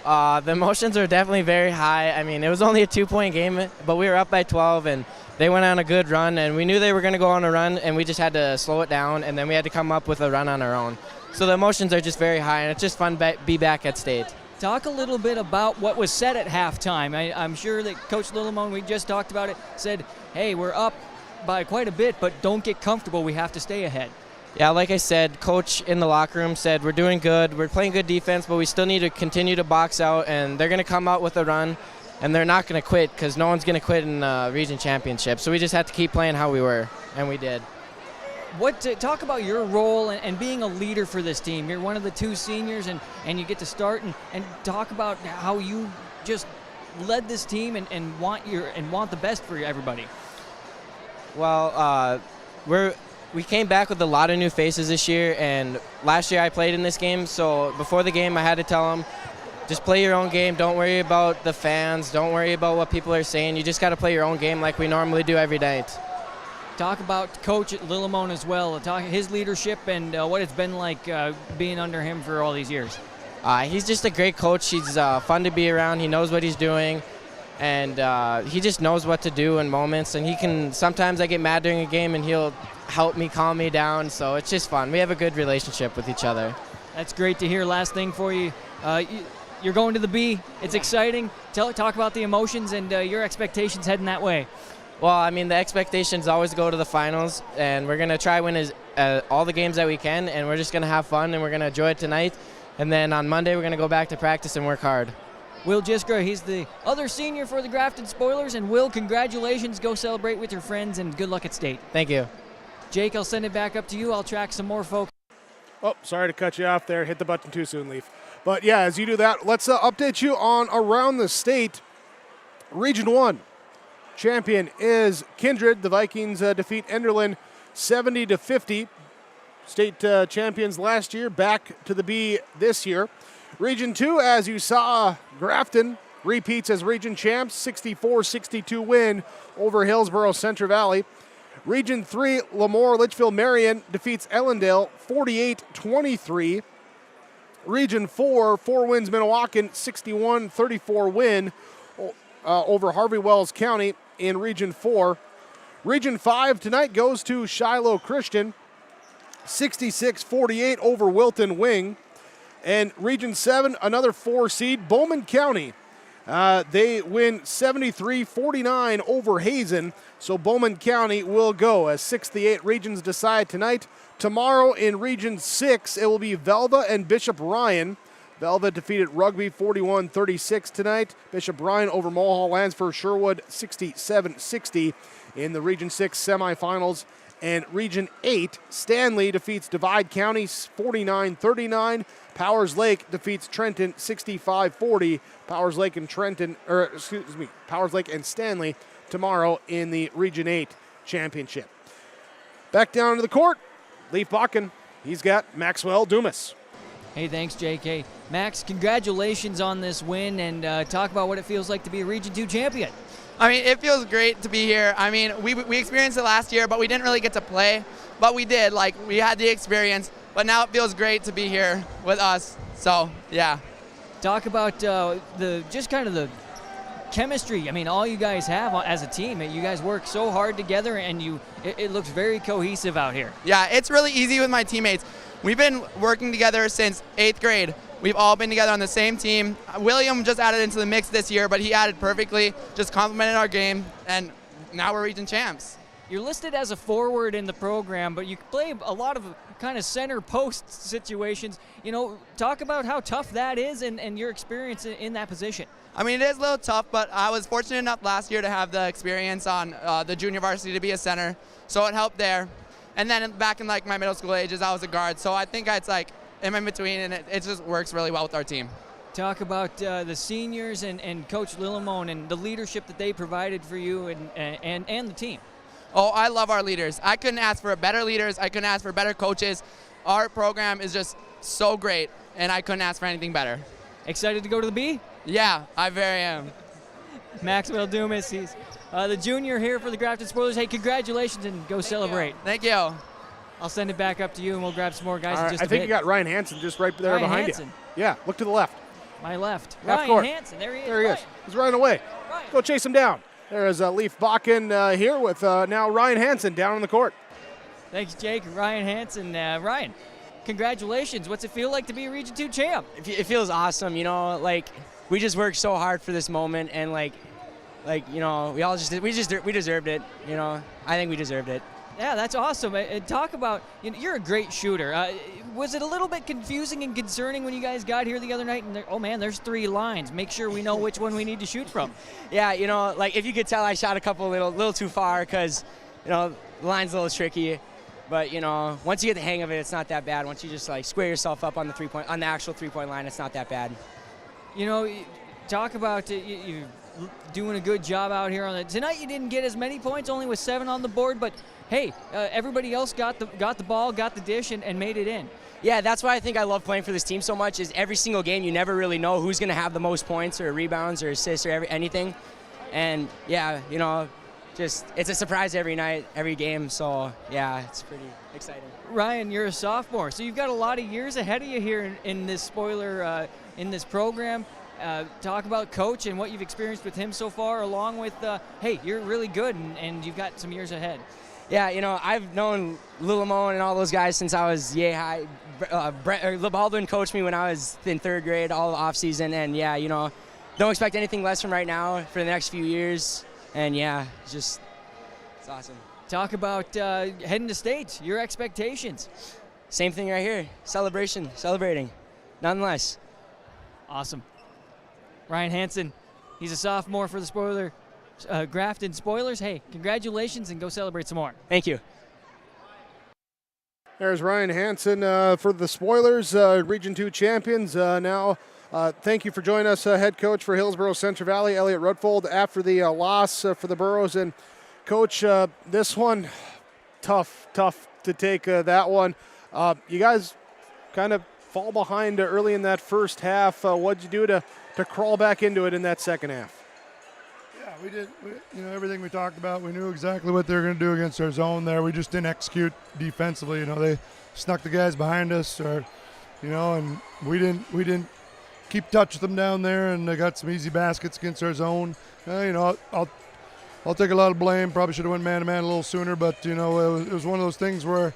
The emotions are definitely very high. I mean, it was only a 2-point game, but we were up by 12, and they went on a good run, and we knew they were going to go on a run, and we just had to slow it down, and then we had to come up with a run on our own. So the emotions are just very high, and it's just fun to be back at state. Talk a little bit about what was said at halftime. I'm sure that Coach Littlemone, we just talked about it, said, hey, we're up by quite a bit, but don't get comfortable. We have to stay ahead. Yeah, like I said, Coach in the locker room said we're doing good, we're playing good defense, but we still need to continue to box out, and they're going to come out with a run, and they're not going to quit because no one's going to quit in region championship. So we just have to keep playing how we were, and we did. Talk about your role and being a leader for this team. You're one of the 2 seniors, and you get to start and talk about how you just led this team and want the best for everybody. Well, we came back with a lot of new faces this year, and last year I played in this game, so before the game I had to tell them, just play your own game, don't worry about the fans, don't worry about what people are saying, you just got to play your own game like we normally do every night. Talk about Coach Littlemone as well, talk his leadership and what it's been like being under him for all these years. He's just a great coach, he's fun to be around, he knows what he's doing, and he just knows what to do in moments, and sometimes I get mad during a game and he'll help me calm me down, so it's just fun. We have a good relationship with each other. That's great to hear. Last thing for you, you're going to the B. It's exciting. Talk about the emotions and your expectations heading that way. Well, I mean, the expectations always go to the finals, and we're going to try win all the games that we can, and we're just going to have fun, and we're going to enjoy it tonight, and then on Monday we're going to go back to practice and work hard. Will Jiskra, he's the other senior for the Grafton Spoilers, and Will, congratulations. Go celebrate with your friends, and good luck at state. Thank you. Jake, I'll send it back up to you. I'll track some more folks. Oh, sorry to cut you off there. Hit the button too soon, Leaf. But yeah, as you do that, let's update you on around the state. Region 1 champion is Kindred. The Vikings defeat Enderlin 70-50. State champions last year, back to the B this year. Region 2, as you saw, Grafton repeats as region champs, 64-62 win over Hillsboro Central Valley. Region 3, Lemoore Litchfield Marion defeats Ellendale 48-23. Region 4, 4 wins Minnewacan, 61-34 win over Harvey Wells County in Region 4. Region 5 tonight goes to Shiloh Christian, 66-48 over Wilton Wing. And Region 7, another 4 seed, Bowman County. They win 73-49 over Hazen. So Bowman County will go as 6 of the 8 regions decide tonight. Tomorrow in Region 6, it will be Velva and Bishop Ryan. Velva defeated Rugby 41-36 tonight. Bishop Ryan over Mulhall Lansford Sherwood 67-60 in the Region 6 semifinals. And Region 8, Stanley defeats Divide County 49-39. Powers Lake defeats Trenton 65-40. Powers Lake and Stanley tomorrow in the Region 8 championship. Back down to the court, Leaf Bakken. He's got Maxwell Dumas. Hey, thanks, JK. Max, congratulations on this win, and talk about what it feels like to be a Region 2 champion. I mean, it feels great to be here. I mean, we experienced it last year, but we didn't really get to play. But we did. Like, we had the experience. But now it feels great to be here with us. So, yeah. Talk about the chemistry. I mean, all you guys have as a team. You guys work so hard together, and it looks very cohesive out here. Yeah, it's really easy with my teammates. We've been working together since 8th grade. We've all been together on the same team. William just added into the mix this year, but he added perfectly, just complemented our game, and now we're region champs. you're listed as a forward in the program, but you play a lot of kind of center post situations. Talk about how tough that is and your experience in that position. I mean, it is a little tough, but I was fortunate enough last year to have the experience on the junior varsity to be a center, so it helped there. And then back in like my middle school ages, I was a guard, so I think it's like in between, and it just works really well with our team. Talk about the seniors and Coach Lillimone and the leadership that they provided for you and the team. Oh, I love our leaders. I couldn't ask for better leaders. I couldn't ask for better coaches. Our program is just so great, and I couldn't ask for anything better. Excited to go to the B? Yeah, I very am. Maxwell Dumas, he's the junior here for the Grafton Spoilers. Hey, congratulations and go celebrate. Thank you. I'll send it back up to you, and we'll grab some more guys in just a bit. I think you got Ryan Hansen just right there behind you. Yeah, look to the left. My left. Half Ryan court. Hansen, there he is. There he is. He's running away. Ryan. Go chase him down. There is Leaf Bakken here with now Ryan Hansen down on the court. Thanks, Jake. Ryan Hansen. Ryan, congratulations. What's it feel like to be a Region 2 champ? It feels awesome. We just worked so hard for this moment, and we deserved it. I think we deserved it. Yeah, that's awesome. Talk about, you're a great shooter. Was it a little bit confusing and concerning when you guys got here the other night and oh man, there's 3 lines. Make sure we know which one we need to shoot from. Yeah, if you could tell, I shot a couple little too far because, the line's a little tricky. But, once you get the hang of it, it's not that bad. Once you just square yourself up on the actual 3-point line, it's not that bad. Talk about you doing a good job out here on it. Tonight you didn't get as many points, only with 7 on the board, but hey, everybody else got the ball, got the dish, and made it in. Yeah, that's why I think I love playing for this team so much. Is every single game you never really know who's going to have the most points or rebounds or assists or anything, and yeah, just it's a surprise every night, every game. So yeah, it's pretty exciting. Ryan, you're a sophomore, so you've got a lot of years ahead of you here in this spoiler in this program. Talk about Coach and what you've experienced with him so far, along with, hey, you're really good and you've got some years ahead. Yeah, I've known Lillimone and all those guys since I was yay high. Baldwin coached me when I was in 3rd grade all off season, and yeah, don't expect anything less from right now for the next few years, and yeah, it's awesome. Talk about heading to state, your expectations. Same thing right here, celebrating, nonetheless. Awesome. Ryan Hansen, he's a sophomore for the Grafton Spoilers. Hey, congratulations and go celebrate some more. Thank you. There's Ryan Hansen for the Spoilers, Region 2 champions. Now, thank you for joining us, head coach for Hillsboro Central Valley, Elliot Rutfold, after the loss for the Burros. And Coach, this one, tough to take that one. You guys kind of fall behind early in that first half. What'd you do to crawl back into it in that second half? Yeah, we did. Everything we talked about, we knew exactly what they were going to do against our zone there. We just didn't execute defensively. They snuck the guys behind us, and we didn't keep touch with them down there, and they got some easy baskets against our zone. I'll take a lot of blame. Probably should have went man-to-man a little sooner, but, it was one of those things where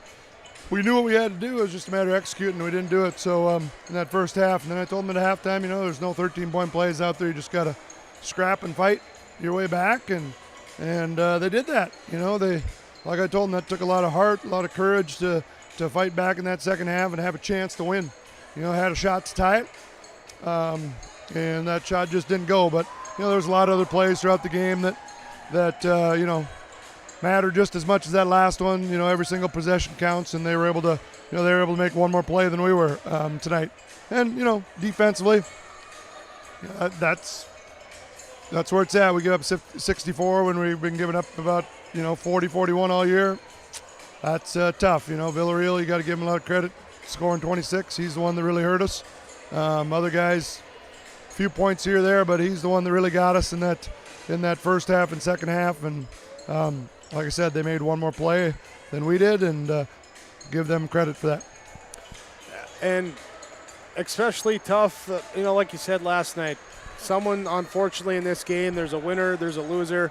we knew what we had to do. It was just a matter of executing, and we didn't do it. So in that first half, and then I told them at halftime, there's no 13-point plays out there. You just got to scrap and fight your way back, and they did that. Like I told them, that took a lot of heart, a lot of courage to fight back in that second half and have a chance to win. Had a shot to tie it, and that shot just didn't go. But there's a lot of other plays throughout the game that matter just as much as that last one. Every single possession counts, and they were able to make one more play than we were tonight. And defensively, that's where it's at. We give up 64 when we've been giving up about 40, 41 all year. That's tough. Villarreal, you got to give him a lot of credit, scoring 26. He's the one that really hurt us. Other guys, a few points here or there, but he's the one that really got us in that first half and second half. And like I said, they made one more play than we did, and give them credit for that. And especially tough, like you said last night, someone, unfortunately, in this game, there's a winner, there's a loser.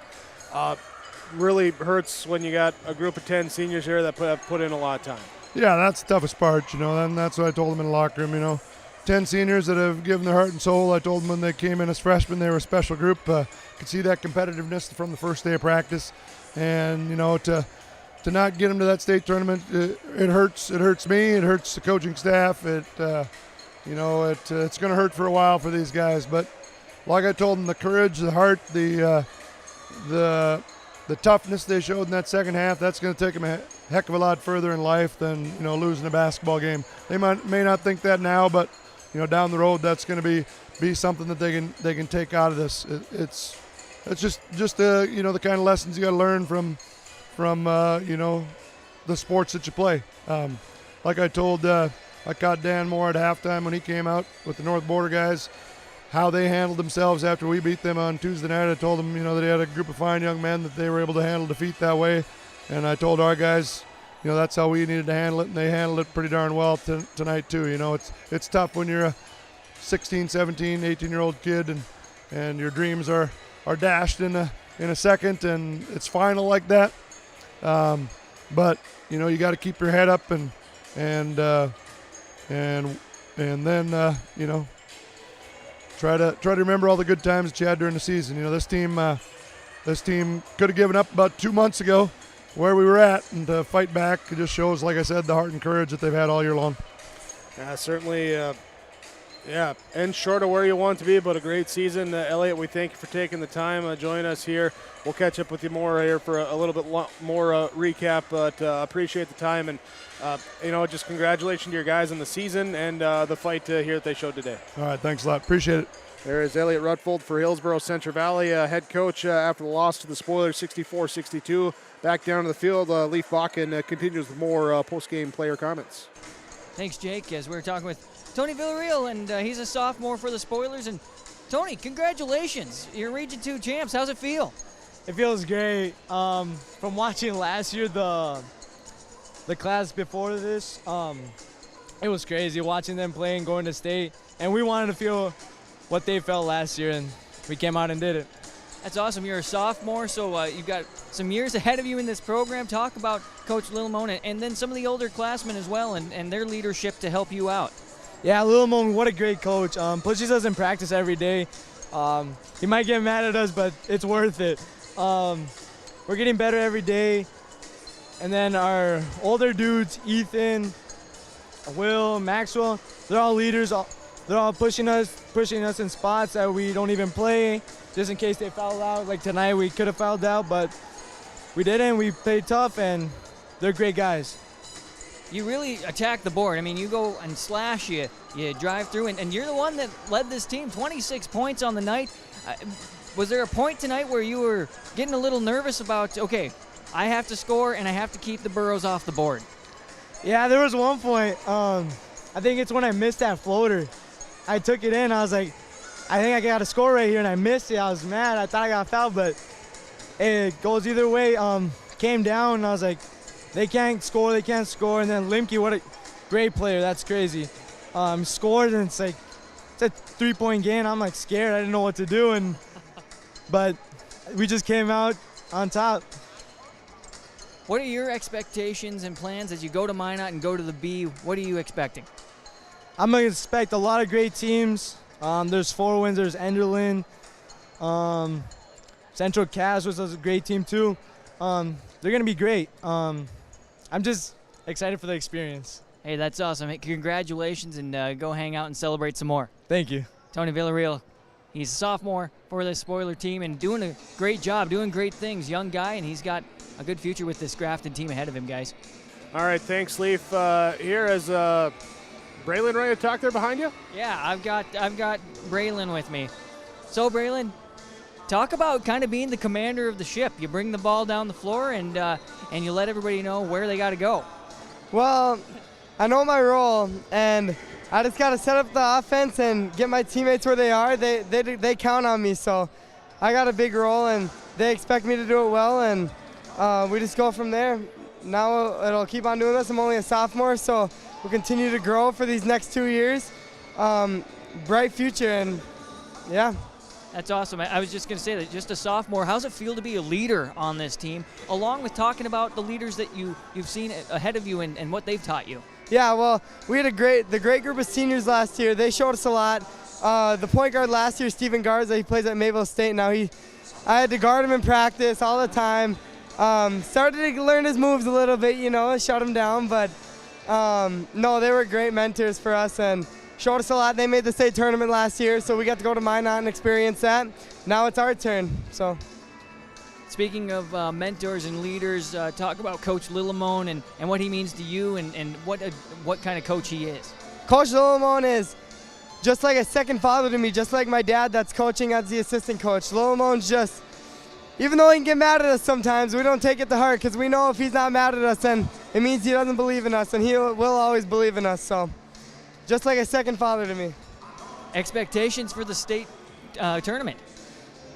Really hurts when you got a group of 10 seniors here that put in a lot of time. Yeah, that's the toughest part, and that's what I told them in the locker room, 10 seniors that have given their heart and soul. I told them when they came in as freshmen they were a special group. Could see that competitiveness from the first day of practice, and to not get them to that state tournament, it hurts. It hurts me. It hurts the coaching staff. It's going to hurt for a while for these guys. But like I told them, the courage, the heart, the toughness they showed in that second half, that's going to take them a heck of a lot further in life than losing a basketball game. They may not think that now, but down the road, that's going to be something that they can take out of this. It's just the kind of lessons you got to learn from the sports that you play. Like I told, I caught Dan Moore at halftime when he came out with the North Border guys, how they handled themselves after we beat them on Tuesday night. I told them, that they had a group of fine young men that they were able to handle defeat that way, and I told our guys, that's how we needed to handle it, and they handled it pretty darn well tonight too. It's tough when you're a 16, 17, 18-year-old kid and your dreams are dashed in a second, and it's final like that. But you got to keep your head up and then try to remember all the good times that you had during the season. This team could have given up about 2 months ago where we were at, and to fight back, it just shows, like I said, the heart and courage that they've had all year long. Certainly, and short of where you want to be, but a great season. Elliot, we thank you for taking the time joining us here. We'll catch up with you more here for a little bit more recap, but appreciate the time, and just congratulations to your guys on the season and the fight here that they showed today. All right, thanks a lot. Appreciate it. There is Elliot Rutfold for Hillsboro Central Valley, head coach after the loss to the Spoilers, 64-62. Back down to the field, Leaf Bakken continues with more post-game player comments. Thanks, Jake. As we were talking with Tony Villarreal, and he's a sophomore for the Spoilers. And Tony, congratulations. You're Region 2 champs. How's it feel? It feels great. From watching last year, the class before this, it was crazy watching them play and going to state. And we wanted to feel what they felt last year, and we came out and did it. That's awesome. You're a sophomore, so you've got some years ahead of you in this program. Talk about Coach Lillimone and then some of the older classmen as well and their leadership to help you out. Yeah, Lillimone, what a great coach. Pushes us in practice every day. He might get mad at us, but it's worth it. We're getting better every day. And then our older dudes, Ethan, Will, Maxwell, they're all leaders. They're all pushing us in spots that we don't even play, just in case they foul out. Like tonight, we could have fouled out, but we didn't. We played tough, and they're great guys. You really attack the board. I mean, you go and slash, you drive through, and you're the one that led this team, 26 points on the night. Was there a point tonight where you were getting a little nervous about, okay, I have to score and I have to keep the Burros off the board? Yeah, there was one point. I think it's when I missed that floater. I took it in. I was like, I think I got a score right here, and I missed it. I was mad. I thought I got fouled, but it goes either way. Came down, and I was like, they can't score. And then Limke, what a great player. That's crazy. Scored, and it's a 3-point game. I'm like scared. I didn't know what to do, but we just came out on top. What are your expectations and plans as you go to Minot and go to the B? What are you expecting? I'm going to expect a lot of great teams. There's Four Winds, there's Enderlin. Central Cass was a great team too. They're going to be great. I'm just excited for the experience. Hey, that's awesome. Hey, congratulations, and go hang out and celebrate some more. Thank you. Tony Villarreal, he's a sophomore for the Spoiler team and doing a great job, doing great things. Young guy, and he's got a good future with this Grafton team ahead of him, guys. All right, thanks, Leaf. Here is Braylon ready to talk there behind you? Yeah, I've got Braylon with me. So, Braylon, talk about kind of being the commander of the ship. You bring the ball down the floor and you let everybody know where they got to go. Well, I know my role, and I just got to set up the offense and get my teammates where they are. They count on me, so I got a big role, and they expect me to do it well, and we just go from there. Now it'll keep on doing this. I'm only a sophomore, so we'll continue to grow for these next 2 years. Bright future, and yeah. That's awesome. I was just going to say that, just a sophomore, how's it feel to be a leader on this team, along with talking about the leaders that you've seen ahead of you and what they've taught you? Yeah, well, we had the great group of seniors last year. They showed us a lot. The point guard last year, Steven Garza, he plays at Mayville State now. I had to guard him in practice all the time. Started to learn his moves a little bit, shut him down. But no, they were great mentors for us and showed us a lot. They made the state tournament last year, so we got to go to Minot and experience that. Now it's our turn. So. Speaking of mentors and leaders, talk about Coach Lillimone and what he means to you and what kind of coach he is. Coach Lillimone is just like a second father to me, just like my dad that's coaching as the assistant coach. Lillimone's just, even though he can get mad at us sometimes, we don't take it to heart because we know if he's not mad at us, then it means he doesn't believe in us, and he will always believe in us. So just like a second father to me. Expectations for the state tournament?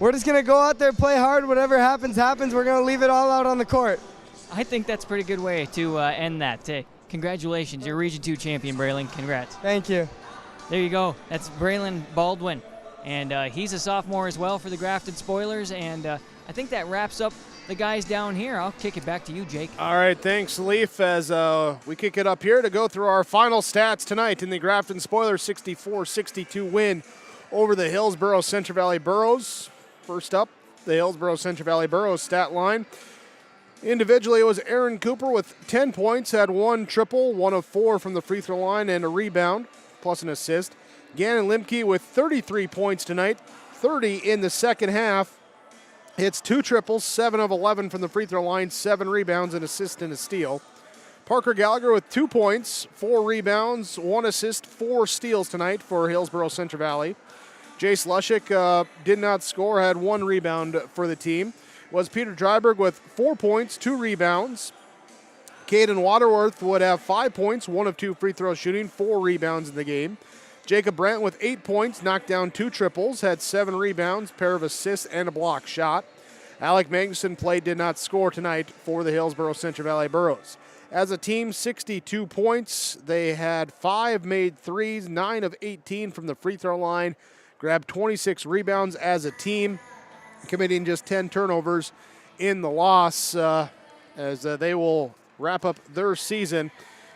We're just going to go out there, play hard. Whatever happens, happens. We're going to leave it all out on the court. I think that's a pretty good way to end that. Hey, congratulations. You're Region 2 champion, Braylon. Congrats. Thank you. There you go. That's Braylon Baldwin. And he's a sophomore as well for the Grafton Spoilers. And I think that wraps up the guys down here. I'll kick it back to you, Jake. All right, thanks, Leaf, as we kick it up here to go through our final stats tonight in the Grafton Spoilers 64-62 win over the Hillsboro Central Valley Burros. First up, the Hillsboro Central Valley Burros stat line. Individually, it was Aaron Cooper with 10 points, had one triple, 1 of 4 from the free throw line, and a rebound, plus an assist. Gannon Limke with 33 points tonight, 30 in the second half. Hits 2 triples, 7 of 11 from the free throw line, 7 rebounds, an assist, and a steal. Parker Gallagher with 2 points, 4 rebounds, 1 assist, 4 steals tonight for Hillsboro Central Valley. Jace Lushik did not score, had 1 rebound for the team. Was Peter Dryberg with 4 points, 2 rebounds. Caden Waterworth would have 5 points, 1 of 2 free throw shooting, 4 rebounds in the game. Jacob Brandt with 8 points, knocked down 2 triples, had 7 rebounds, pair of assists, and a block shot. Alec Magnuson did not score tonight for the Hillsboro Central Valley Burros. As a team, 62 points. They had 5 made threes, 9 of 18 from the free throw line. Grabbed 26 rebounds as a team, committing just 10 turnovers in the loss as they will wrap up their season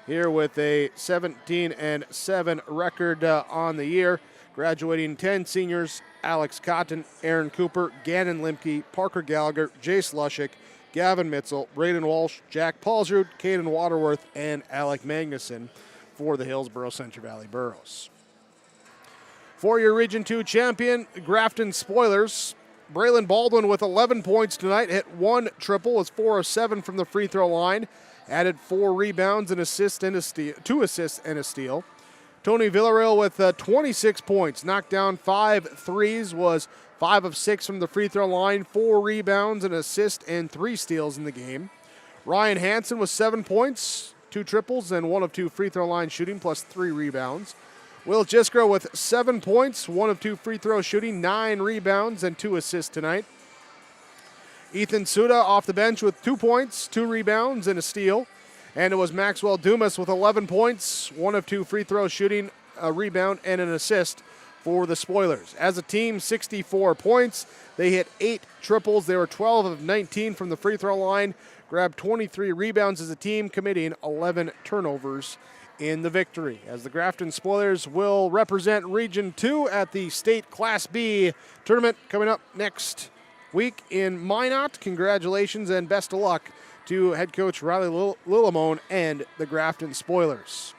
here with a 17-7 record on the year. Graduating 10 seniors: Alex Cotton, Aaron Cooper, Gannon Limke, Parker Gallagher, Jace Lushik, Gavin Mitzel, Braden Walsh, Jack Paulsrud, Caden Waterworth, and Alec Magnuson for the Hillsboro Central Valley Burros. For your Region 2 champion, Grafton Spoilers, Braylon Baldwin with 11 points tonight, hit 1 triple, was 4 of 7 from the free throw line, added 4 rebounds, an assist, and a steal, 2 assists and a steal. Tony Villarreal with 26 points, knocked down 5 threes, was 5 of 6 from the free throw line, 4 rebounds, an assist, and 3 steals in the game. Ryan Hansen with 7 points, 2 triples, and 1 of 2 free throw line shooting, plus 3 rebounds. Will Jiskra with 7 points, 1 of 2 free throw shooting, 9 rebounds, and 2 assists tonight. Ethan Suda off the bench with 2 points, 2 rebounds, and a steal. And it was Maxwell Dumas with 11 points, 1 of 2 free throw shooting, a rebound, and an assist for the Spoilers. As a team, 64 points. They hit 8 triples. They were 12 of 19 from the free throw line, grabbed 23 rebounds as a team, committing 11 turnovers in the victory, as the Grafton Spoilers will represent Region 2 at the State Class B tournament coming up next week in Minot. Congratulations and best of luck to head coach Riley Lillimone and the Grafton Spoilers.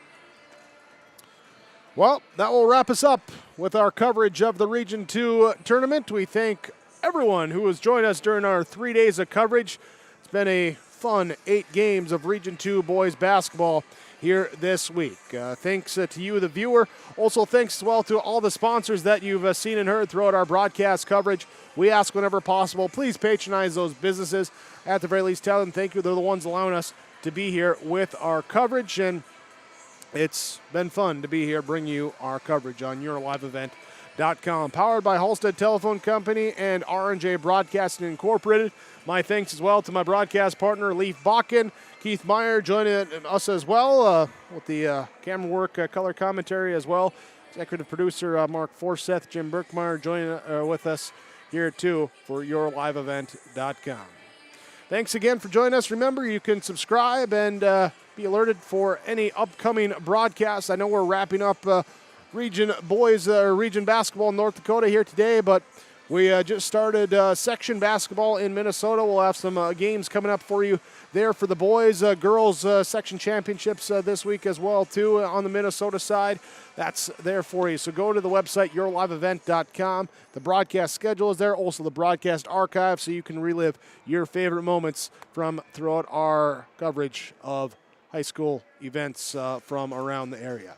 Well, that will wrap us up with our coverage of the Region 2 tournament. We thank everyone who has joined us during our 3 days of coverage. It's been a fun 8 games of Region 2 boys basketball here this week. Thanks to you, the viewer. Also, thanks as well to all the sponsors that you've seen and heard throughout our broadcast coverage. We ask whenever possible, please patronize those businesses. At the very least, tell them thank you. They're the ones allowing us to be here with our coverage, and it's been fun to be here, bring you our coverage on YourLiveEvent.com. Powered by Halstead Telephone Company and R&J Broadcasting Incorporated. My thanks as well to my broadcast partner, Leif Bakken. Keith Meyer joining us as well with the camera work, color commentary as well. Executive producer Mark Forseth, Jim Berkmeyer joining with us here too for YourLiveEvent.com. Thanks again for joining us. Remember, you can subscribe and be alerted for any upcoming broadcasts. I know we're wrapping up region boys, region basketball in North Dakota here today, but we just started section basketball in Minnesota. We'll have some games coming up for you there for the boys. Girls section championships this week as well, too, on the Minnesota side. That's there for you. So go to the website, yourliveevent.com. The broadcast schedule is there, also the broadcast archive, so you can relive your favorite moments from throughout our coverage of high school events from around the area.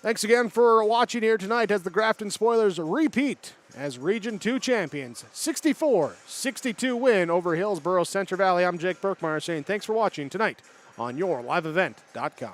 Thanks again for watching here tonight as the Grafton Spoilers repeat as Region 2 champions. 64-62 win over Hillsboro Central Valley. I'm Jake Berkmeyer saying thanks for watching tonight on yourliveevent.com.